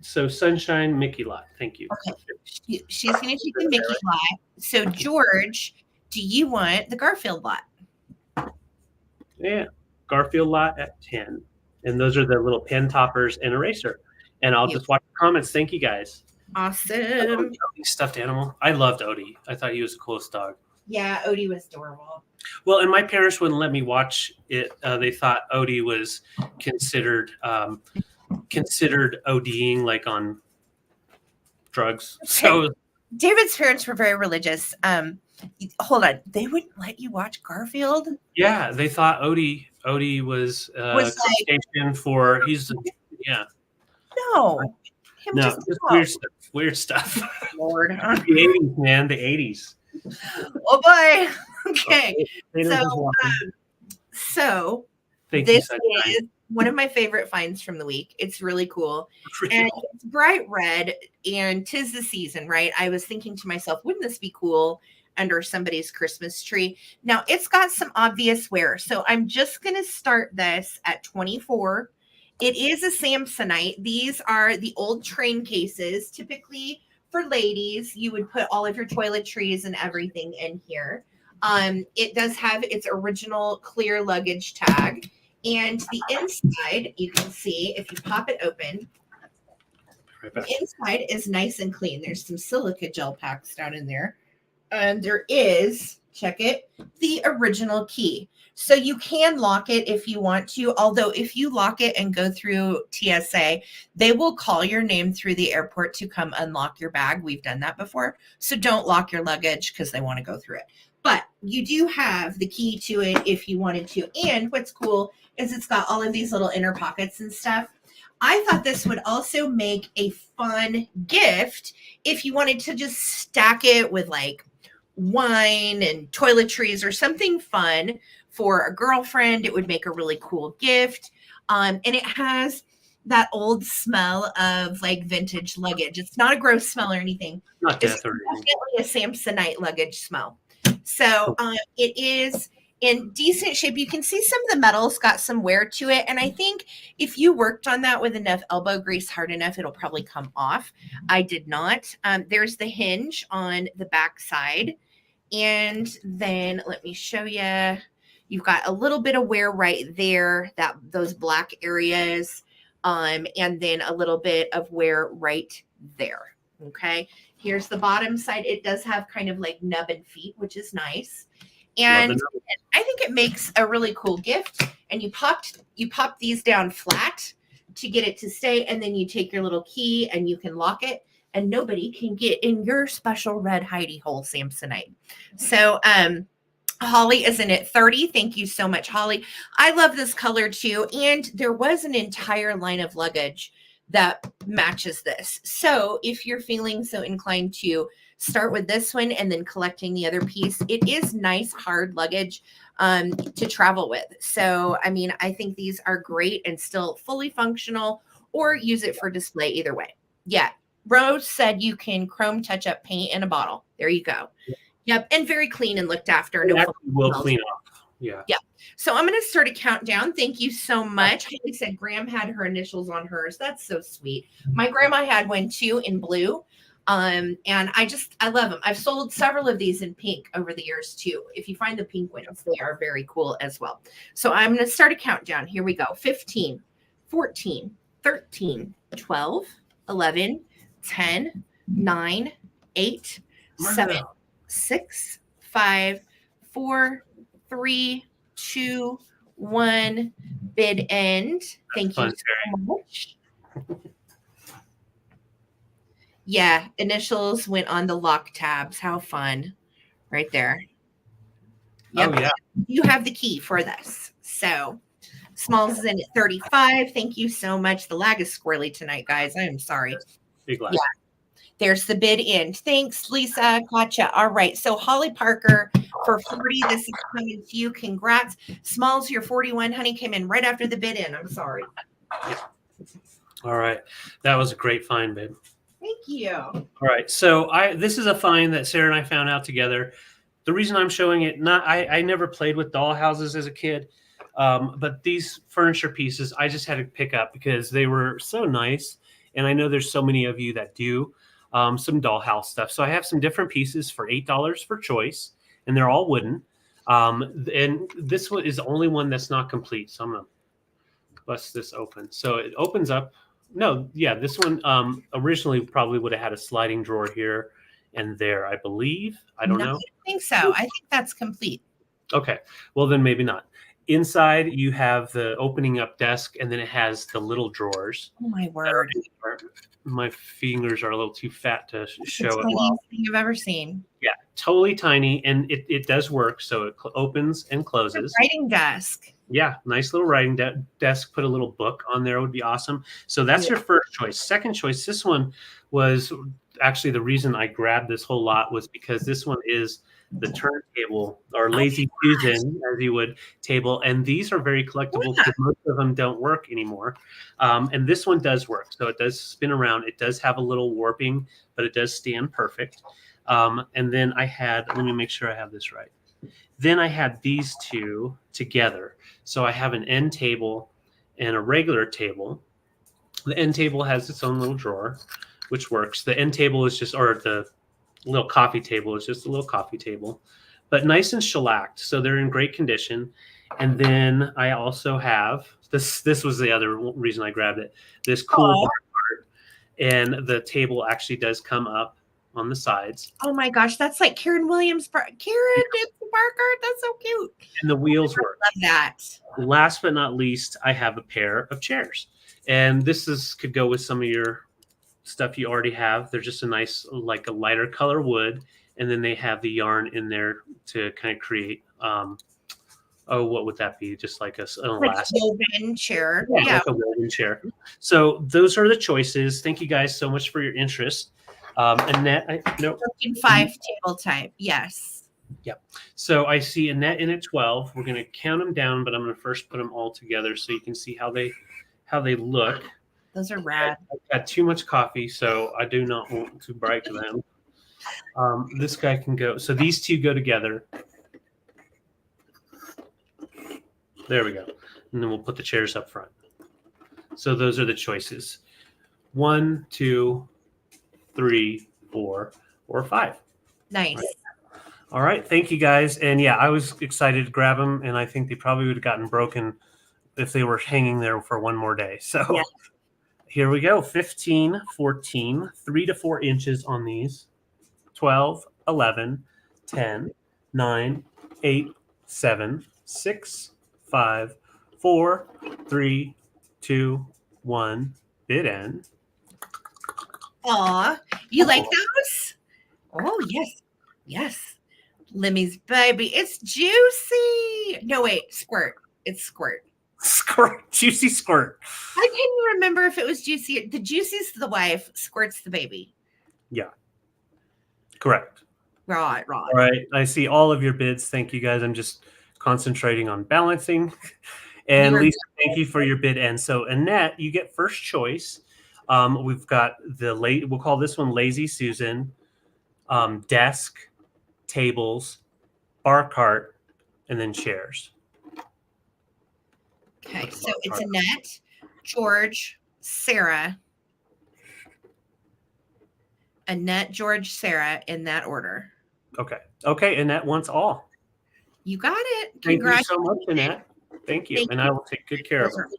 so Sunshine Mickey lot. Thank you. Okay. She's going to take the Mickey lot. So George, do you want the Garfield lot? Yeah. Garfield lot at 10. And those are the little pen toppers and eraser. And I'll just watch the comments. Thank you guys. Awesome. Stuffed animal. I loved Odie. I thought he was the coolest dog. Yeah, Odie was adorable. Well, and my parents wouldn't let me watch it. They thought Odie was considered ODing, like on drugs. So David's parents were very religious. Hold on, they wouldn't let you watch Garfield? Yeah, they thought Odie was like, for yeah. No. No, just weird stuff. Lord. The 80s, man, the 80s. Oh boy. Okay. So this is one of my favorite finds from the week. It's really cool. And it's bright red and 'tis the season, right? I was thinking to myself, wouldn't this be cool under somebody's Christmas tree? Now it's got some obvious wear. So I'm just going to start this at 24. It is a Samsonite. These are the old train cases. Typically for ladies, you would put all of your toiletries and everything in here. It does have its original clear luggage tag. And the inside, you can see, if you pop it open, the inside is nice and clean. There's some silica gel packs down in there. And there is, check it, the original key. So you can lock it if you want to, although if you lock it and go through TSA, they will call your name through the airport to come unlock your bag. We've done that before. So don't lock your luggage because they want to go through it. But you do have the key to it if you wanted to. And what's cool is it's got all of these little inner pockets and stuff. I thought this would also make a fun gift if you wanted to just stack it with like wine and toiletries or something fun for a girlfriend. It would make a really cool gift. And it has that old smell of like vintage luggage. It's not a gross smell or anything. Not it's definitely a Samsonite luggage smell. So it is in decent shape. You can see some of the metal's got some wear to it. And I think if you worked on that with enough elbow grease hard enough, it'll probably come off. I did not. There's the hinge on the back side. And then let me show you. You've got a little bit of wear right there, those black areas, and then a little bit of wear right there. Okay. Here's the bottom side. It does have kind of like nubbin feet, which is nice. And I think it makes a really cool gift. And you pop these down flat to get it to stay. And then you take your little key and you can lock it. And nobody can get in your special red hidey hole Samsonite. So Holly is in at 30. Thank you so much, Holly. I love this color too. And there was an entire line of luggage that matches this. So if you're feeling so inclined to start with this one and then collecting the other piece, it is nice hard luggage to travel with. So, I mean, I think these are great and still fully functional, or use it for display either way. Yeah. Rose said you can chrome touch-up paint in a bottle. There you go. Yep. And very clean and looked after. It will clean off. Yeah. Yeah. So I'm going to start a countdown. Thank you so much. Haley said Graham had her initials on hers. That's so sweet. My grandma had one too in blue. And I love them. I've sold several of these in pink over the years too. If you find the pink ones, they are very cool as well. So I'm going to start a countdown. Here we go. 15, 14, 13, 12, 11, 10, 9, 8, 7, 6, 5, 4, 3, 2, 1, bid end. Thank you Fun, so much. Yeah, initials went on the lock tabs. How fun. Right there. Yep. Oh, yeah. You have the key for this. So Smalls is in at 35. Thank you so much. The lag is squirrely tonight, guys. I am sorry. Big glass. Yeah. There's the bid end. Thanks, Lisa. Gotcha. All right. So Holly Parker for 40. This is coming to you. Congrats. Smalls, your 41, honey, came in right after the bid in. I'm sorry. Yeah. All right. That was a great find, babe. Thank you. All right. So this is a find that Sarah and I found out together. The reason I'm showing it, I never played with doll houses as a kid. But these furniture pieces, I just had to pick up because they were so nice. And I know there's so many of you that do some dollhouse stuff. So I have some different pieces for $8 for choice, and they're all wooden. And this one is the only one that's not complete. So I'm going to bust this open. So it opens up. No, yeah, this one originally probably would have had a sliding drawer here and there, I believe. I don't know. I think so. I think that's complete. Okay. Well, then maybe not. Inside, you have the opening up desk, and then it has the little drawers. Oh, my word. My fingers are a little too fat to show it. It's the Well. thing I've ever seen. Yeah, totally tiny, and it does work. So it opens and closes. A writing desk. Yeah, nice little writing desk. Put a little book on there would be awesome. So that's your first choice. Second choice, this one was actually the reason I grabbed this whole lot was because this one is the turntable or lazy Susan, as you would, table. And these are very collectible because most of them don't work anymore. And this one does work. So it does spin around. It does have a little warping, but it does stand perfect. And then I had, let me make sure I have this right. Then I had these two together. So I have an end table and a regular table. The end table has its own little drawer, which works. The end table is just, or the little coffee table is just a little coffee table, but nice and shellacked. So they're in great condition. And then I also have, this was the other reason I grabbed it, this cool bar cart. And the table actually does come up on the sides. Oh my gosh, that's like Karen Williams. Karen, it's the bar cart. That's so cute. And the wheels work. Love that. Last but not least, I have a pair of chairs. And this could go with some of your stuff you already have. They're just a nice, like a lighter color wood. And then they have the yarn in there to kind of create, what would that be? Just like an elastic woven chair. Yeah, like a woven chair. So those are the choices. Thank you guys so much for your interest. Annette, no. 5 table type. Yes. Yep. So I see Annette in at 12. We're going to count them down, but I'm going to first put them all together so you can see how they look. Those are rad. I've had too much coffee, so I do not want to break them. This guy can go. So these two go together. There we go. And then we'll put the chairs up front. So those are the choices. 1, 2, 3, 4, or 5. Nice. Right. All right. Thank you, guys. And yeah, I was excited to grab them, and I think they probably would have gotten broken if they were hanging there for one more day. So here we go. 15, 14, 3 to 4 inches on these. 12, 11, 10, 9, 8, 7, 6, 5, 4, 3, 2, 1. Bid end. Aw, you like those? Oh, yes. Yes. Limmy's baby. It's juicy. No, wait. Squirt. It's squirt. Squirt. Juicy squirt. I couldn't remember if it was juicy. The juicy's the wife. Squirt's the baby. Yeah. Correct. Right. All right. I see all of your bids. Thank you, guys. I'm just concentrating on balancing. And Lisa, thank you for your bid. And so, Annette, you get first choice. We've got we'll call this one Lazy Susan, desk, tables, bar cart, and then chairs. Okay, so it's Annette, George, Sarah. Annette, George, Sarah in that order. Okay, Annette wants all. You got it. Thank you so much, Annette. Thank you. And I will take good care of them.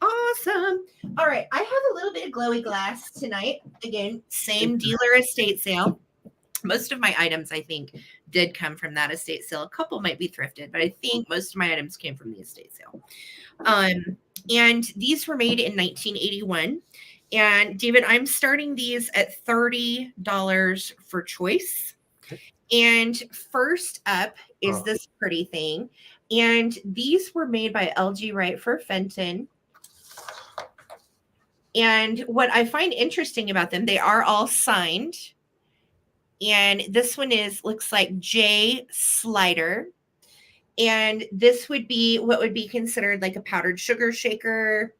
Awesome. All right. I have a little bit of glowy glass tonight. Again, same dealer estate sale. Most of my items, I think, did come from that estate sale. A couple might be thrifted, but I think most of my items came from the estate sale. And these were made in 1981. And David, I'm starting these at $30 for choice. Okay. And first up is this pretty thing. And these were made by LG Wright for Fenton. And what I find interesting about them, they are all signed. And this one looks like J Slider. And this would be what would be considered like a powdered sugar shaker.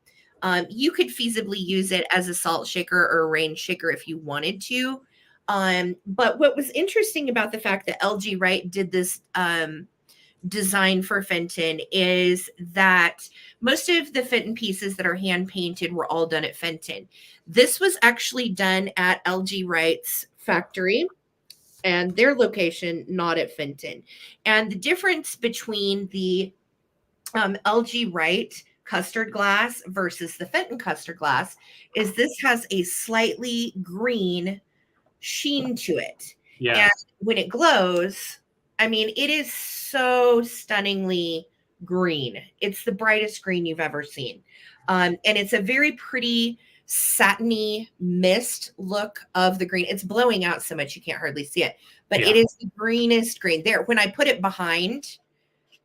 You could feasibly use it as a salt shaker or a rain shaker if you wanted to. But what was interesting about the fact that LG Wright did this design for Fenton is that most of the Fenton pieces that are hand painted were all done at Fenton. This was actually done at LG Wright's factory and their location, not at Fenton. And the difference between the LG Wright custard glass versus the Fenton custard glass is this has a slightly green sheen to it. Yeah. And when it glows, I mean, it is so stunningly green. It's the brightest green you've ever seen. And it's a very pretty satiny mist look of the green. It's blowing out so much you can't hardly see it, but it is the greenest green there. When I put it behind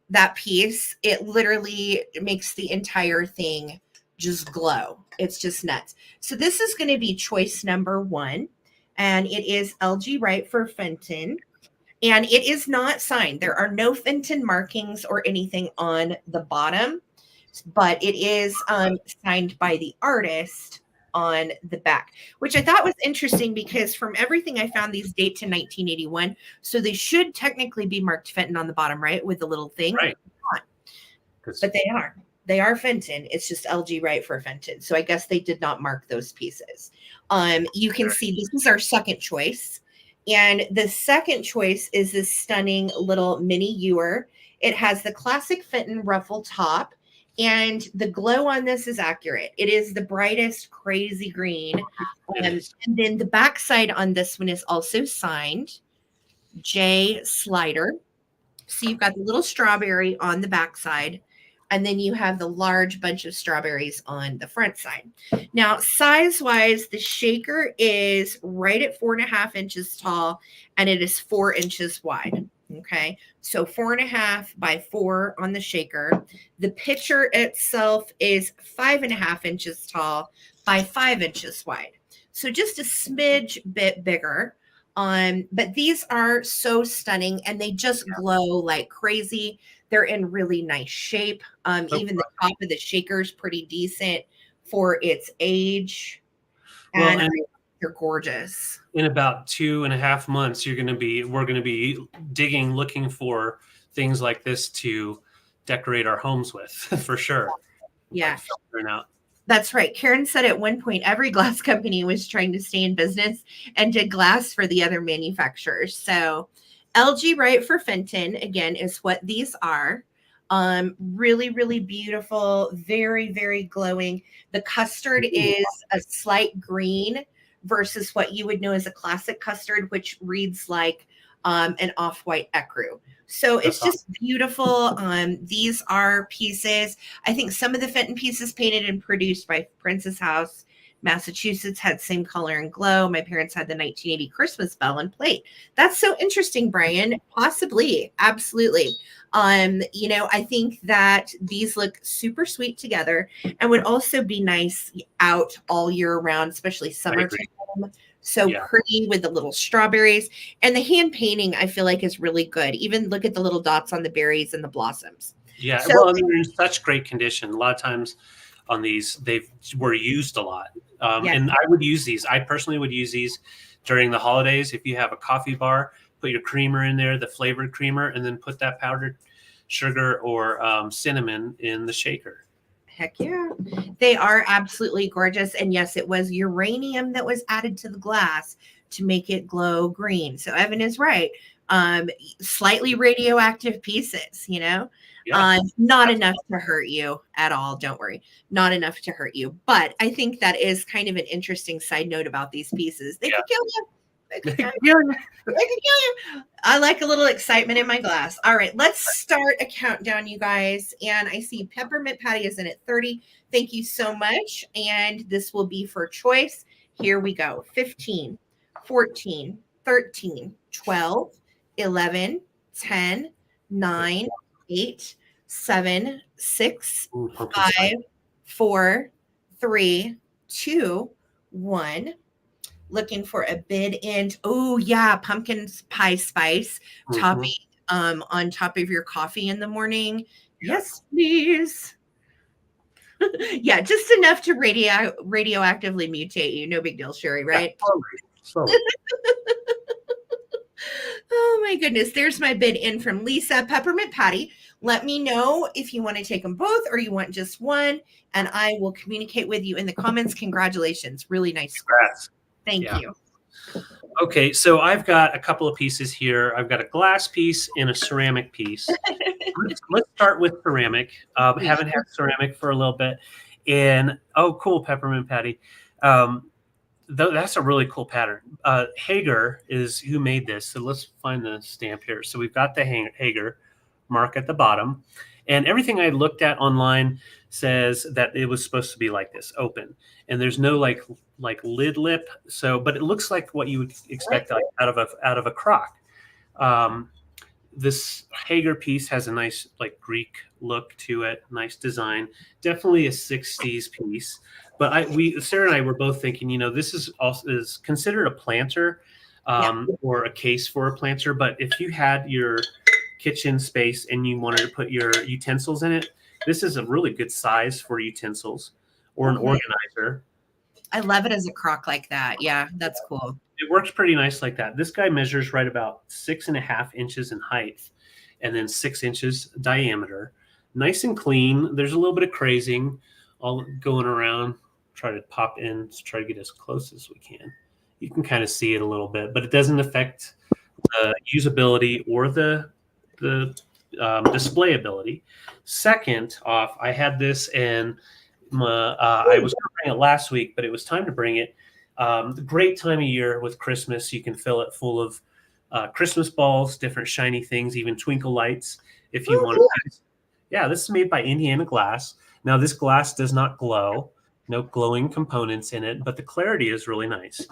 that piece, it literally makes the entire thing just glow. It's just nuts. So this is going to be choice number 1, and it is LG Wright for Fenton. And it is not signed. There are no Fenton markings or anything on the bottom, but it is signed by the artist on the back, which I thought was interesting because from everything I found, these date to 1981. So they should technically be marked Fenton on the bottom, right? With the little thing. Right. But they are. They are Fenton. It's just LG Wright for Fenton. So I guess they did not mark those pieces. You can see this is our second choice. And the second choice is this stunning little mini ewer. It has the classic Fenton ruffle top, and the glow on this is accurate. It is the brightest crazy green. And then the backside on this one is also signed J Slider. So you've got the little strawberry on the backside, and then you have the large bunch of strawberries on the front side. Now, size-wise, the shaker is right at 4.5 inches tall, and it is 4 inches wide. Okay, so 4.5 by 4 on the shaker. The pitcher itself is 5.5 inches tall by 5 inches wide. So just a smidge bit bigger. But these are so stunning, and they just glow like crazy. They're in really nice shape. Even the top of the shaker is pretty decent for its age. And they're gorgeous. In about 2.5 months, we're going to be digging, looking for things like this to decorate our homes with, for sure. Yeah. Out. That's right. Karen said at one point, every glass company was trying to stay in business and did glass for the other manufacturers. So LG Wright for Fenton, again, is what these are. Really, really beautiful. Very, very glowing. The custard is a slight green versus what you would know as a classic custard, which reads like an off-white ecru. So it's just beautiful. These are pieces. I think some of the Fenton pieces painted and produced by Princess House, Massachusetts had same color and glow. My parents had the 1980 Christmas bell and plate. That's so interesting, Brian. Possibly. Absolutely. I think that these look super sweet together and would also be nice out all year round, especially summertime. So pretty with the little strawberries, and the hand painting I feel like is really good. Even look at the little dots on the berries and the blossoms. Yeah. Well, they're in such great condition. A lot of times on these, they were used a lot. And I would use these. I personally would use these during the holidays. If you have a coffee bar, put your creamer in there, the flavored creamer, and then put that powdered sugar or cinnamon in the shaker. Heck yeah. They are absolutely gorgeous. And yes, it was uranium that was added to the glass to make it glow green. So Evan is right. Slightly radioactive pieces, not enough to hurt you at all. Don't worry. Not enough to hurt you. But I think that is kind of an interesting side note about these pieces. They could kill you. I could kill you. I could kill you. I like a little excitement in my glass. All right, let's start a countdown, you guys. And I see Peppermint Patty is in at 30. Thank you so much. And this will be for choice. Here we go. 15, 14, 13, 12, 11, 10, 9, 8, 7, 6, 5, 4, 3, 2, 1. Looking for a bid in. Oh yeah, pumpkin pie spice topping on top of your coffee in the morning. Yes, please. Yeah, just enough to radioactively mutate you. No big deal, Sherry, right? Slowly. Oh my goodness. There's my bid in from Lisa. Peppermint Patty. Let me know if you want to take them both or you want just one, and I will communicate with you in the comments. Congratulations. Really nice. Congrats. Thank you. Okay, so I've got a couple of pieces here. I've got a glass piece and a ceramic piece. Let's start with ceramic. Haven't had ceramic for a little bit. And, oh, cool, Peppermint Patty. That's a really cool pattern. Hager is who made this. So let's find the stamp here. So we've got the Hager mark at the bottom. And everything I looked at online says that it was supposed to be like this, open. And there's no like lid lip. So, but it looks like what you would expect like, out of a crock. This Hager piece has a nice like Greek look to it, nice design. Definitely a 60s piece. But Sarah and I were both thinking, you know, this is considered a planter or a case for a planter. But if you had your kitchen space and you wanted to put your utensils in it, this is a really good size for utensils or an organizer. I love it as a crock like that. Yeah, that's cool. It works pretty nice like that. This guy measures right about 6.5 inches in height and then 6 inches diameter. Nice and clean. There's a little bit of crazing all going around. Try to pop in to try to get as close as we can. You can kind of see it a little bit, but it doesn't affect the usability or the display ability. Second off, I had this and I was going to bring it last week, but it was time to bring it. The great time of year with Christmas, you can fill it full of Christmas balls, different shiny things, even twinkle lights if you want to. Yeah, this is made by Indiana Glass. Now, this glass does not glow. No glowing components in it, but the clarity is really nice.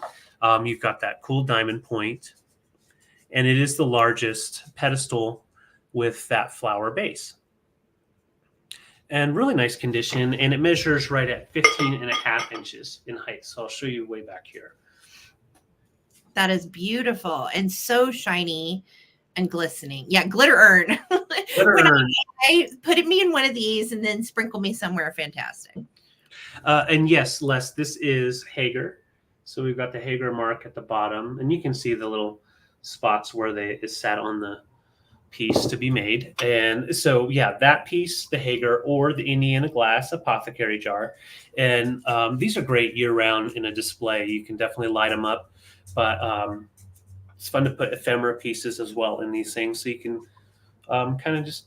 You've got that cool diamond point, and it is the largest pedestal with that flower base. And really nice condition, and it measures right at 15.5 inches in height. So I'll show you way back here. That is beautiful and so shiny and glistening. Yeah, glitter urn. Glitter urn. I put me in one of these and then sprinkle me somewhere fantastic. And yes, Les, this is Hager. So we've got the Hager mark at the bottom, and you can see the little spots where it sat on the piece to be made. And so, yeah, that piece, the Hager or the Indiana Glass apothecary jar. And these are great year-round in a display. You can definitely light them up, but it's fun to put ephemera pieces as well in these things, so you can kind of just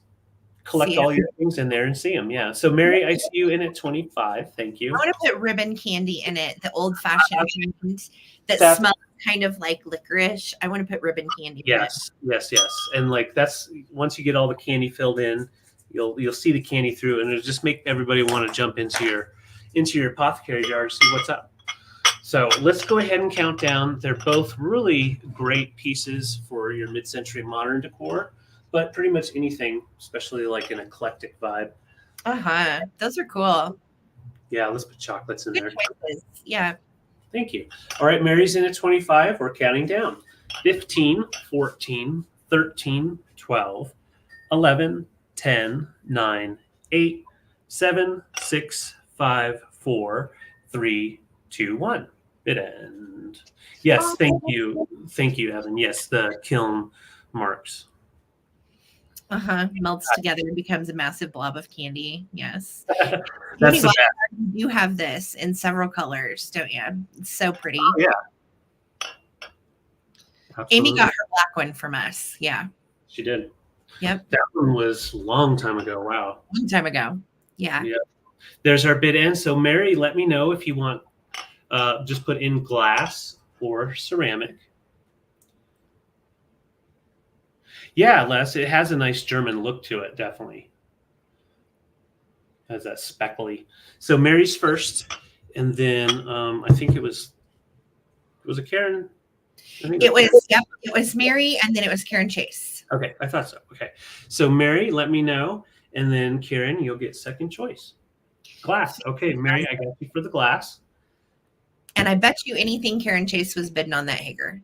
collect all your things in there and see them. Yeah. So Mary, I see you in at 25. Thank you. I want to put ribbon candy in it, the old-fashioned kind that smells kind of like licorice. I want to put ribbon candy in it. Yes. And like that's once you get all the candy filled in, you'll see the candy through, and it'll just make everybody want to jump into your apothecary jar to see what's up. So let's go ahead and count down. They're both really great pieces for your mid-century modern decor, but pretty much anything, especially like an eclectic vibe. Those are cool. Yeah, let's put chocolates in there. Yeah. Thank you. All right, Mary's in at 25. We're counting down. 15, 14, 13, 12, 11, 10, 9, 8, 7, 6, 5, 4, 3, 2, 1. Bid end. Yes, thank you. Thank you, Evan. Yes, the kiln marks. Melts together and becomes a massive blob of candy. Yes. That's the best. You have this in several colors, don't you? It's so pretty. Oh, yeah. Absolutely. Amy got her black one from us. Yeah. She did. Yep. That one was a long time ago. Wow. Long time ago. Yeah. Yeah. There's our bid end. So Mary, let me know if you want just put in glass or ceramic. Yeah, Les, it has a nice German look to it, definitely. Has that speckly. So Mary's first, and then I think it was it Karen? I think It Karen. was, yep, it was Mary, and then it was Karen Chase. Okay, I thought so. Okay. So Mary, let me know, and then Karen, you'll get second choice. Glass. Okay, Mary, I got you for the glass. And I bet you anything Karen Chase was bidding on that Hager.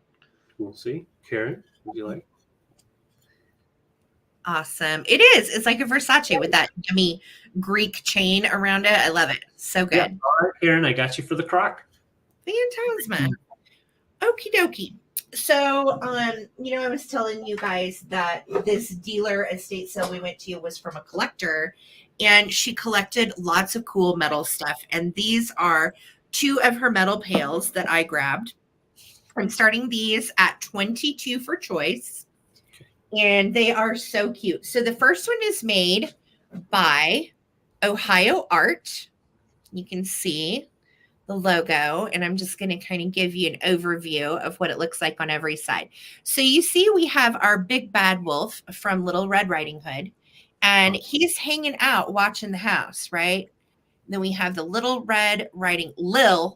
We'll see. Karen, would you like? Awesome. It is. It's like a Versace with that yummy Greek chain around it. I love it. So good. Yeah. All right, Karen, I got you for the crock. Phantasma. Okie dokie. So, you know, I was telling you guys that this dealer estate sale we went to was from a collector, and she collected lots of cool metal stuff. And these are 2 of her metal pails that I grabbed. I'm starting these at $22 for choice, and they are so cute. So the first one is made by Ohio Art. You can see the logo, and I'm just going to kind of give you an overview of what it looks like on every side. So you see we have our big bad wolf from Little Red Riding Hood, and he's hanging out watching the house, right? Then we have the Little Red Riding Red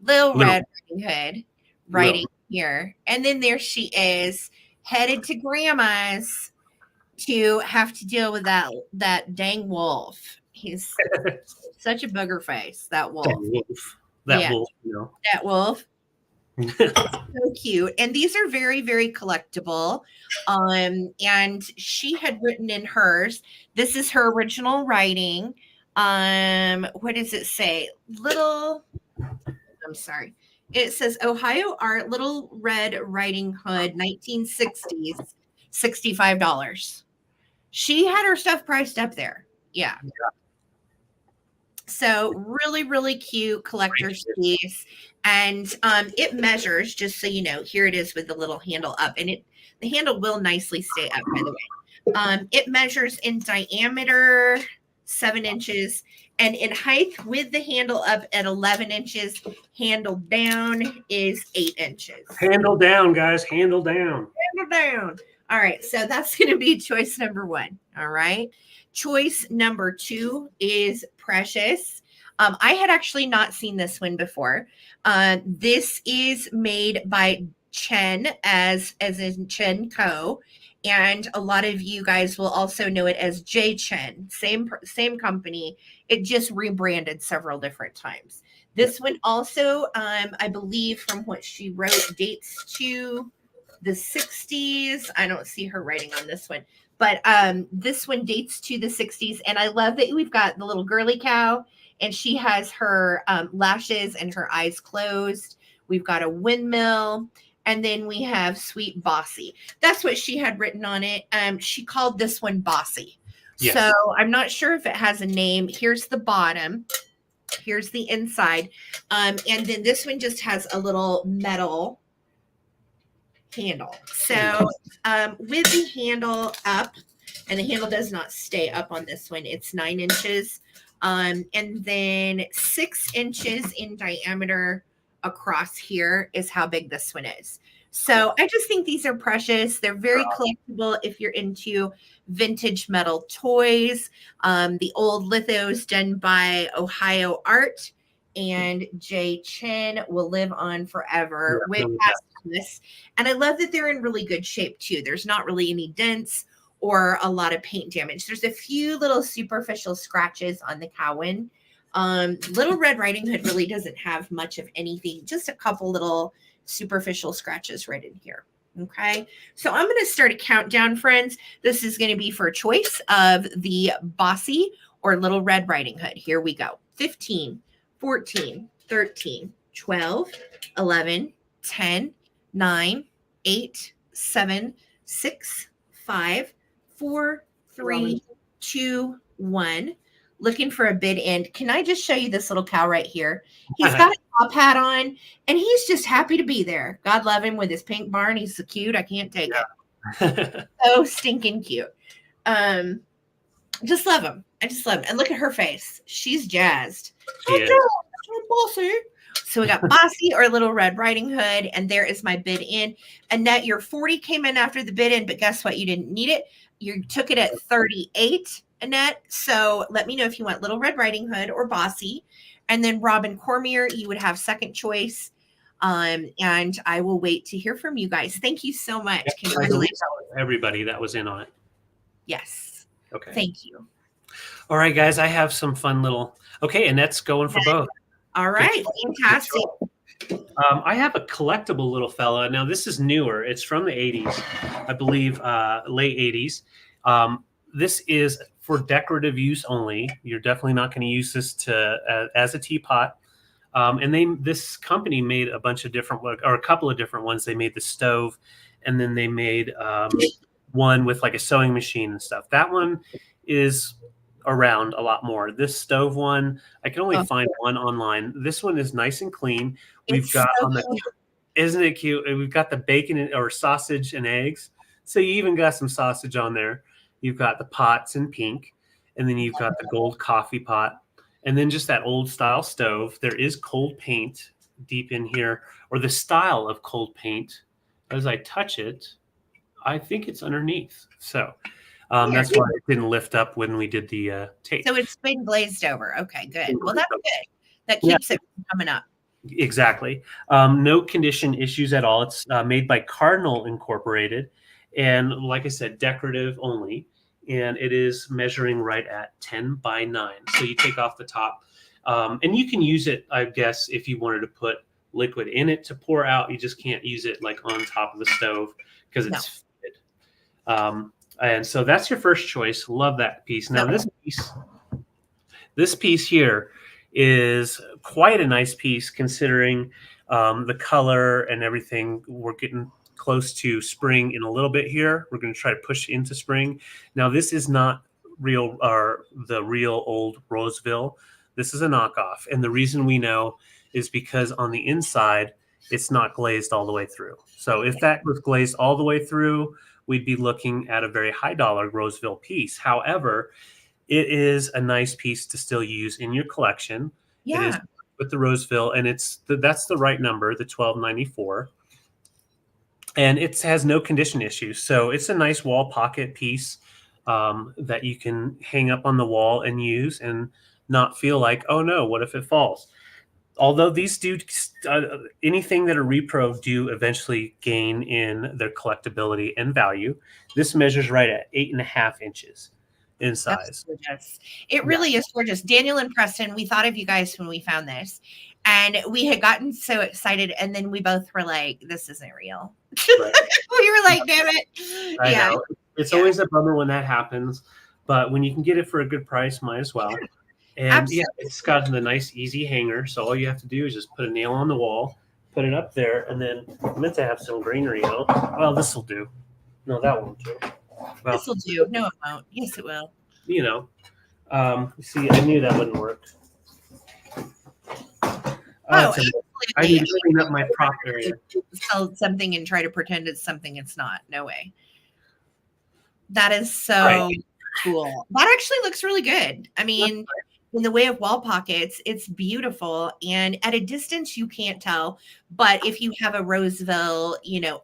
Riding Hood riding here, and then there she is headed to grandma's to have to deal with that dang wolf. He's such a booger face, that wolf. That wolf, you know. That wolf. So cute. And these are very, very collectible. And she had written in hers, this is her original writing. What does it say? It says Ohio Art, Little Red Riding Hood, 1960s, $65. She had her stuff priced up there. Yeah. So really, really cute collector's piece. And it measures, just so you know, here it is with the little handle up. And the handle will nicely stay up, by the way. It measures in diameter 7 inches, and in height with the handle up at 11 inches. Handle down is 8 inches. Handle down, guys. Handle down. Handle down. All right. So that's going to be choice number 1. All right. Choice number 2 is Precious. I had actually not seen this one before. This is made by Chen, as in Chen Co. And a lot of you guys will also know it as J Chen. Same company. It just rebranded several different times. This one also, I believe from what she wrote, dates to the 60s. I don't see her writing on this one. But this one dates to the 60s. And I love that we've got the little girly cow, and she has her lashes and her eyes closed. We've got a windmill. And then we have Sweet Bossy. That's what she had written on it. She called this one Bossy. Yes. So I'm not sure if it has a name. Here's the bottom. Here's the inside. And then this one just has a little metal handle. So with the handle up, and the handle does not stay up on this one, it's 9 inches, and then 6 inches in diameter across here is how big this one is. So I just think these are precious. They're very collectible if you're into vintage metal toys. The old lithos done by Ohio Art and J Chen will live on forever with this. And I love that they're in really good shape too. There's not really any dents or a lot of paint damage. There's a few little superficial scratches on the Cowan. Little Red Riding Hood really doesn't have much of anything, just a couple little superficial scratches right in here. Okay, so I'm going to start a countdown, friends. This is going to be for a choice of the Bossy or Little Red Riding Hood. Here we go. 15, 14, 13, 12, 11, 10, 9, 8, 7, 6, 5, 4, 3, 2, 1. Looking for a bid end. Can I just show you this little cow right here? He's got a top hat on, and he's just happy to be there. God love him with his pink barn. He's so cute. I can't take it. So stinking cute. Just love him. I just love him. And look at her face. She's jazzed. I'm bossy. So we got Bossy or Little Red Riding Hood, and there is my bid in. Annette, your 40 came in after the bid in, but guess what? You didn't need it. You took it at 38, Annette. So let me know if you want Little Red Riding Hood or Bossy. And then Robin Cormier, you would have second choice. And I will wait to hear from you guys. Thank you so much. Congratulations. Everybody that was in on it. Yes. Okay. Thank you. All right, guys, I have some fun little, okay, Annette's going for both. All right, fantastic. I have a collectible little fella. Now, this is newer. It's from the 80s, I believe, late 80s. This is for decorative use only. You're definitely not going to use this as a teapot. And this company made a bunch of different, or a couple of different ones. They made the stove, and then they made one with like a sewing machine and stuff. That one is around a lot more. This stove one, I can only find one online. This one is nice and clean. We've got so isn't it cute? And we've got the bacon or sausage and eggs. So you even got some sausage on there. You've got the pots in pink, and then you've got the gold coffee pot, and then just that old style stove. There is cold paint deep in here, or the style of cold paint. As I touch it, I think it's underneath. So that's why it didn't lift up when we did the tape. So it's been glazed over. Okay, good. Well, that's good. That keeps it from coming up. Exactly. No condition issues at all. It's made by Cardinal Incorporated. And like I said, decorative only. And it is measuring right at 10 by 9. So you take off the top. And you can use it, I guess, if you wanted to put liquid in it to pour out. You just can't use it like on top of the stove because it's fitted. And so that's your first choice. Love that piece. Now this piece here is quite a nice piece considering the color and everything. We're getting close to spring in a little bit here. We're going to try to push into spring. Now this is not real or the real old Roseville. This is a knockoff. And the reason we know is because on the inside, it's not glazed all the way through. So if that was glazed all the way through, we'd be looking at a very high dollar Roseville piece. However, it is a nice piece to still use in your collection. Yeah. It is with the Roseville, and that's the right number, the 1294. And it has no condition issues. So it's a nice wall pocket piece that you can hang up on the wall and use and not feel like, oh no, what if it falls? Although these do anything that are repro do eventually gain in their collectability and value. This measures right at 8.5 inches in size. That's gorgeous. It really is gorgeous. Daniel and Preston, we thought of you guys when we found this, and we had gotten so excited, and then we both were like, "This isn't real." Right. We were like, "Damn it!" I know. It's always a bummer when that happens, but when you can get it for a good price, might as well. And absolutely. It's got the nice, easy hanger. So all you have to do is just put a nail on the wall, put it up there, and then I meant to have some greenery on. Well, this will do. No, that won't do. Well, this will do. No, it won't. Yes, it will. You know, see, I knew that wouldn't work. I need to clean up my prop area. Sell something and try to pretend it's something it's not. No way. That is so cool. That actually looks really good. I mean, in the way of wall pockets, it's beautiful. And at a distance, you can't tell. But if you have a Roseville,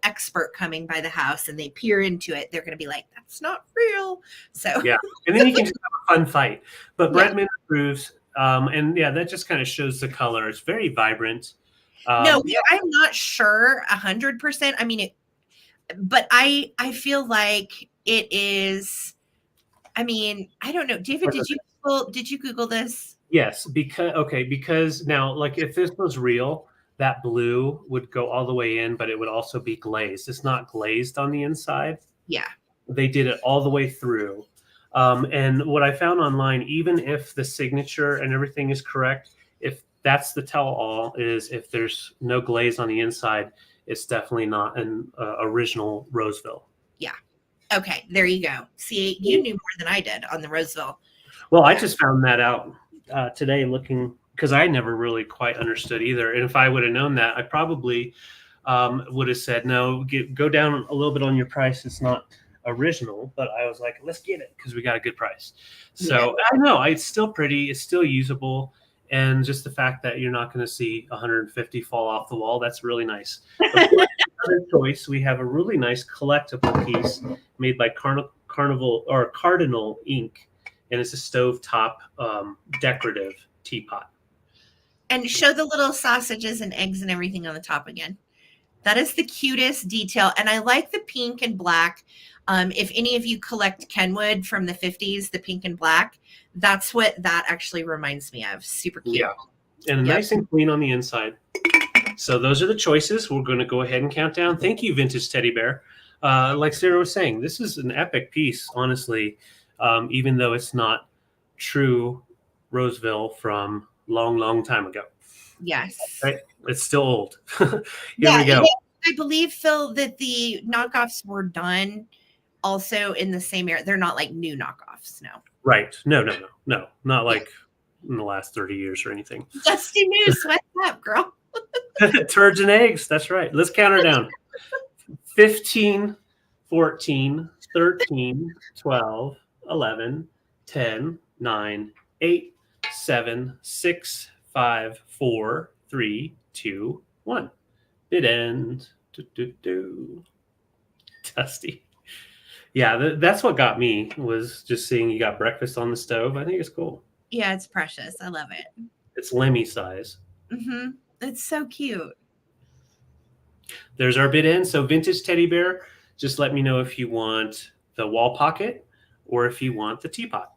expert coming by the house and they peer into it, they're going to be like, that's not real. So yeah. And then you can just have a fun fight. But Bretman approves. And that just kind of shows the color. It's very vibrant. No, I'm not sure 100%. I mean, but I feel like it is. I mean, I don't know. David, did you Google this? Yes, because now, like, if this was real, that blue would go all the way in, but it would also be glazed. It's not glazed on the inside. Yeah. They did it all the way through. And what I found online, even if the signature and everything is correct, if that's the tell-all, is if there's no glaze on the inside, it's definitely not an original Roseville. Yeah. Okay, there you go. See, you knew more than I did on the Roseville. Well, I just found that out today looking, because I never really quite understood either. And if I would have known that, I probably would have said, no, go down a little bit on your price. It's not original, but I was like, let's get it because we got a good price. So I know it's still pretty. It's still usable. And just the fact that you're not going to see 150 fall off the wall, that's really nice. Of course, another choice, we have a really nice collectible piece made by Cardinal Ink, and it's a stovetop decorative teapot. And show the little sausages and eggs and everything on the top again. That is the cutest detail. And I like the pink and black. If any of you collect Kenwood from the 50s, the pink and black, that's what that actually reminds me of. Super cute. Yeah. And nice and clean on the inside. So those are the choices. We're going to go ahead and count down. Thank you, Vintage Teddy Bear. Like Sarah was saying, this is an epic piece, honestly, even though it's not true Roseville from long time ago. Yes. Right? It's still old. Here we go. I believe, Phil, that the knockoffs were done also in the same era. They're not like new knockoffs, no. Right. No. Not like in the last 30 years or anything. Dusty news. What's up, girl? Turds and eggs. That's right. Let's count her down. 15, 14, 13, 12, 11, 10, 9, 8, 7, 6, 5, 4, 3, 2, 1. Bid end. Dusty. Yeah, that's what got me, was just seeing you got breakfast on the stove. I think it's cool. Yeah, it's precious. I love it. It's Lemmy size. Mm-hmm. It's so cute. There's our bid end. So Vintage Teddy Bear, just let me know if you want the wall pocket or if you want the teapot.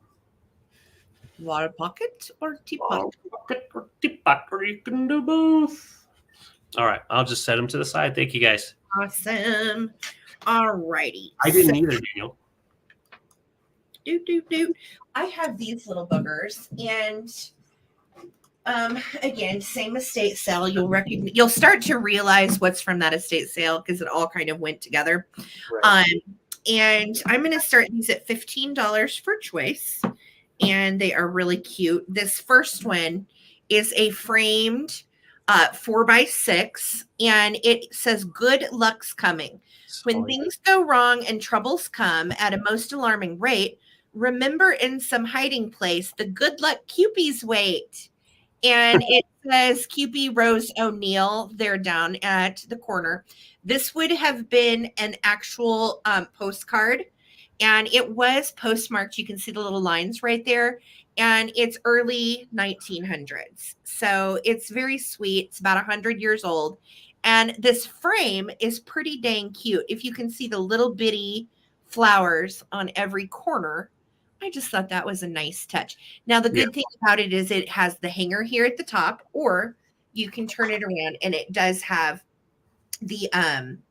Water pocket or teapot? Wall pocket or teapot, or you can do both. All right, I'll just set them to the side. Thank you, guys. Awesome. All righty. I didn't either, Daniel. I have these little boogers, and again, same estate sale. You'll start to realize what's from that estate sale because it all kind of went together. Right. And I'm going to start these at $15 for choice, and they are really cute. This first one is a framed 4x6, and it says "Good luck's coming." When things go wrong and troubles come at a most alarming rate, remember in some hiding place the good luck Cupies wait. And it says Cupie Rose O'Neill there down at the corner. This would have been an actual postcard, and it was postmarked. You can see the little lines right there. And it's early 1900s. So it's very sweet. It's about 100 years old. And this frame is pretty dang cute. If you can see the little bitty flowers on every corner, I just thought that was a nice touch. Now, the good thing about it is it has the hanger here at the top, or you can turn it around and it does have the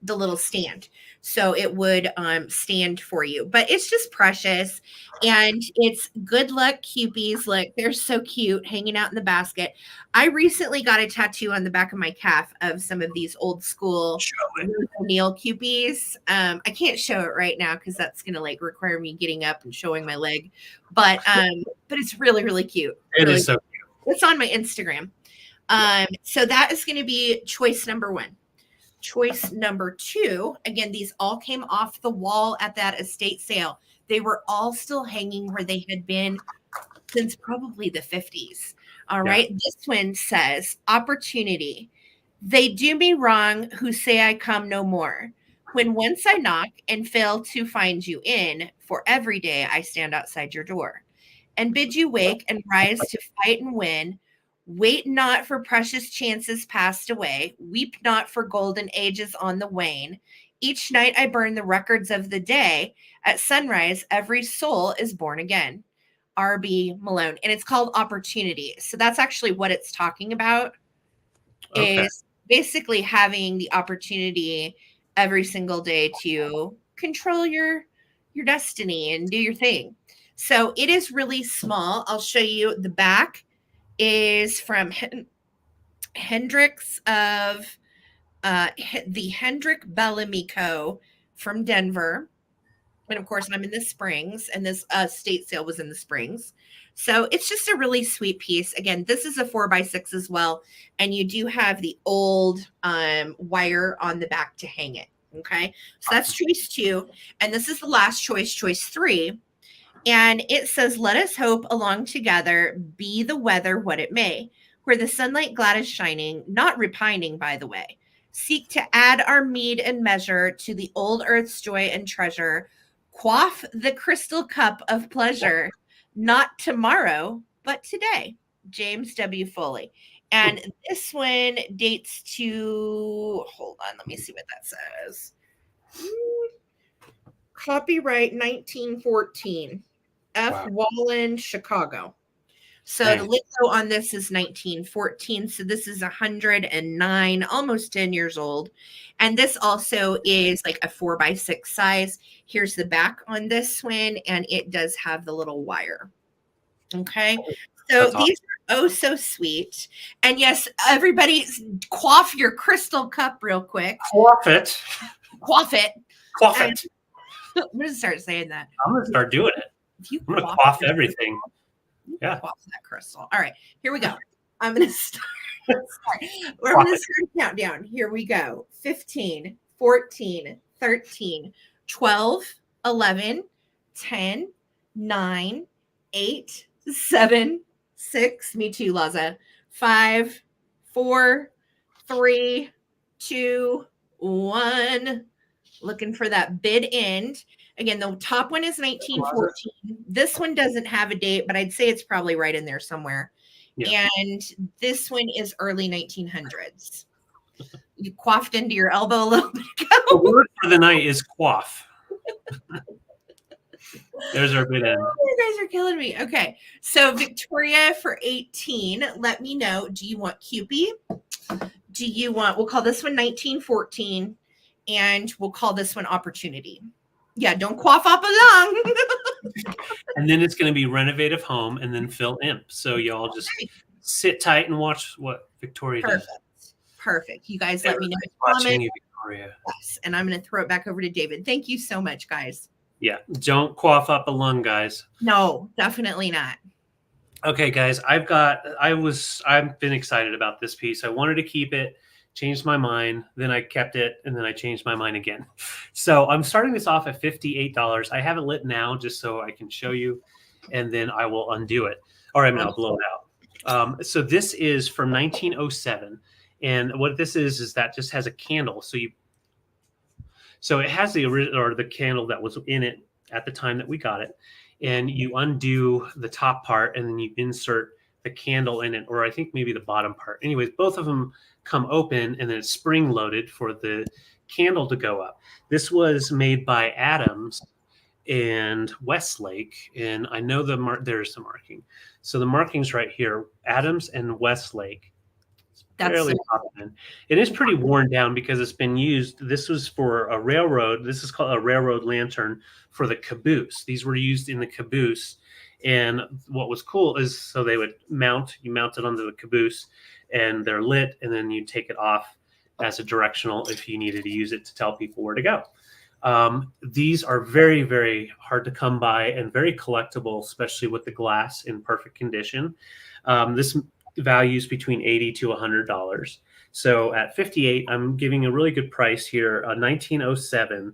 little stand, so it would stand for you. But it's just precious, and it's good luck Cupies. Look, they're so cute hanging out in the basket. I recently got a tattoo on the back of my calf of some of these old school O'Neill Cupies. I can't show it right now because that's gonna like require me getting up and showing my leg, but it's really cute. It is so cute. It's on my Instagram. So that is going to be choice number 1. Choice number 2, again, these all came off the wall at that estate sale. They were all still hanging where they had been since probably the 50s. All right. This one says, opportunity. They do me wrong who say I come no more. When once I knock and fail to find you in, for every day I stand outside your door and bid you wake and rise to fight and win. Wait not for precious chances passed away. Weep not for golden ages on the wane. Each night I burn the records of the day. At sunrise, every soul is born again. R.B. Malone. And it's called Opportunity. So that's actually what it's talking about. Is basically having the opportunity every single day to control your destiny and do your thing. So it is really small. I'll show you the back. Is from Hendricks of the Hendrick Bellamy Co. from Denver. And of course, I'm in the Springs, and this estate sale was in the Springs. So it's just a really sweet piece. Again, this is a 4x6 as well. And you do have the old wire on the back to hang it. Okay. So that's choice 2. And this is the last choice, choice 3. And it says, let us hope along together, be the weather what it may. where the sunlight glad is shining, not repining, by the way. Seek to add our meed and measure to the old earth's joy and treasure. Quaff the crystal cup of pleasure, not tomorrow, but today. James W. Foley. And this one dates to, hold on, let me see what that says. Copyright 1914. F. Wallen, Chicago. So the lingo on this is 1914. So this is 109, almost 10 years old. And this also is like a 4x6 size. Here's the back on this one, and it does have the little wire. Okay. So these are oh so sweet. And yes, everybody quaff your crystal cup real quick. Quaff it. Quaff it. Quaff it. I'm going to start saying that. I'm going to start doing it. I'm going to quaff everything. Yeah. Quaff that crystal. All right, here we go. I'm going to start. We're going to start a countdown. Here we go. 15, 14, 13, 12, 11, 10, 9, 8, 7, 6. Me too, Laza. 5, 4, 3, 2, 1. Looking for that bid end. Again, the top one is 1914. This one doesn't have a date, but I'd say it's probably right in there somewhere. Yeah. And this one is early 1900s. You quaffed into your elbow a little bit ago. The word for the night is quaff. There's our bid end. Oh, you guys are killing me. Okay. So Victoria for 18. Let me know. Do you want Cupid? Do you want, we'll call this one 1914. And we'll call this one opportunity. Yeah, don't quaff up along. And then it's going to be renovative home and then fill imp. So y'all just sit tight and watch what Victoria does. Perfect. You guys let me know. Watching you, Victoria. Yes, and I'm going to throw it back over to David. Thank you so much, guys. Yeah, don't quaff up a lung, guys. No, definitely not. Okay, guys, I've been excited about this piece. I wanted to keep it. Changed my mind, then I kept it, and then I changed my mind again. So I'm starting this off at $58. I have it lit now just so I can show you, and then I will undo it, or I'm going to blow it out. So this is from 1907, and what this is that just has a candle. So it has the original, or the candle that was in it at the time that we got it, and you undo the top part, and then you insert the candle in it, or I think maybe the bottom part. Anyways, both of them come open, and then it's spring loaded for the candle to go up. This was made by Adams and Westlake, and I know there's the marking. So the marking's right here, Adams and Westlake. Fairly common. It is pretty worn down because it's been used. This was for a railroad. This is called a railroad lantern for the caboose. These were used in the caboose. And what was cool is, so they would you mount it onto the caboose, and they're lit, and then you take it off as a directional if you needed to use it to tell people where to go. These are very, very hard to come by and very collectible, especially with the glass in perfect condition. This values between $80 to $100. So at 58, I'm giving a really good price here, a 1907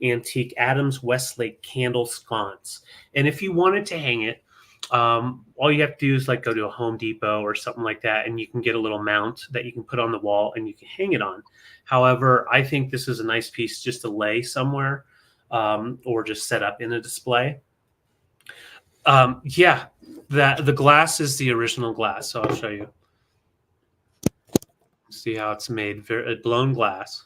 antique Adams Westlake candle sconce. And if you wanted to hang it, all you have to do is like go to a Home Depot or something like that, and you can get a little mount that you can put on the wall and you can hang it on. However, I think this is a nice piece just to lay somewhere, or just set up in a display. Yeah, the glass is the original glass, so I'll show you. See how it's made, blown glass.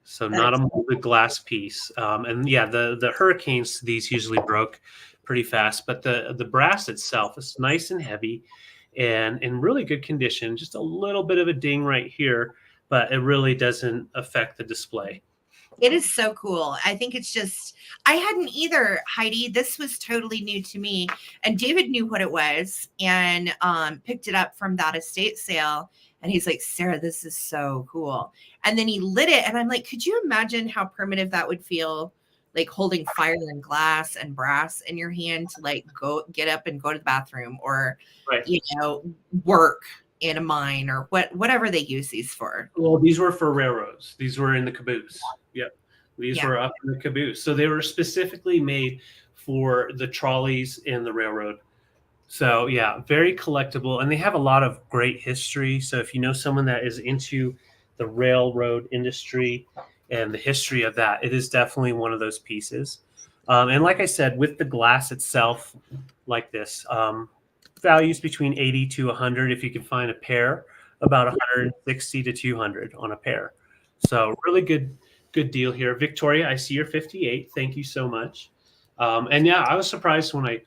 So not a molded glass piece. And yeah, the hurricanes, these usually broke pretty fast, but the brass itself is nice and heavy and in really good condition. Just a little bit of a ding right here, but it really doesn't affect the display. It is so cool. I think it's just, I hadn't either, Heidi. This was totally new to me. And David knew what it was and picked it up from that estate sale. And he's like, Sarah, this is so cool. And then he lit it. And I'm like, could you imagine how primitive that would feel? Like holding fire and glass and brass in your hand to like go get up and go to the bathroom, or, you know, work in a mine, or whatever they use these for. Well, these were for railroads. These were in the caboose. Yep. These were up in the caboose. So they were specifically made for the trolleys and the railroad So yeah, very collectible, and they have a lot of great history. So if you know someone that is into the railroad industry and the history of that, it is definitely one of those pieces. And like I said, with the glass itself, like this, values between 80 to 100 if you can find a pair, about 160 to 200 on a pair. So really good deal here. Victoria, I see you're 58. Thank you so much. And yeah, I was surprised when I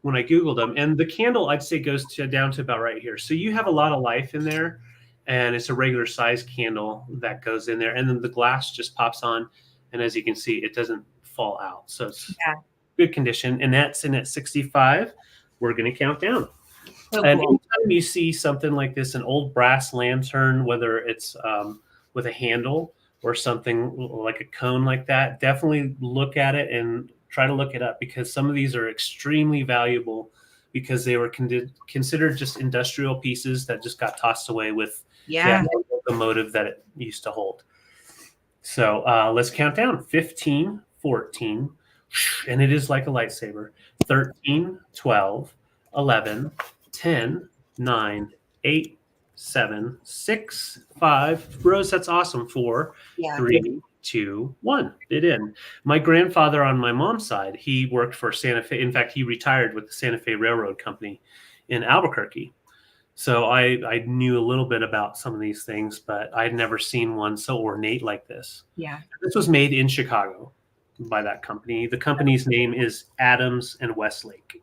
Googled them. And the candle, I'd say, goes down to about right here. So you have a lot of life in there, and it's a regular size candle that goes in there. And then the glass just pops on. And as you can see, it doesn't fall out. So it's good condition. And that's in at 65. We're going to count down. So And cool. anytime you see something like this, an old brass lantern, whether it's with a handle or something like a cone like that, definitely look at it and try to look it up, because some of these are extremely valuable because they were considered just industrial pieces that just got tossed away with the locomotive that it used to hold. So let's count down. 15, 14, and it is like a lightsaber. 13, 12, 11, 10, 9, 8, 7, 6, 5. Rose, that's awesome. 4, 3, 2, 1. Bid in. My grandfather on my mom's side, he worked for Santa Fe. In fact, he retired with the Santa Fe Railroad Company in Albuquerque. So I knew a little bit about some of these things, but I'd never seen one so ornate like this. Yeah. This was made in Chicago by that company. The company's name is Adams and Westlake.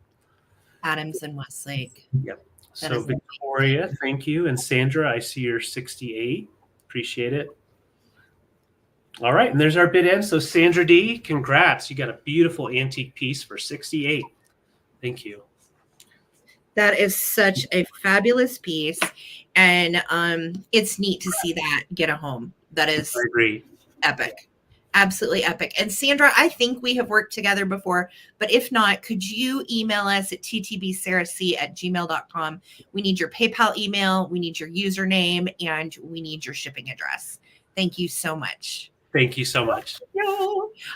Adams and Westlake. Yep. So Victoria, thank you. And Sandra, I see you're 68. Appreciate it. All right. And there's our bid in. So Sandra D, congrats. You got a beautiful antique piece for 68. Thank you. That is such a fabulous piece. And it's neat to see that get a home. That is I agree. Epic. Absolutely epic. And Sandra, I think we have worked together before, but if not, could you email us at ttbsarahc@gmail.com? We need your PayPal email, we need your username, and we need your shipping address. Thank you so much. Thank you so much.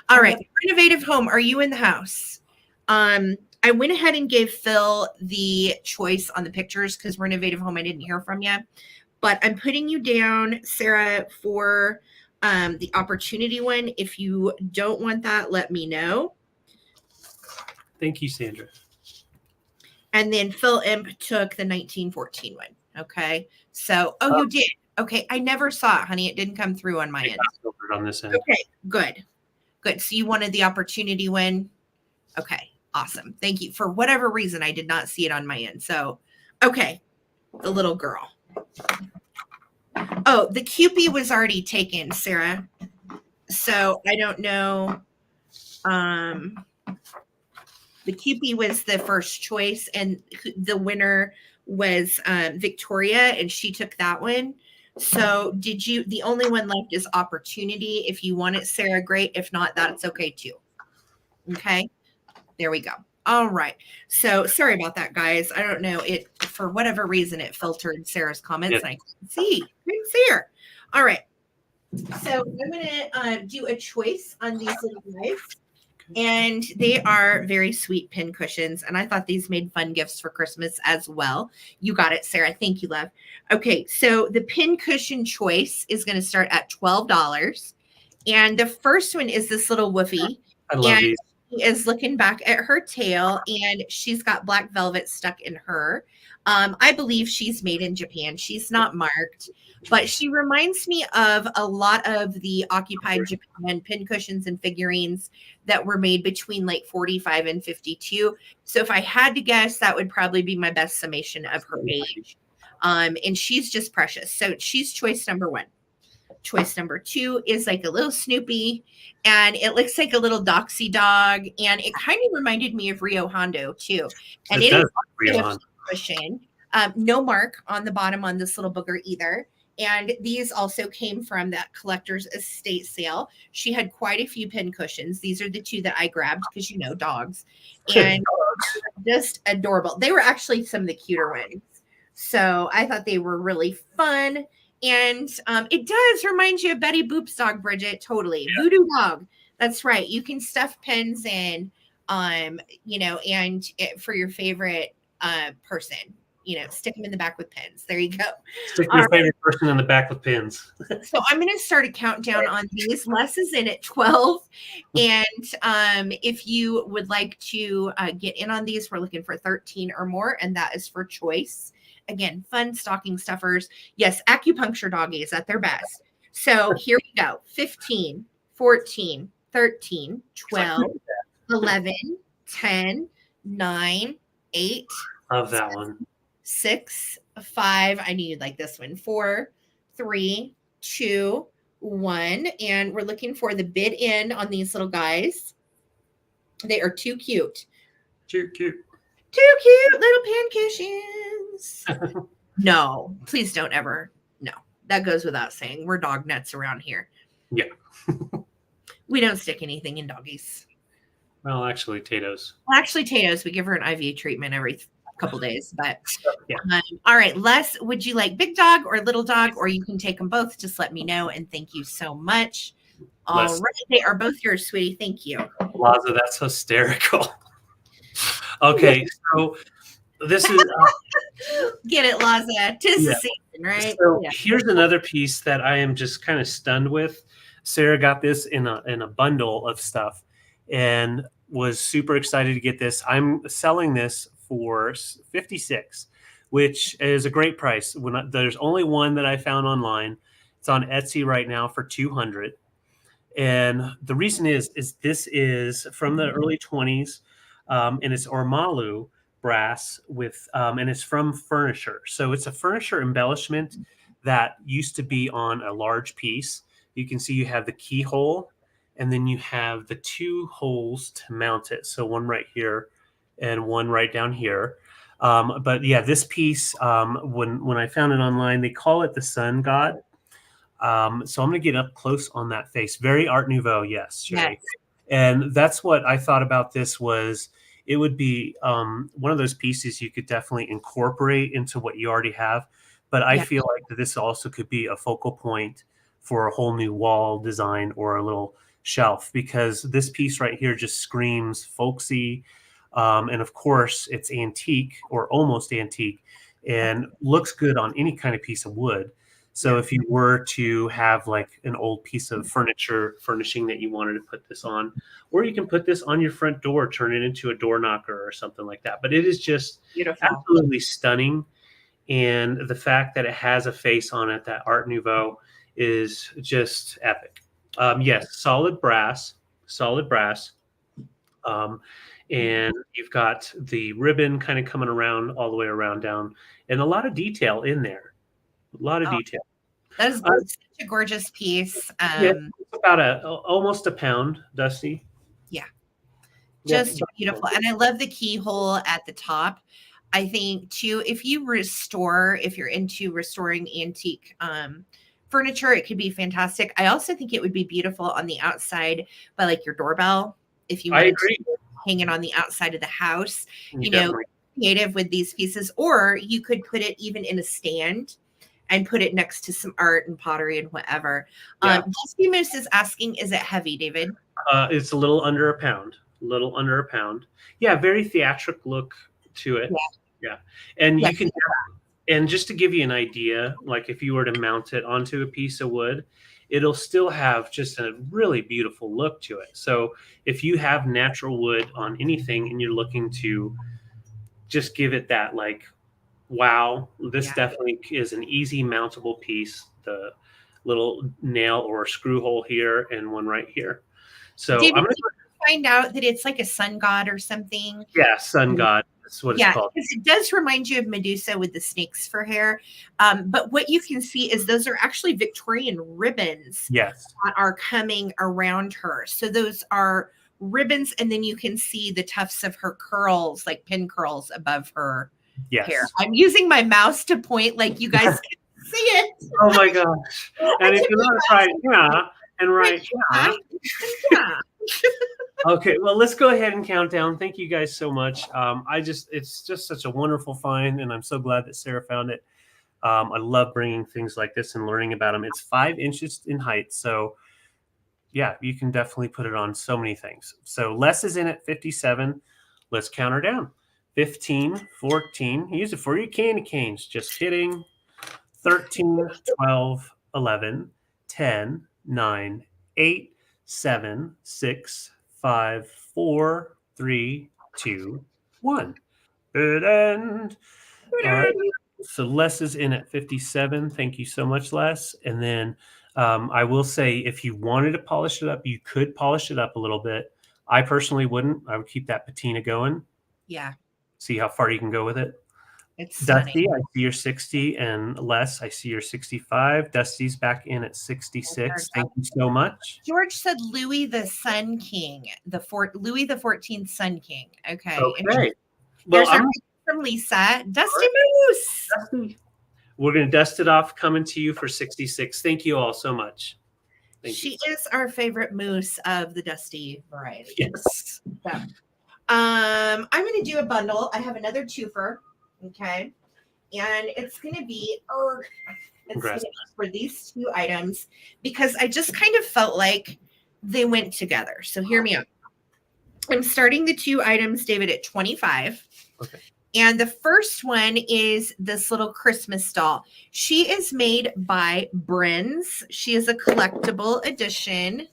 All right. Renovative home. Are you in the house? I went ahead and gave Phil the choice on the pictures because renovative home I didn't hear from you, but I'm putting you down, Sarah, for the opportunity one. If you don't want that, let me know. Thank you, Sandra. And then Phil Imp took the 1914 one. Okay. So, you did. Okay. I never saw it, honey. It didn't come through on my end. On this end. Okay. Good. So you wanted the opportunity one. Okay. Awesome. Thank you. For whatever reason, I did not see it on my end. So, okay. The little girl. Oh, the Cupid was already taken, Sarah. So I don't know. The Cupid was the first choice, and the winner was Victoria, and she took that one. So the only one left is opportunity. If you want it, Sarah, great. If not, that's okay too. Okay. There we go. All right. So sorry about that, guys. I don't know. It, for whatever reason, it filtered Sarah's comments. And I couldn't see her. All right. So I'm going to do a choice on these little guys. And they are very sweet pin cushions. And I thought these made fun gifts for Christmas as well. You got it, Sarah. Thank you, love. Okay. So the pin cushion choice is going to start at $12. And the first one is this little woofie. I love these. Is looking back at her tail, and she's got black velvet stuck in her. I believe she's made in Japan. She's not marked, but she reminds me of a lot of the occupied Japan pin cushions and figurines that were made between like 45 and 52. So if I had to guess, that would probably be my best summation of her age. And she's just precious. So she's choice number 1. Choice number 2 is like a little Snoopy, and it looks like a little Doxy dog, and it kind of reminded me of Rio Hondo too. And it is a cushion. No mark on the bottom on this little booger either. And these also came from that collector's estate sale. She had quite a few pin cushions. These are the 2 that I grabbed because, you know, dogs. And just adorable. They were actually some of the cuter ones. So I thought they were really fun. And it does remind you of Betty Boop's dog, Bridget. Totally. Yeah. Voodoo dog. That's right. You can stuff pins in, you know, and for your favorite person. Stick them in the back with pins. There you go. Stick your favorite person in the back with pins. So I'm going to start a countdown on these. Les is in at 12. And if you would like to get in on these, we're looking for 13 or more, and that is for choice. Again, fun stocking stuffers. Yes, acupuncture doggies at their best. So here we go. 15, 14, 13, 12, 11, 10, 9, 8. Love that one. 6, 5. I knew you'd like this one. 4, 3, 2, 1. And we're looking for the bid in on these little guys. They are too cute. Too cute. Too cute little pan cushions. No, please don't ever. No, that goes without saying. We're dog nuts around here. Yeah. We don't stick anything in doggies. Well, actually, Tato's. We give her an IV treatment every couple days, but yeah. All right, Les, would you like big dog or little dog, or you can take them both? Just let me know, and thank you so much. All right, they are both yours, sweetie. Thank you. Laza, that's hysterical. Okay, so this is get it, Laza. 'Tis the season, right? So here's another piece that I am just kind of stunned with. Sarah got this in a bundle of stuff and was super excited to get this. I'm selling this for $56, which is a great price. There's only one that I found online. It's on Etsy right now for $200. And the reason is this is from the early 20s, and it's Ormalu brass with, and it's from furniture. So it's a furniture embellishment that used to be on a large piece. You can see you have the keyhole, and then you have the 2 holes to mount it. So one right here and one right down here. But yeah, this piece, when I found it online, they call it the sun god. So I'm going to get up close on that face. Very Art Nouveau, yes, Sherry. Yes. And that's what I thought about this was it would be one of those pieces you could definitely incorporate into what you already have. But I feel like that this also could be a focal point for a whole new wall design or a little shelf, because this piece right here just screams folksy. And of course, it's antique or almost antique and looks good on any kind of piece of wood. So if you were to have like an old piece of furniture furnishing that you wanted to put this on, or you can put this on your front door, turn it into a door knocker or something like that. But it is just absolutely stunning. And the fact that it has a face on it, that Art Nouveau, is just epic. Yes, solid brass. And you've got the ribbon kind of coming around all the way around down, and a lot of detail in there. A lot of detail. That is such a gorgeous piece. It's about almost a pound, Dusty. Yeah. Just beautiful. And I love the keyhole at the top. I think too, if you're into restoring antique furniture, it could be fantastic. I also think it would be beautiful on the outside by like your doorbell. If you wanted to hang it on the outside of the house, creative with these pieces, or you could put it even in a stand and put it next to some art and pottery and whatever. Dusty Moose is asking, is it heavy, David? It's a little under a pound. Yeah, very theatric look to it. Yeah. And you can, and just to give you an idea, like if you were to mount it onto a piece of wood, it'll still have just a really beautiful look to it. So if you have natural wood on anything and you're looking to just give it that like, wow, this definitely is an easy mountable piece. The little nail or screw hole here and one right here. So David, I'm going to find out that it's like a sun god or something. Yeah, sun god. That's what it's called. Because it does remind you of Medusa with the snakes for hair. But what you can see is those are actually Victorian ribbons that are coming around her. So those are ribbons, and then you can see the tufts of her curls, like pin curls above her hair. I'm using my mouse to point like you guys can see it. Oh my gosh. And if you want to try Okay, well, let's go ahead and count down. Thank you guys so much. It's just such a wonderful find, and I'm so glad that Sarah found it. I love bringing things like this and learning about them. It's 5 inches in height, so yeah, you can definitely put it on so many things. So Les is in at 57. Let's count her down. 15, 14. Use it for your candy canes. Just kidding. 13, 12, 11, 10, 9, 8, 7, 6, 5, 4, 3, 2, 1. Good end. All right. So Les is in at 57. Thank you so much, Les. And then I will say, if you wanted to polish it up, you could polish it up a little bit. I personally wouldn't. I would keep that patina going. Yeah. See how far you can go with it. It's Dusty, stunning. I see you're 60, and Les, I see you're 65. Dusty's back in at 66. Thank you so much. George said Louis the Sun King, Louis the 14th Sun King. Okay. Okay. Well, there's from Lisa. Dusty Moose. Dusty. We're going to dust it off, coming to you for 66. Thank you all so much. She is our favorite moose of the Dusty variety. Yes. So, I'm going to do a bundle. I have another twofer. Okay. And it's going to be for these two items because I just kind of felt like they went together. So hear me out. I'm starting the two items, David, at 25. Okay. And the first one is this little Christmas doll. She is made by Brins. She is a collectible edition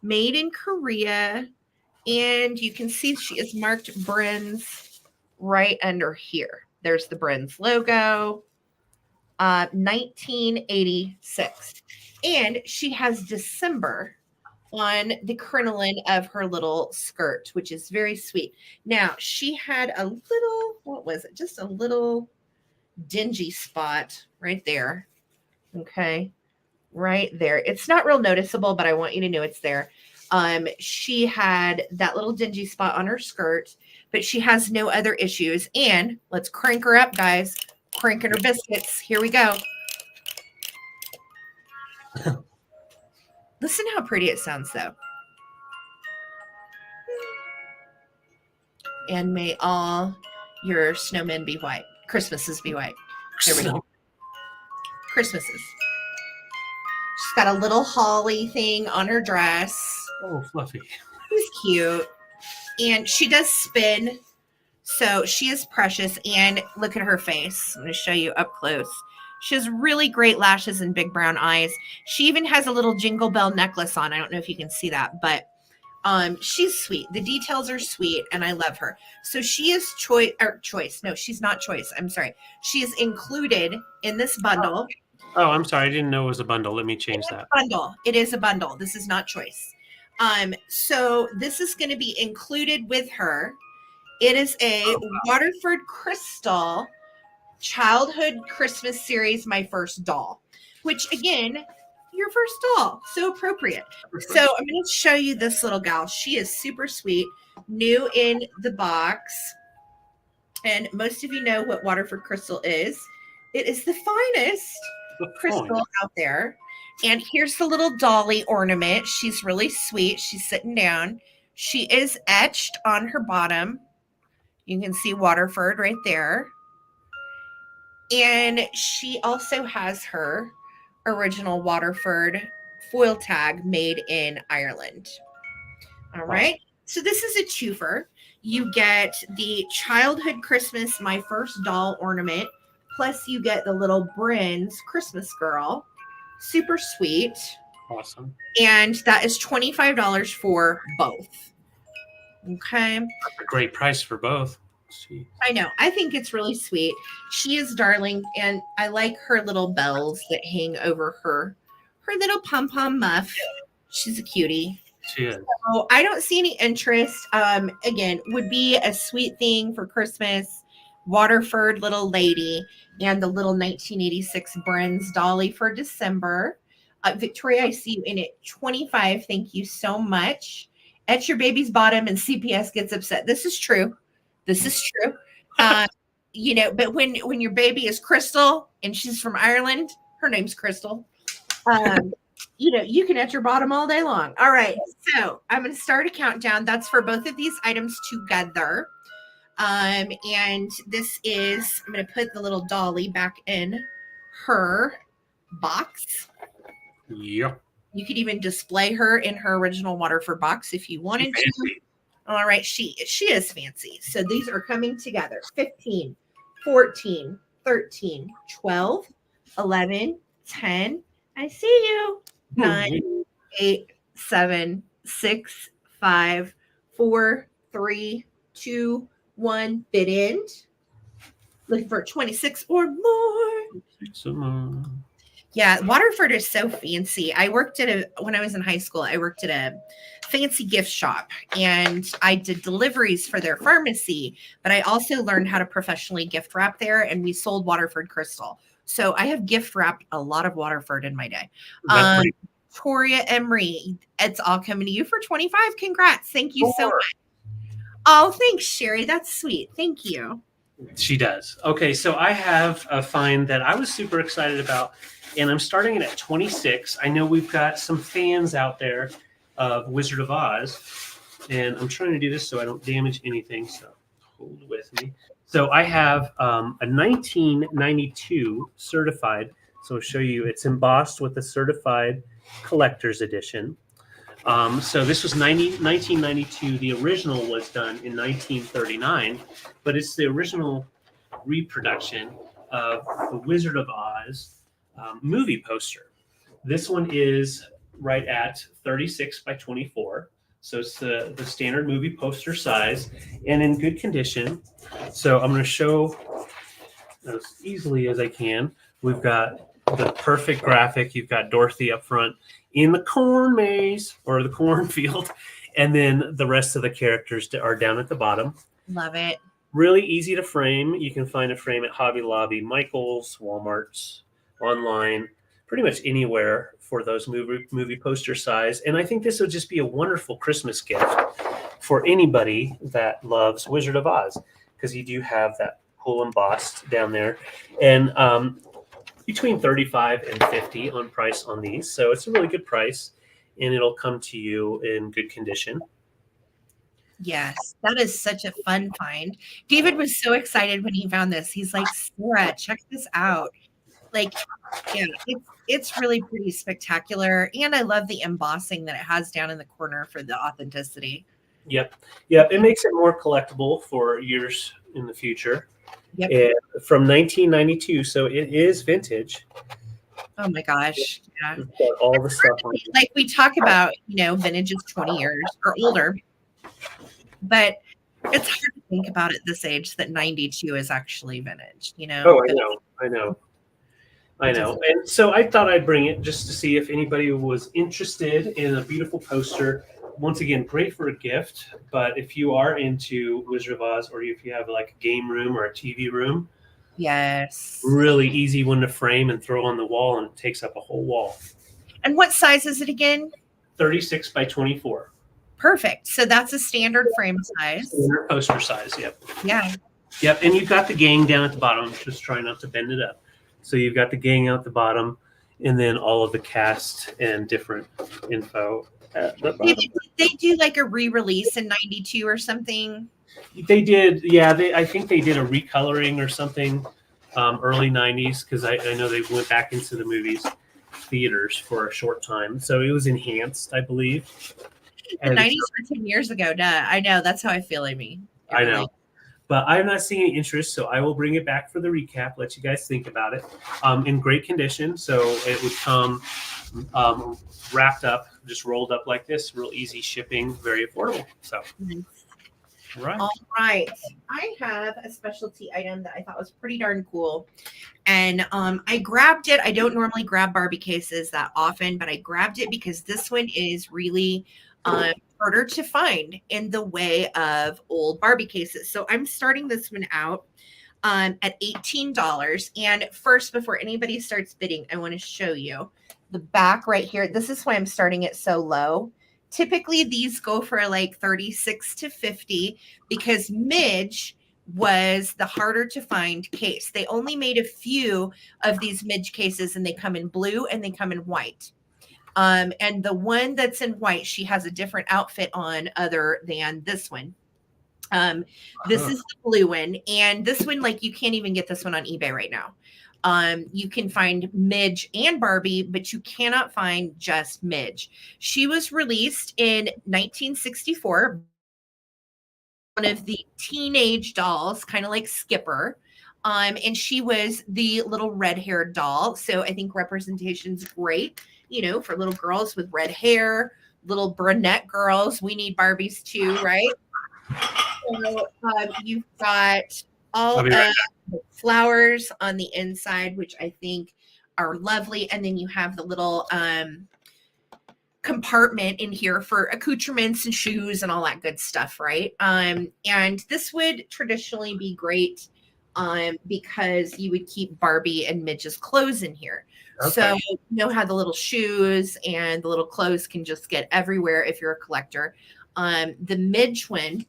made in Korea. And you can see she is marked Brins right under here. There's the Brins logo. 1986. And she has December on the crinoline of her little skirt, which is very sweet. Now, she had a little, what was it? Just a little dingy spot right there. Okay. Right there. It's not real noticeable, but I want you to know it's there. She had that little dingy spot on her skirt, but she has no other issues. And let's crank her up, guys. Cranking her biscuits. Here we go. Listen how pretty it sounds, though. And may all your snowmen be white. Christmases be white. There we go. Christmases. She's got a little holly thing on her dress. Oh, fluffy. She's cute. And she does spin. So she is precious. And look at her face. I'm going to show you up close. She has really great lashes and big brown eyes. She even has a little jingle bell necklace on. I don't know if you can see that, but she's sweet. The details are sweet, and I love her. So she is choice. No, she's not choice. I'm sorry. She is included in this bundle. Oh, I'm sorry. I didn't know it was a bundle. Let me change that. Bundle. It is a bundle. This is not choice. So this is going to be included with her. It is a Waterford Crystal Childhood Christmas Series, My First Doll, which again, your first doll, so appropriate. So I'm going to show you this little gal. She is super sweet, new in the box. And most of you know what Waterford Crystal is. It is the finest crystal out there. And here's the little dolly ornament. She's really sweet. She's sitting down. She is etched on her bottom. You can see Waterford right there. And she also has her original Waterford foil tag made in Ireland. All right. So this is a twofer. You get the Childhood Christmas My First Doll ornament, plus you get the little Brins Christmas girl. Super sweet. Awesome. And that is $25 for both. Okay. That's a great price for both. I know. I think it's really sweet. She is darling, and I like her little bells that hang over her little pom-pom muff. She's a cutie. She is. So I don't see any interest. Again, would be a sweet thing for Christmas. Waterford little lady and the little 1986 Brins dolly for December. Victoria, I see you in at 25. Thank you so much. At your baby's bottom and CPS gets upset. This is true. This is true. You know, but when your baby is Crystal and she's from Ireland, her name's Crystal. You know, you can at your bottom all day long. All right. So I'm going to start a countdown. That's for both of these items together. And this is, I'm going to put the little dolly back in her box. Yep. You could even display her in her original Waterford box if you wanted to. All right, she is fancy. So these are coming together. 15, 14, 13, 12, 11, 10. I see you. 9, 8, 7, 6, 5, 4, 3, 2, 1. Bid end. Looking for 26 or more. Yeah, Waterford is so fancy. When I was in high school, I worked at a fancy gift shop and I did deliveries for their pharmacy, but I also learned how to professionally gift wrap there, and we sold Waterford crystal. So I have gift wrapped a lot of Waterford in my day. Toria Emery, it's all coming to you for 25. Congrats. Thank you so much. Oh, thanks, Sherry. That's sweet. Thank you. She does. Okay, so I have a find that I was super excited about, and I'm starting it at 26. I know we've got some fans out there of Wizard of Oz, and I'm trying to do this so I don't damage anything, so hold with me. So I have a 1992 certified, so I'll show you. It's embossed with a certified collector's edition. So this was 1992. The original was done in 1939, but it's the original reproduction of the Wizard of Oz movie poster. This one is right at 36 by 24. So it's the standard movie poster size and in good condition. So I'm going to show as easily as I can. We've got the perfect graphic. You've got Dorothy up front in the corn maze or the cornfield, and then the rest of the characters are down at the bottom. Love it. Really easy to frame. You can find a frame at Hobby Lobby, Michael's, Walmart's, online, pretty much anywhere for those movie poster size. And I think this would just be a wonderful Christmas gift for anybody that loves Wizard of Oz, because you do have that cool embossed down there. And between 35 and 50 on price on these. So it's a really good price, and it'll come to you in good condition. Yes, that is such a fun find. David was so excited when he found this. He's like, Sarah, check this out. Like, yeah, it's really pretty spectacular. And I love the embossing that it has down in the corner for the authenticity. Yep. It makes it more collectible for years in the future. Yep. And from 1992, so it is vintage. Oh my gosh. Yeah. All the stuff on it. Like we talk about, vintage is 20 years or older. But it's hard to think about at this age that 92 is actually vintage, Oh, I know. And so I thought I'd bring it just to see if anybody was interested in a beautiful poster. Once again, great for a gift, but if you are into Wizard of Oz, or if you have like a game room or a TV room, yes, really easy one to frame and throw on the wall, and it takes up a whole wall. And what size is it again? 36 by 24. Perfect. So that's a standard frame size. Standard poster size, yep. Yeah. Yep, and you've got the gang down at the bottom. Just try not to bend it up. So you've got the gang out the bottom, and then all of the cast and different info at the bottom. Did they do like a re-release in 92 or something? They did, yeah. I think they did a recoloring or something early 90s, because I know they went back into the movies theaters for a short time. So it was enhanced, I believe. The 90s were 10 years ago. Duh. I know. That's how I feel, Amy. I know. But I'm not seeing any interest, so I will bring it back for the recap, let you guys think about it. In great condition, so it would come wrapped up, just rolled up like this, real easy shipping, very affordable. So, right. All right. I have a specialty item that I thought was pretty darn cool. And I grabbed it. I don't normally grab Barbie cases that often, but I grabbed it because this one is really harder to find in the way of old Barbie cases. So I'm starting this one out at $18. And first, before anybody starts bidding, I want to show you the back right here. This is why I'm starting it so low. Typically, these go for like 36 to 50 because Midge was the harder to find case. They only made a few of these Midge cases, and they come in blue and they come in white. And the one that's in white, she has a different outfit on other than this one. This is the blue one. And this one, like, you can't even get this one on eBay right now. You can find Midge and Barbie, but you cannot find just Midge. She was released in 1964 one of the teenage dolls, kind of like Skipper. And she was the little red-haired doll. So I think representation's great, for little girls with red hair, little brunette girls. We need Barbies too, right? So you've got all of the flowers on the inside, which I think are lovely. And then you have the little compartment in here for accoutrements and shoes and all that good stuff, right? And this would traditionally be great because you would keep Barbie and Midge's clothes in here. Okay. So you know how the little shoes and the little clothes can just get everywhere if you're a collector. The Midge one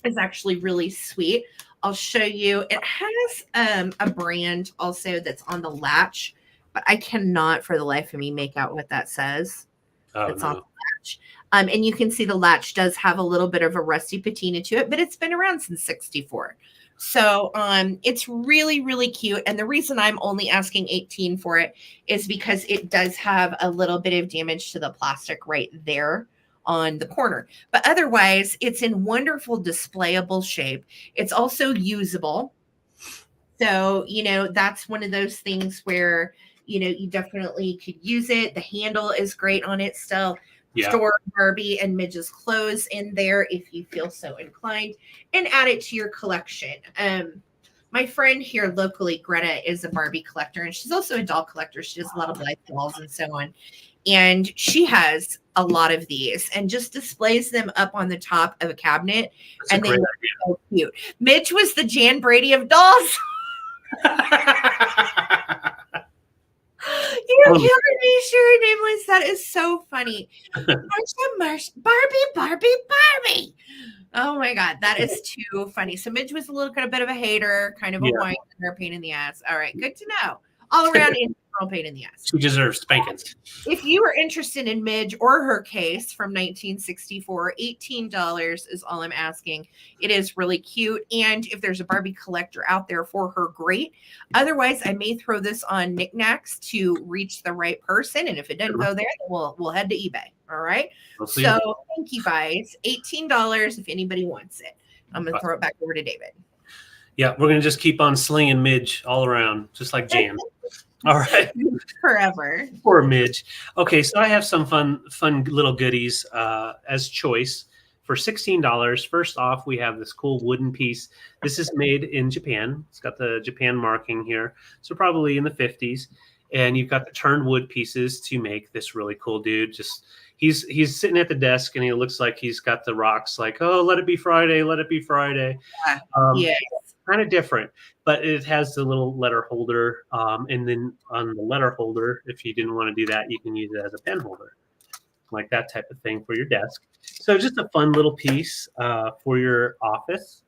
is actually really sweet. I'll show you. It has a brand also that's on the latch, but I cannot for the life of me make out what that says. It's on the latch. And you can see the latch does have a little bit of a rusty patina to it, but it's been around since '64. So it's really, really cute. And the reason I'm only asking $18 for it is because it does have a little bit of damage to the plastic right there on the corner. But otherwise, it's in wonderful displayable shape. It's also usable. So, that's one of those things where, you definitely could use it. The handle is great on it still. Yeah. Store Barbie and Midge's clothes in there if you feel so inclined and add it to your collection. My friend here locally, Greta, is a Barbie collector, and she's also a doll collector. She does a lot of life dolls and so on. And she has a lot of these and just displays them up on the top of a cabinet. That's and they look so cute. Midge was the Jan Brady of dolls. You're killing me, sure name was. That is so funny. Barbie. Oh my God, that is too funny. So Midge was a bit of a hater, kind of a whiner, pain in the ass. All right, good to know. All around pain in the ass. She deserves spankings. If you are interested in Midge or her case from 1964, $18 is all I'm asking. It is really cute. And if there's a Barbie collector out there for her, great. Otherwise, I may throw this on knickknacks to reach the right person. And if it doesn't go there, then we'll head to eBay. All right. So thank you guys. $18 if anybody wants it. I'm going to throw it back over to David. Yeah, we're going to just keep on slinging Midge all around, just like Jan. All right. Forever. Poor Midge. Okay, so I have some fun little goodies as choice for $16. First off, we have this cool wooden piece. This is made in Japan. It's got the Japan marking here, so probably in the 50s. And you've got the turned wood pieces to make this really cool dude. Just he's sitting at the desk, and he looks like he's got the rocks like, oh, let it be Friday, let it be Friday. Yeah. Kind of different, but it has the little letter holder. And then on the letter holder, if you didn't want to do that, you can use it as a pen holder, like that type of thing for your desk. So just a fun little piece for your office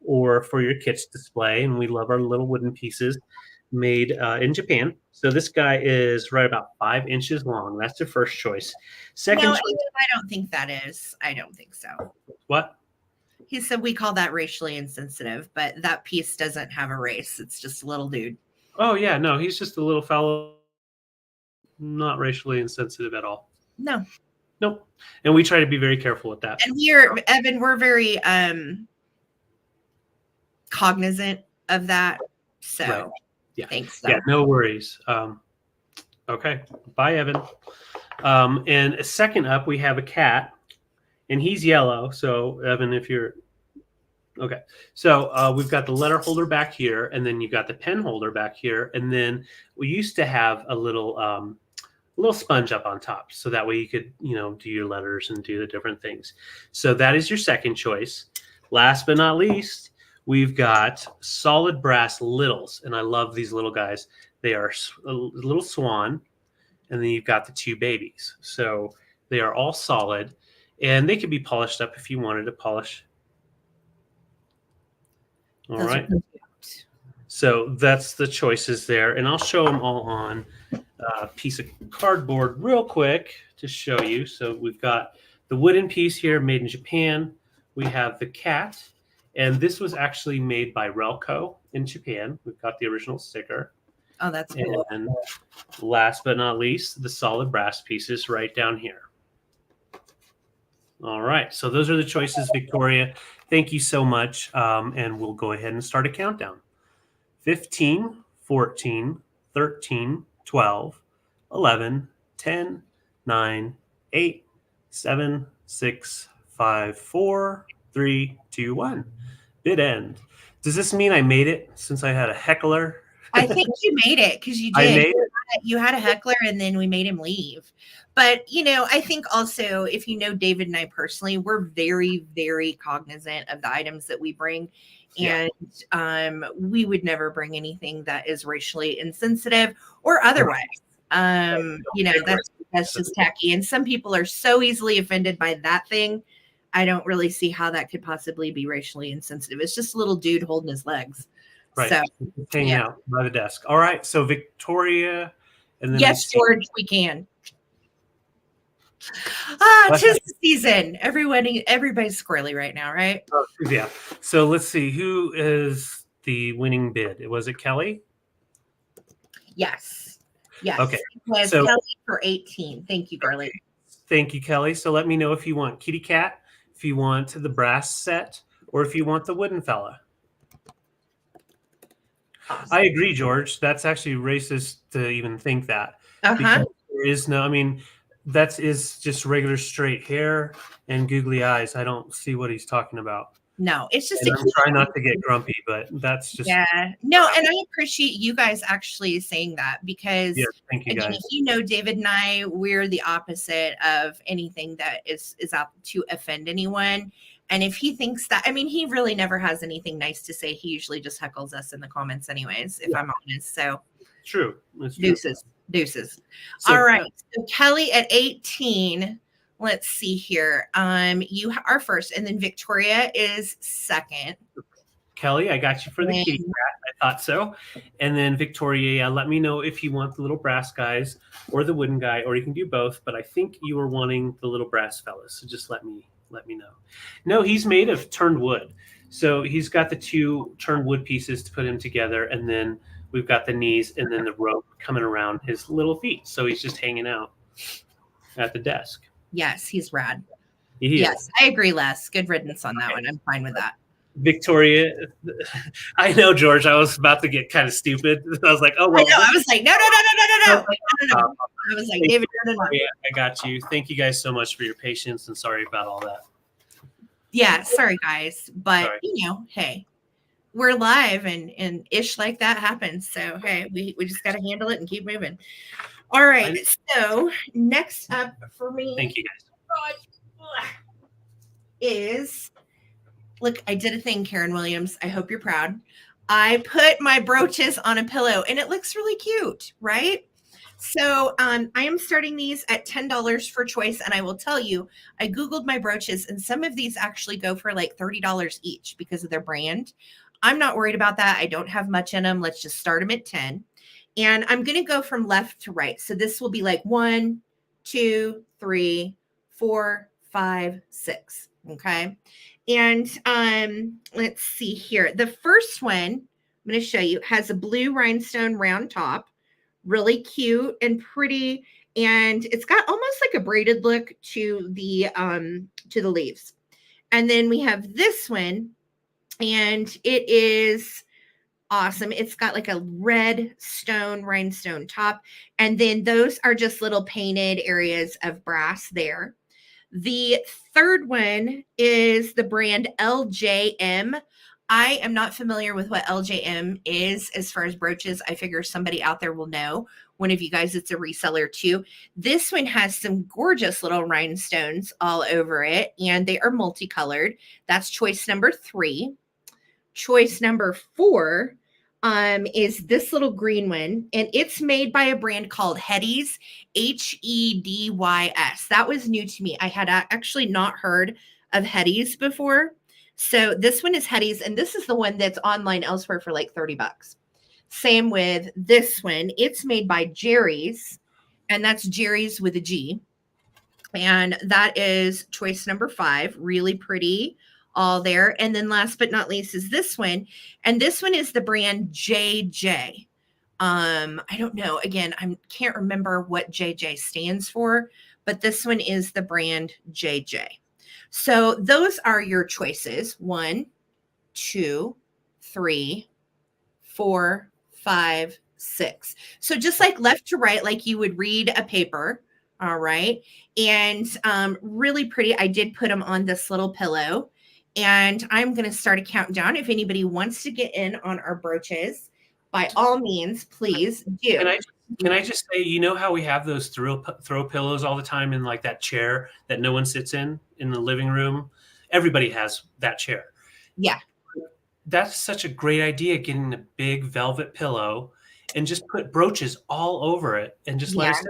or for your kitchen display. And we love our little wooden pieces made in Japan. So this guy is right about 5 inches long. That's the first choice. Second choice. I don't think that is. I don't think so. What? He said we call that racially insensitive, but that piece doesn't have a race. It's just a little dude. Oh, yeah. No, he's just a little fellow. Not racially insensitive at all. No. Nope. And we try to be very careful with that. And Evan, we're very cognizant of that. So, right. Yeah. Thanks. Yeah, no worries. Okay. Bye, Evan. And second up, we have a cat. And he's yellow. So, Evan, if you're okay. So we've got the letter holder back here, and then you've got the pen holder back here. And then we used to have a little sponge up on top. So that way you could, do your letters and do the different things. So that is your second choice. Last but not least, we've got solid brass littles. And I love these little guys. They are a little swan. And then you've got the 2 babies. So they are all solid. And they could be polished up if you wanted to polish. All right. So that's the choices there. And I'll show them all on a piece of cardboard real quick to show you. So we've got the wooden piece here made in Japan. We have the cat. And this was actually made by Relco in Japan. We've got the original sticker. Oh, that's cool. And last but not least, the solid brass pieces right down here. All right, so those are the choices, Victoria. Thank you so much. And we'll go ahead and start a countdown. 15, 14, 13, 12, 11, 10, 9, 8, 7, 6, 5, 4, 3, 2, 1. Bid end. Does this mean I made it since I had a heckler? I think you made it because you I did. made it. You had a heckler and then we made him leave. But, I think also if you know David and I personally, we're very, very cognizant of the items that we bring. Yeah. And we would never bring anything that is racially insensitive or otherwise. That's just tacky. And some people are so easily offended by that thing. I don't really see how that could possibly be racially insensitive. It's just a little dude holding his legs. Right. So, hanging out by the desk. All right. So Victoria, and then yes, George, we can. 'Tis the season. Everybody's squirrely right now, right? Yeah. So let's see. Who is the winning bid? Was it Kelly? Yes. Yes. Okay. It was So, Kelly for 18. Thank you, girlie. Okay. Thank you, Kelly. So let me know if you want kitty cat, if you want the brass set, or if you want the wooden fella. Awesome. I agree, George. That's actually racist to even think that. Uh-huh. There is no, that is just regular straight hair and googly eyes. I don't see what he's talking about. No, it's just I'm trying not to get grumpy, but that's just No, and I appreciate you guys actually saying that because thank you guys. If you know David and I, we're the opposite of anything that is out to offend anyone. And if he thinks that, he really never has anything nice to say. He usually just heckles us in the comments anyways, if I'm honest. So true. Deuces. So, all right. So Kelly at 18. Let's see here. You are first, and then Victoria is second. Kelly, I got you for the kitty cat. I thought so. And then Victoria, let me know if you want the little brass guys or the wooden guy, or you can do both. But I think you were wanting the little brass fellas. So just let me know. No, he's made of turned wood. So he's got the two turned wood pieces to put him together, and then we've got the knees and then the rope coming around his little feet. So he's just hanging out at the desk. Yes, he's rad. Yes, I agree, Les. Good riddance on that one. I'm fine with that. Victoria, I know, George. I was about to get kind of stupid. I was like, oh, well. I was like, no. I was like, David, no. Yeah, I got you. Thank you guys so much for your patience, and sorry about all that. Yeah, sorry, guys. But, hey, we're live and ish like that happens. So, hey, we just got to handle it and keep moving. All right. So, next up for me. Thank you, guys. Is, look, I did a thing, Karen Williams. I hope you're proud. I put my brooches on a pillow and it looks really cute, right? So I am starting these at $10 for choice. And I will tell you, I Googled my brooches and some of these actually go for like $30 each because of their brand. I'm not worried about that. I don't have much in them. Let's just start them at 10. And I'm going to go from left to right. So this will be like 1, 2, 3, 4, 5, 6. Okay. And let's see here. The first one I'm going to show you has a blue rhinestone round top, really cute and pretty. And it's got almost like a braided look to the leaves. And then we have this one, and it is awesome. It's got like a red stone rhinestone top. And then those are just little painted areas of brass there. The third one is the brand LJM. I am not familiar with what LJM is as far as brooches. I figure somebody out there will know. One of you guys, it's a reseller too. This one has some gorgeous little rhinestones all over it, and they are multicolored. That's choice number 3. Choice number 4 is this little green one, and it's made by a brand called Hetty's, Hedys. That was new to me. I had actually not heard of Hetty's before. So this one is Hetty's, and this is the one that's online elsewhere for like $30. Same with this one. It's made by Jerry's, and that's Jerry's with a G. And that is choice number 5. Really pretty. All there. And then last but not least is this one. And this one is the brand JJ. I don't know. Again, I can't remember what JJ stands for, but this one is the brand JJ. So those are your choices. 1, 2, 3, 4, 5, 6. So just like left to right, like you would read a paper. All right. And really pretty. I did put them on this little pillow. And I'm going to start a countdown. If anybody wants to get in on our brooches, by all means, please do. Can I just say, you know how we have those throw pillows all the time in like that chair that no one sits in the living room? Everybody has that chair. Yeah. That's such a great idea, getting a big velvet pillow and just put brooches all over it and just let us sit.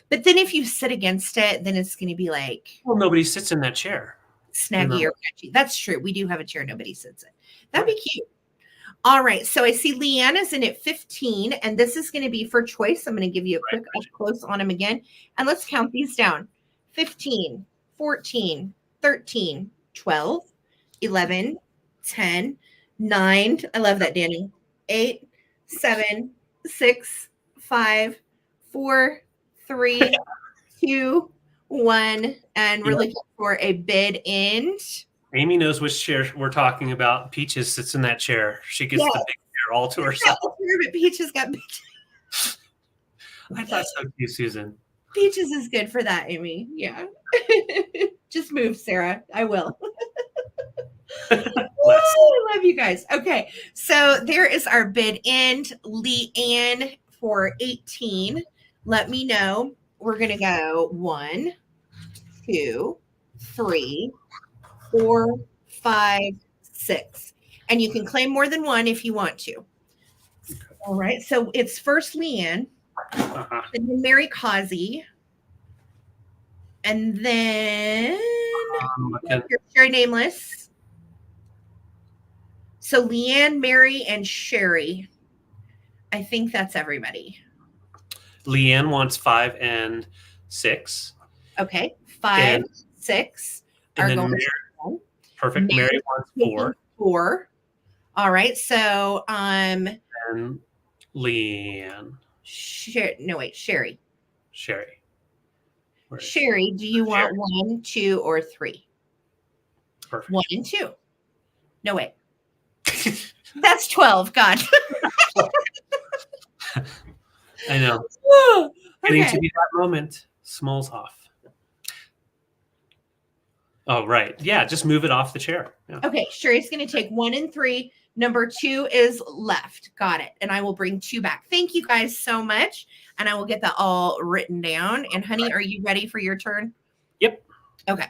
But then if you sit against it, then it's going to be like, well, nobody sits in that chair. Snaggy or catchy. That's true. We do have a chair nobody sits in. That'd be cute. All right. So I see Leanne is in at 15, and this is going to be for choice. I'm going to give you a quick up close on him again. And let's count these down. 15, 14, 13, 12, 11, 10, 9. I love that, Danny. 8, 7, 6, 5, 4, 3, 2, 1. And we're looking for a bid end. Amy knows which chair we're talking about. Peaches sits in that chair. She gets the big chair all to herself. But Peaches got big. I thought so too, Susan. Peaches is good for that, Amy. Yeah. Just move, Sarah. I will. I love you guys. Okay. So there is our bid end. Leanne for 18. Let me know. We're going to go 1, 2, 3, 4, 5, 6. And you can claim more than one if you want to. Okay. All right. So it's first Leanne, and then Mary Causey, and then Sherry Nameless. So Leanne, Mary, and Sherry. I think that's everybody. Leanne wants 5 and 6. Okay. 5, 6. And then Mary, perfect. Mary wants 4. 4. All right. So and Leanne. Sherry. Sherry, do you want 1, 2, or 3? Perfect. 1 and 2. No, wait. That's 12. God. I know. Getting to be that moment. Smalls off. Oh, right. Yeah, just move it off the chair. Yeah. Okay, Sherry's going to take 1 and 3. Number 2 is left. Got it. And I will bring 2 back. Thank you guys so much. And I will get that all written down. And honey, are you ready for your turn? Yep. Okay.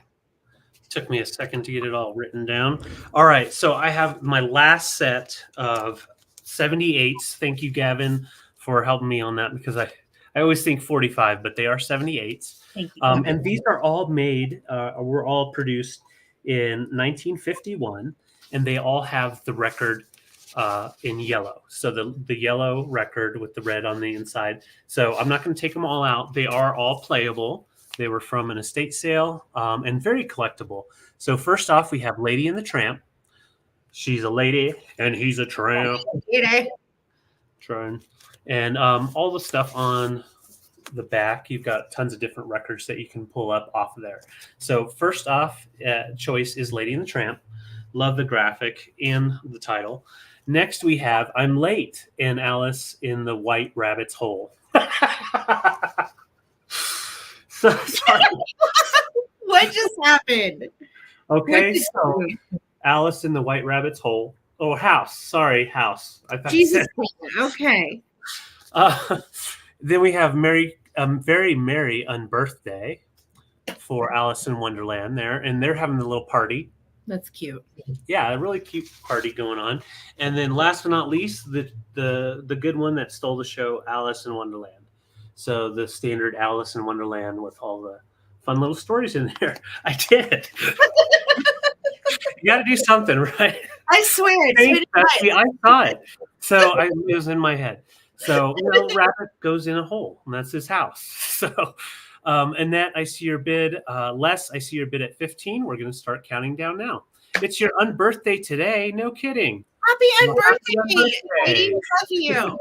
Took me a second to get it all written down. All right. So I have my last set of 78s. Thank you, Gavin, for helping me on that, because I always think 45, but they are 78s. Thank you. And these are all made, were all produced in 1951, and they all have the record in yellow. So the yellow record with the red on the inside. So I'm not going to take them all out. They are all playable. They were from an estate sale and very collectible. So first off, we have Lady and the Tramp. She's a lady and he's a tramp. And all the stuff on the back, you've got tons of different records that you can pull up off of there. So first off, choice is Lady and the Tramp. Love the graphic and the title. Next, we have I'm Late and Alice in the White Rabbit's Hole. So sorry. What just happened? Okay, so Alice in the White Rabbit's Hole. Oh, house. Sorry, house. I thought Jesus. Okay. Then we have Very Merry Unbirthday for Alice in Wonderland there, and they're having a little party. That's cute. Yeah, a really cute party going on. And then last but not least, the good one that stole the show, Alice in Wonderland. So the standard Alice in Wonderland with all the fun little stories in there. I did. You got to do something, right? I swear. I saw it. So it was in my head. So, rabbit goes in a hole, and that's his house. So, Annette, I see your bid. Les, I see your bid at 15. We're going to start counting down now. It's your unbirthday today. No kidding. Happy unbirthday. I love you.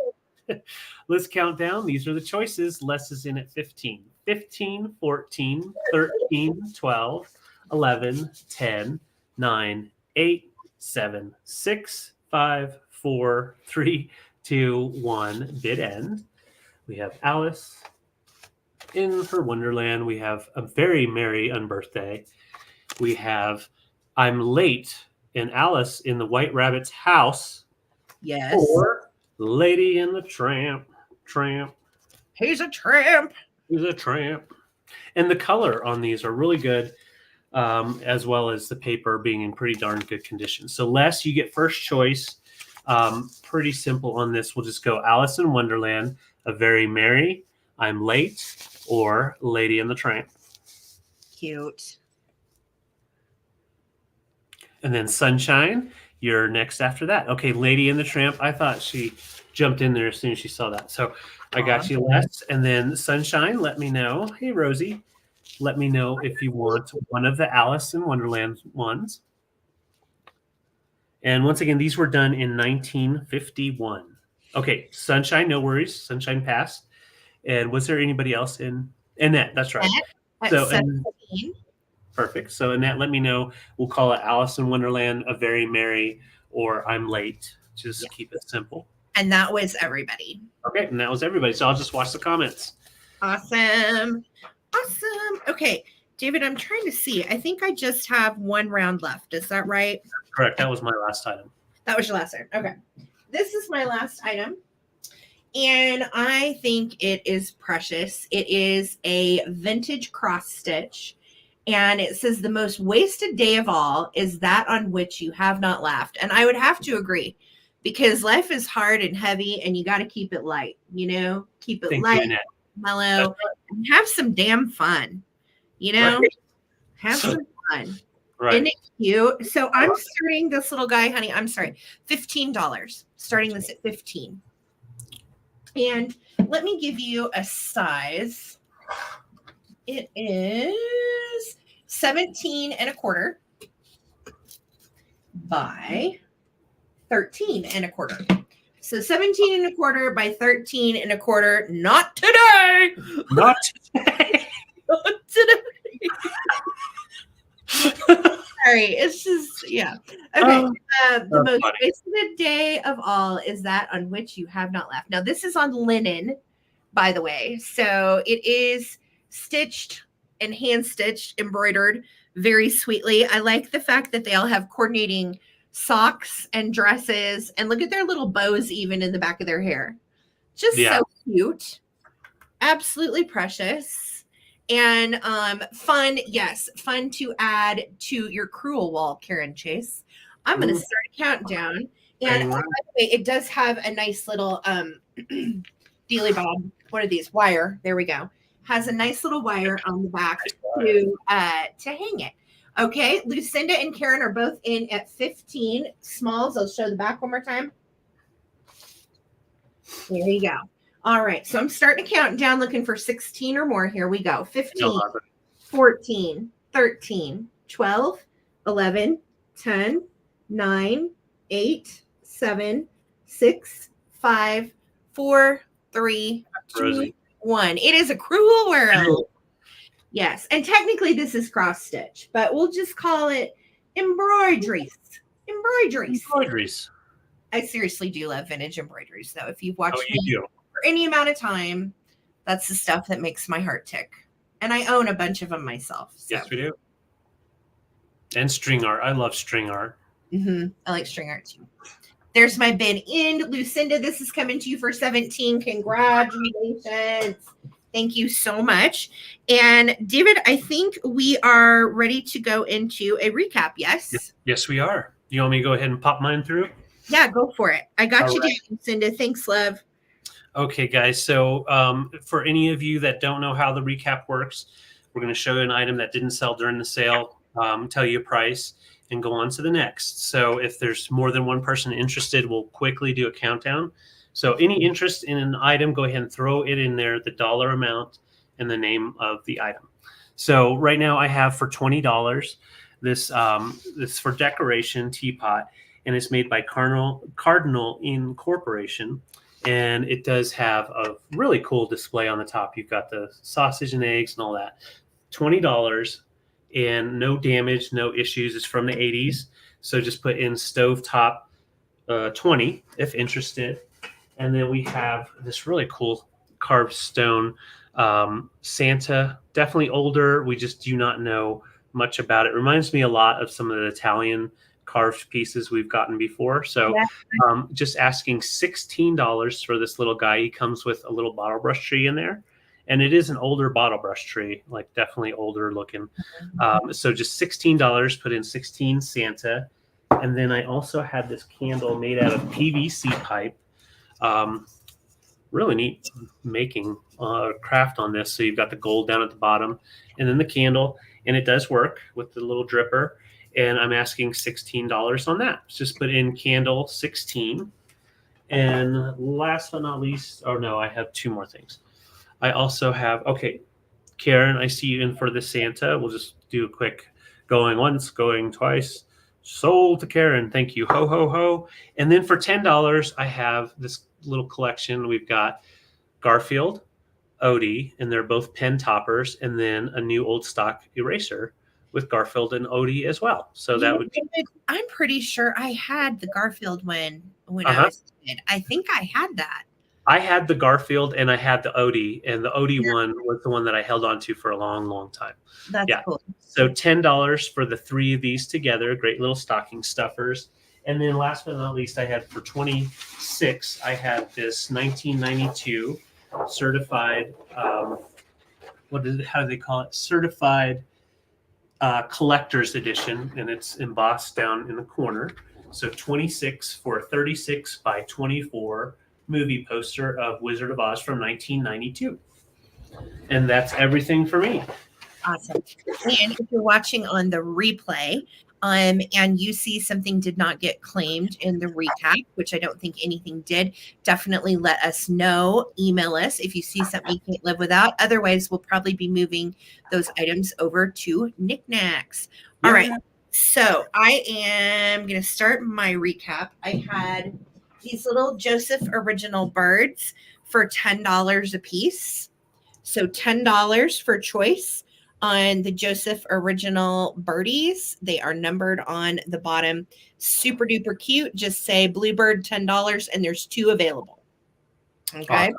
Let's count down. These are the choices. Les is in at 15. 15, 14, 13, 12, 11, 10, 9, 8, 7, 6, 5, 4, 3, 2, 1. Bid end. We have Alice in her Wonderland. We have A Very Merry Unbirthday. We have I'm Late and Alice in the White Rabbit's House. Yes. Or Lady in the Tramp. He's a tramp. He's a tramp. And the color on these are really good, as well as the paper being in pretty darn good condition. So Les, you get first choice. Pretty simple on this. We'll just go Alice in Wonderland, A Very Merry, I'm Late, or Lady in the Tramp. Cute. And then Sunshine, you're next after that. Okay, Lady in the Tramp. I thought she jumped in there as soon as she saw that. So I got you, Les. And then Sunshine, let me know. Hey, Rosie, let me know if you want one of the Alice in Wonderland ones. And once again, these were done in 1951. Okay, Sunshine, no worries. Sunshine passed. And was there anybody else in Annette? That's right. So, 17. Perfect. So Annette, let me know. We'll call it Alice in Wonderland, A Very Merry, or I'm Late. Just keep it simple. And that was everybody. Okay, and that was everybody. So I'll just watch the comments. Awesome. Okay, David, I'm trying to see. I think I just have one round left. Is that right? Correct. That was my last item. That was your last item. Okay. This is my last item. And I think it is precious. It is a vintage cross stitch. And it says the most wasted day of all is that on which you have not laughed. And I would have to agree, because life is hard and heavy and you got to keep it light, keep it light, mellow, and have some damn fun, have some fun. Right. Isn't it cute? So I'm starting this little guy, honey. I'm sorry, $15. Starting this at 15. And let me give you a size. It is 17 1/4 by 13 1/4. So 17 1/4 by 13 1/4. Not today. Not today. Not today. Sorry, it's just Okay. The most wasted day of all is that on which you have not laughed. Now this is on linen, by the way. So it is stitched and hand stitched, embroidered very sweetly. I like the fact that they all have coordinating socks and dresses, and look at their little bows even in the back of their hair. Just so cute. Absolutely precious. And fun, yes, fun to add to your cruel wall, Karen Chase. I'm going to start a countdown. And by the way, it does have a nice little dealy bob. What are these? Wire. There we go. Has a nice little wire on the back to hang it. Okay, Lucinda and Karen are both in at 15 smalls. I'll show the back one more time. There you go. All right, so I'm starting to count down, looking for 16 or more. Here we go. 15, 14, 13, 12, 11, 10, 9, 8, 7, 6, 5, 4, 3, 2, 1. It is a cruel world. Yes, and technically this is cross stitch, but we'll just call it embroideries. Embroideries. I seriously do love vintage embroideries, though. If you've watched me for any amount of time, that's the stuff that makes my heart tick. And I own a bunch of them myself. So. Yes, we do. And string art. I love string art. I like string art too. There's my bid in. Lucinda, this is coming to you for 17. Congratulations. Thank you so much. And David, I think we are ready to go into a recap. Yes? Yes, we are. You want me to go ahead and pop mine through? Yeah, go for it. I got you down, Lucinda. Thanks, love. Okay, guys. So for any of you that don't know how the recap works, we're going to show you an item that didn't sell during the sale, tell you a price, and go on to the next. So if there's more than one person interested, we'll quickly do a countdown. So any interest in an item, go ahead and throw it in there, the dollar amount and the name of the item. So right now I have for $20 this for decoration teapot, and it's made by Cardinal Incorporation. And it does have a really cool display on the top. You've got the sausage and eggs and all that. $20. and no damage, no issues. It's from the 80s. So just put in stovetop 20 if interested. And then we have this really cool carved stone Santa, definitely older. We just do not know much about it. Reminds me a lot of some of the Italian carved pieces we've gotten before. So just asking $16 for this little guy. He comes with a little bottle brush tree in there. And it is an older bottle brush tree, like definitely older looking. So just $16, put in 16 Santa. And then I also had this candle made out of PVC pipe. Really neat making craft on this. So you've got the gold down at the bottom and then the candle. And it does work with the little dripper. And I'm asking $16 on that. Just put in candle 16. And last but not least, oh no, I have two more things. I also have, okay, Karen, I see you in for the Santa. We'll just do a quick going once, going twice. Sold to Karen. Thank you. Ho, ho, ho. And then for $10, I have this little collection. We've got Garfield, Odie, and they're both pen toppers, and then a new old stock eraser with Garfield and Odie as well. So that would be. I'm pretty sure I had the Garfield one when I was a kid. I think I had that. I had the Garfield and I had the Odie, and the Odie one was the one that I held on to for a long, long time. That's cool. So $10 for the three of these together. Great little stocking stuffers. And then last but not least, I had for $26, I had this 1992 certified, how do they call it? Certified collector's edition, and it's embossed down in the corner. So 26 for a 36 by 24 movie poster of Wizard of Oz from 1992. And that's everything for me. Awesome. And if you're watching on the replay, and you see something did not get claimed in the recap, which I don't think anything did, definitely let us know. Email us if you see something you can't live without. Otherwise, we'll probably be moving those items over to knickknacks. All right. So I am going to start my recap. I had these little Joseph original birds for $10 a piece. So $10 for choice on the Joseph original birdies. They are numbered on the bottom. Super duper cute. Just say Bluebird $10 and there's two available. Okay.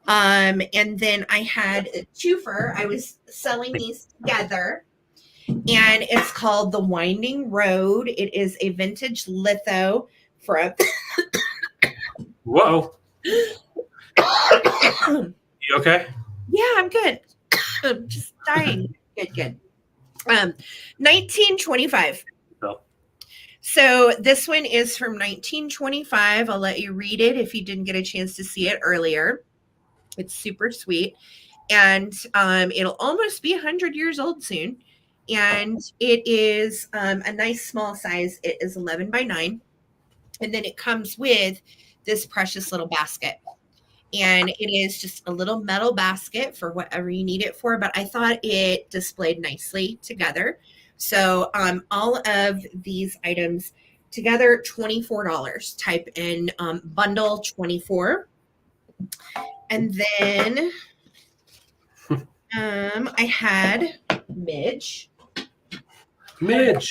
Awesome. And then I had a twofer. I was selling these together. And it's called The Winding Road. It is a vintage litho from Whoa. You okay? Yeah, I'm good. I'm just dying. Good. 1925. Oh. So this one is from 1925. I'll let you read it if you didn't get a chance to see it earlier. It's super sweet. And it'll almost be 100 years old soon. And it is a nice small size. It is 11 by 9. And then it comes with this precious little basket. And it is just a little metal basket for whatever you need it for. But I thought it displayed nicely together. So all of these items together, $24. Type in bundle 24. And then I had Midge. And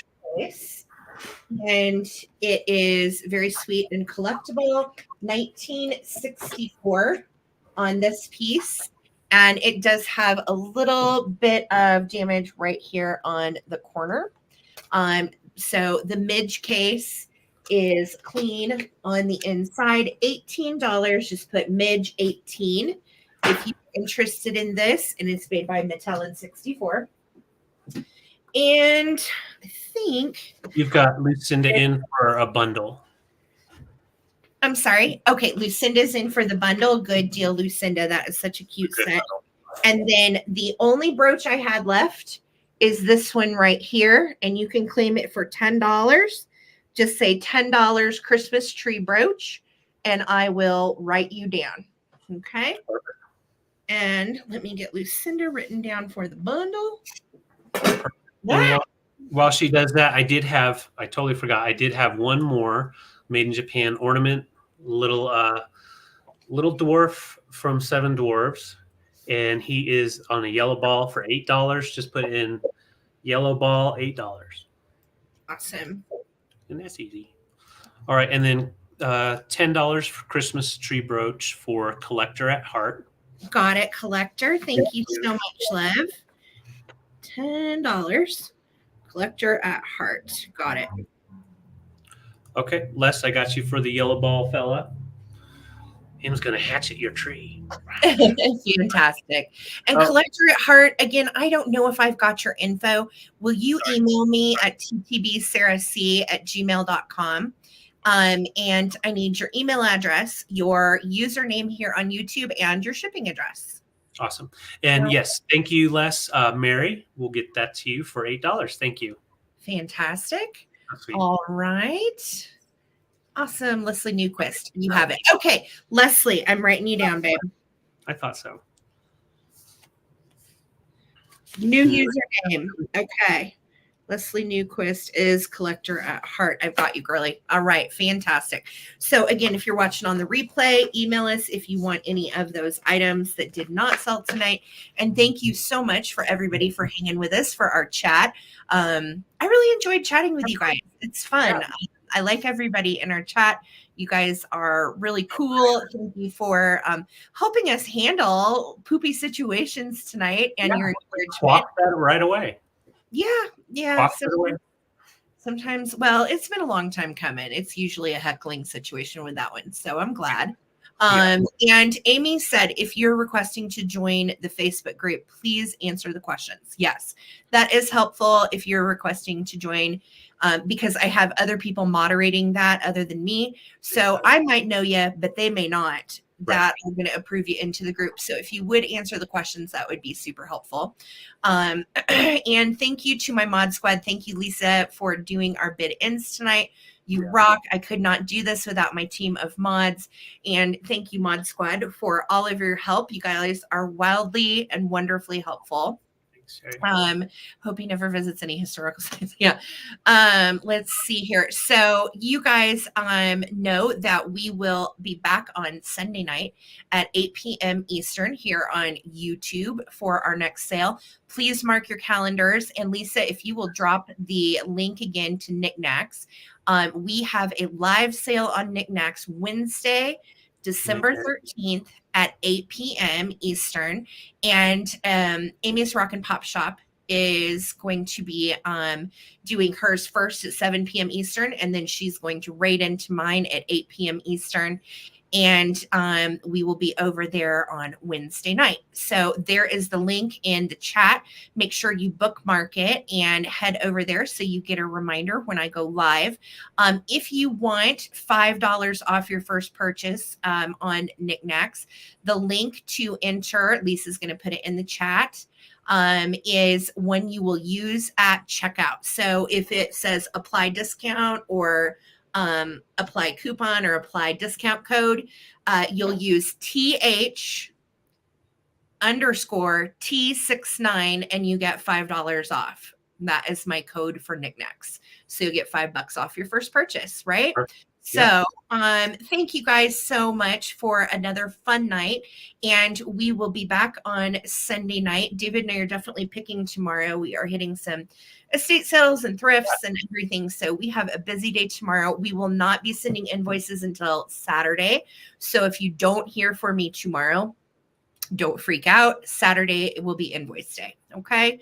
it is very sweet and collectible. 1964 on this piece. And it does have a little bit of damage right here on the corner. So the Midge case is clean on the inside. $18. Just put Midge 18 if you're interested in this. And it's made by Mattel in 64. And I think you've got Lucinda in for a bundle. I'm sorry. Okay, Lucinda's in for the bundle. Good deal, Lucinda. That is such a cute set. And then the only brooch I had left is this one right here. And you can claim it for $10. Just say $10 Christmas tree brooch, and I will write you down. Okay. Perfect. And let me get Lucinda written down for the bundle. While she does that, I totally forgot. I did have one more made in Japan ornament, little dwarf from Seven Dwarfs. And he is on a yellow ball for $8. Just put in Yellow ball, $8. Awesome. And that's easy. All right, and then $10 for Christmas tree brooch for Collector at Heart. Got it, Collector. Thank you so much, Lev. $10. Collector at Heart. Got it. Okay, Les, I got you for the yellow ball fella. Him's gonna hatchet your tree. Fantastic. And Collector at Heart, again, I don't know if I've got your info. Will you email me at ttbsarahc@gmail.com? And I need your email address, your username here on YouTube, and your shipping address. Awesome. And yes, thank you, Les. Mary, we'll get that to you for $8. Thank you. Fantastic. All right. Awesome. Leslie Newquist, you have it. Okay, Leslie, I'm writing you down, babe. I thought so. New username. Okay. Leslie Newquist is Collector at Heart. I've got you, girly. All right. Fantastic. So again, if you're watching on the replay, email us if you want any of those items that did not sell tonight. And thank you so much for everybody for hanging with us for our chat. I really enjoyed chatting with you guys. It's fun. I like everybody in our chat. You guys are really cool. Thank you for helping us handle poopy situations tonight and your encouragement. Walk that right away. Yeah. Sometimes, well, it's been a long time coming. It's usually a heckling situation with that one. So I'm glad. And Amy said, if you're requesting to join the Facebook group, please answer the questions. Yes, that is helpful if you're requesting to join, because I have other people moderating that other than me. So I might know you, but they may not. That I'm going to approve you into the group. So if you would answer the questions, that would be super helpful. And thank you to my mod squad. Thank you, Lisa, for doing our bid ins tonight. You rock. I could not do this without my team of mods. And thank you, mod squad, for all of your help. You guys are wildly and wonderfully helpful. Hope he never visits any historical sites. Let's see here. So you guys know that we will be back on Sunday night at 8 p.m. Eastern here on YouTube for our next sale. Please mark your calendars. And Lisa, if you will drop the link again to Knickknacks, we have a live sale on Knickknacks Wednesday, December 13th at 8 p.m. Eastern. And Amy's Rock and Pop Shop is going to be doing hers first at 7 p.m. Eastern, and then she's going to raid into mine at 8 p.m. Eastern. And we will be over there on Wednesday night. So there is the link in the chat. Make sure you bookmark it and head over there so you get a reminder when I go live. If you want $5 off your first purchase on Knickknacks, the link to enter, Lisa's going to put it in the chat, is one you will use at checkout. So if it says apply discount or apply coupon or apply discount code, you'll use TH_T69 and you get $5 off. That is my code for Knickknacks. So you'll get $5 off your first purchase, right? So thank you guys so much for another fun night. And we will be back on Sunday night. David and I are definitely picking tomorrow. We are hitting some estate sales and thrifts and everything. So we have a busy day tomorrow. We will not be sending invoices until Saturday. So if you don't hear from me tomorrow, don't freak out. Saturday it will be invoice day. Okay.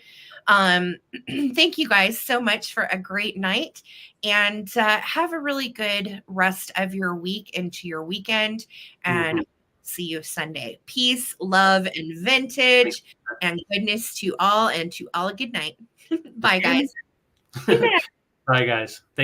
Thank you guys so much for a great night, and have a really good rest of your week into your weekend, and see you Sunday. Peace, love, and vintage, and goodness to all, and to all a good night. Bye, guys. Bye, guys.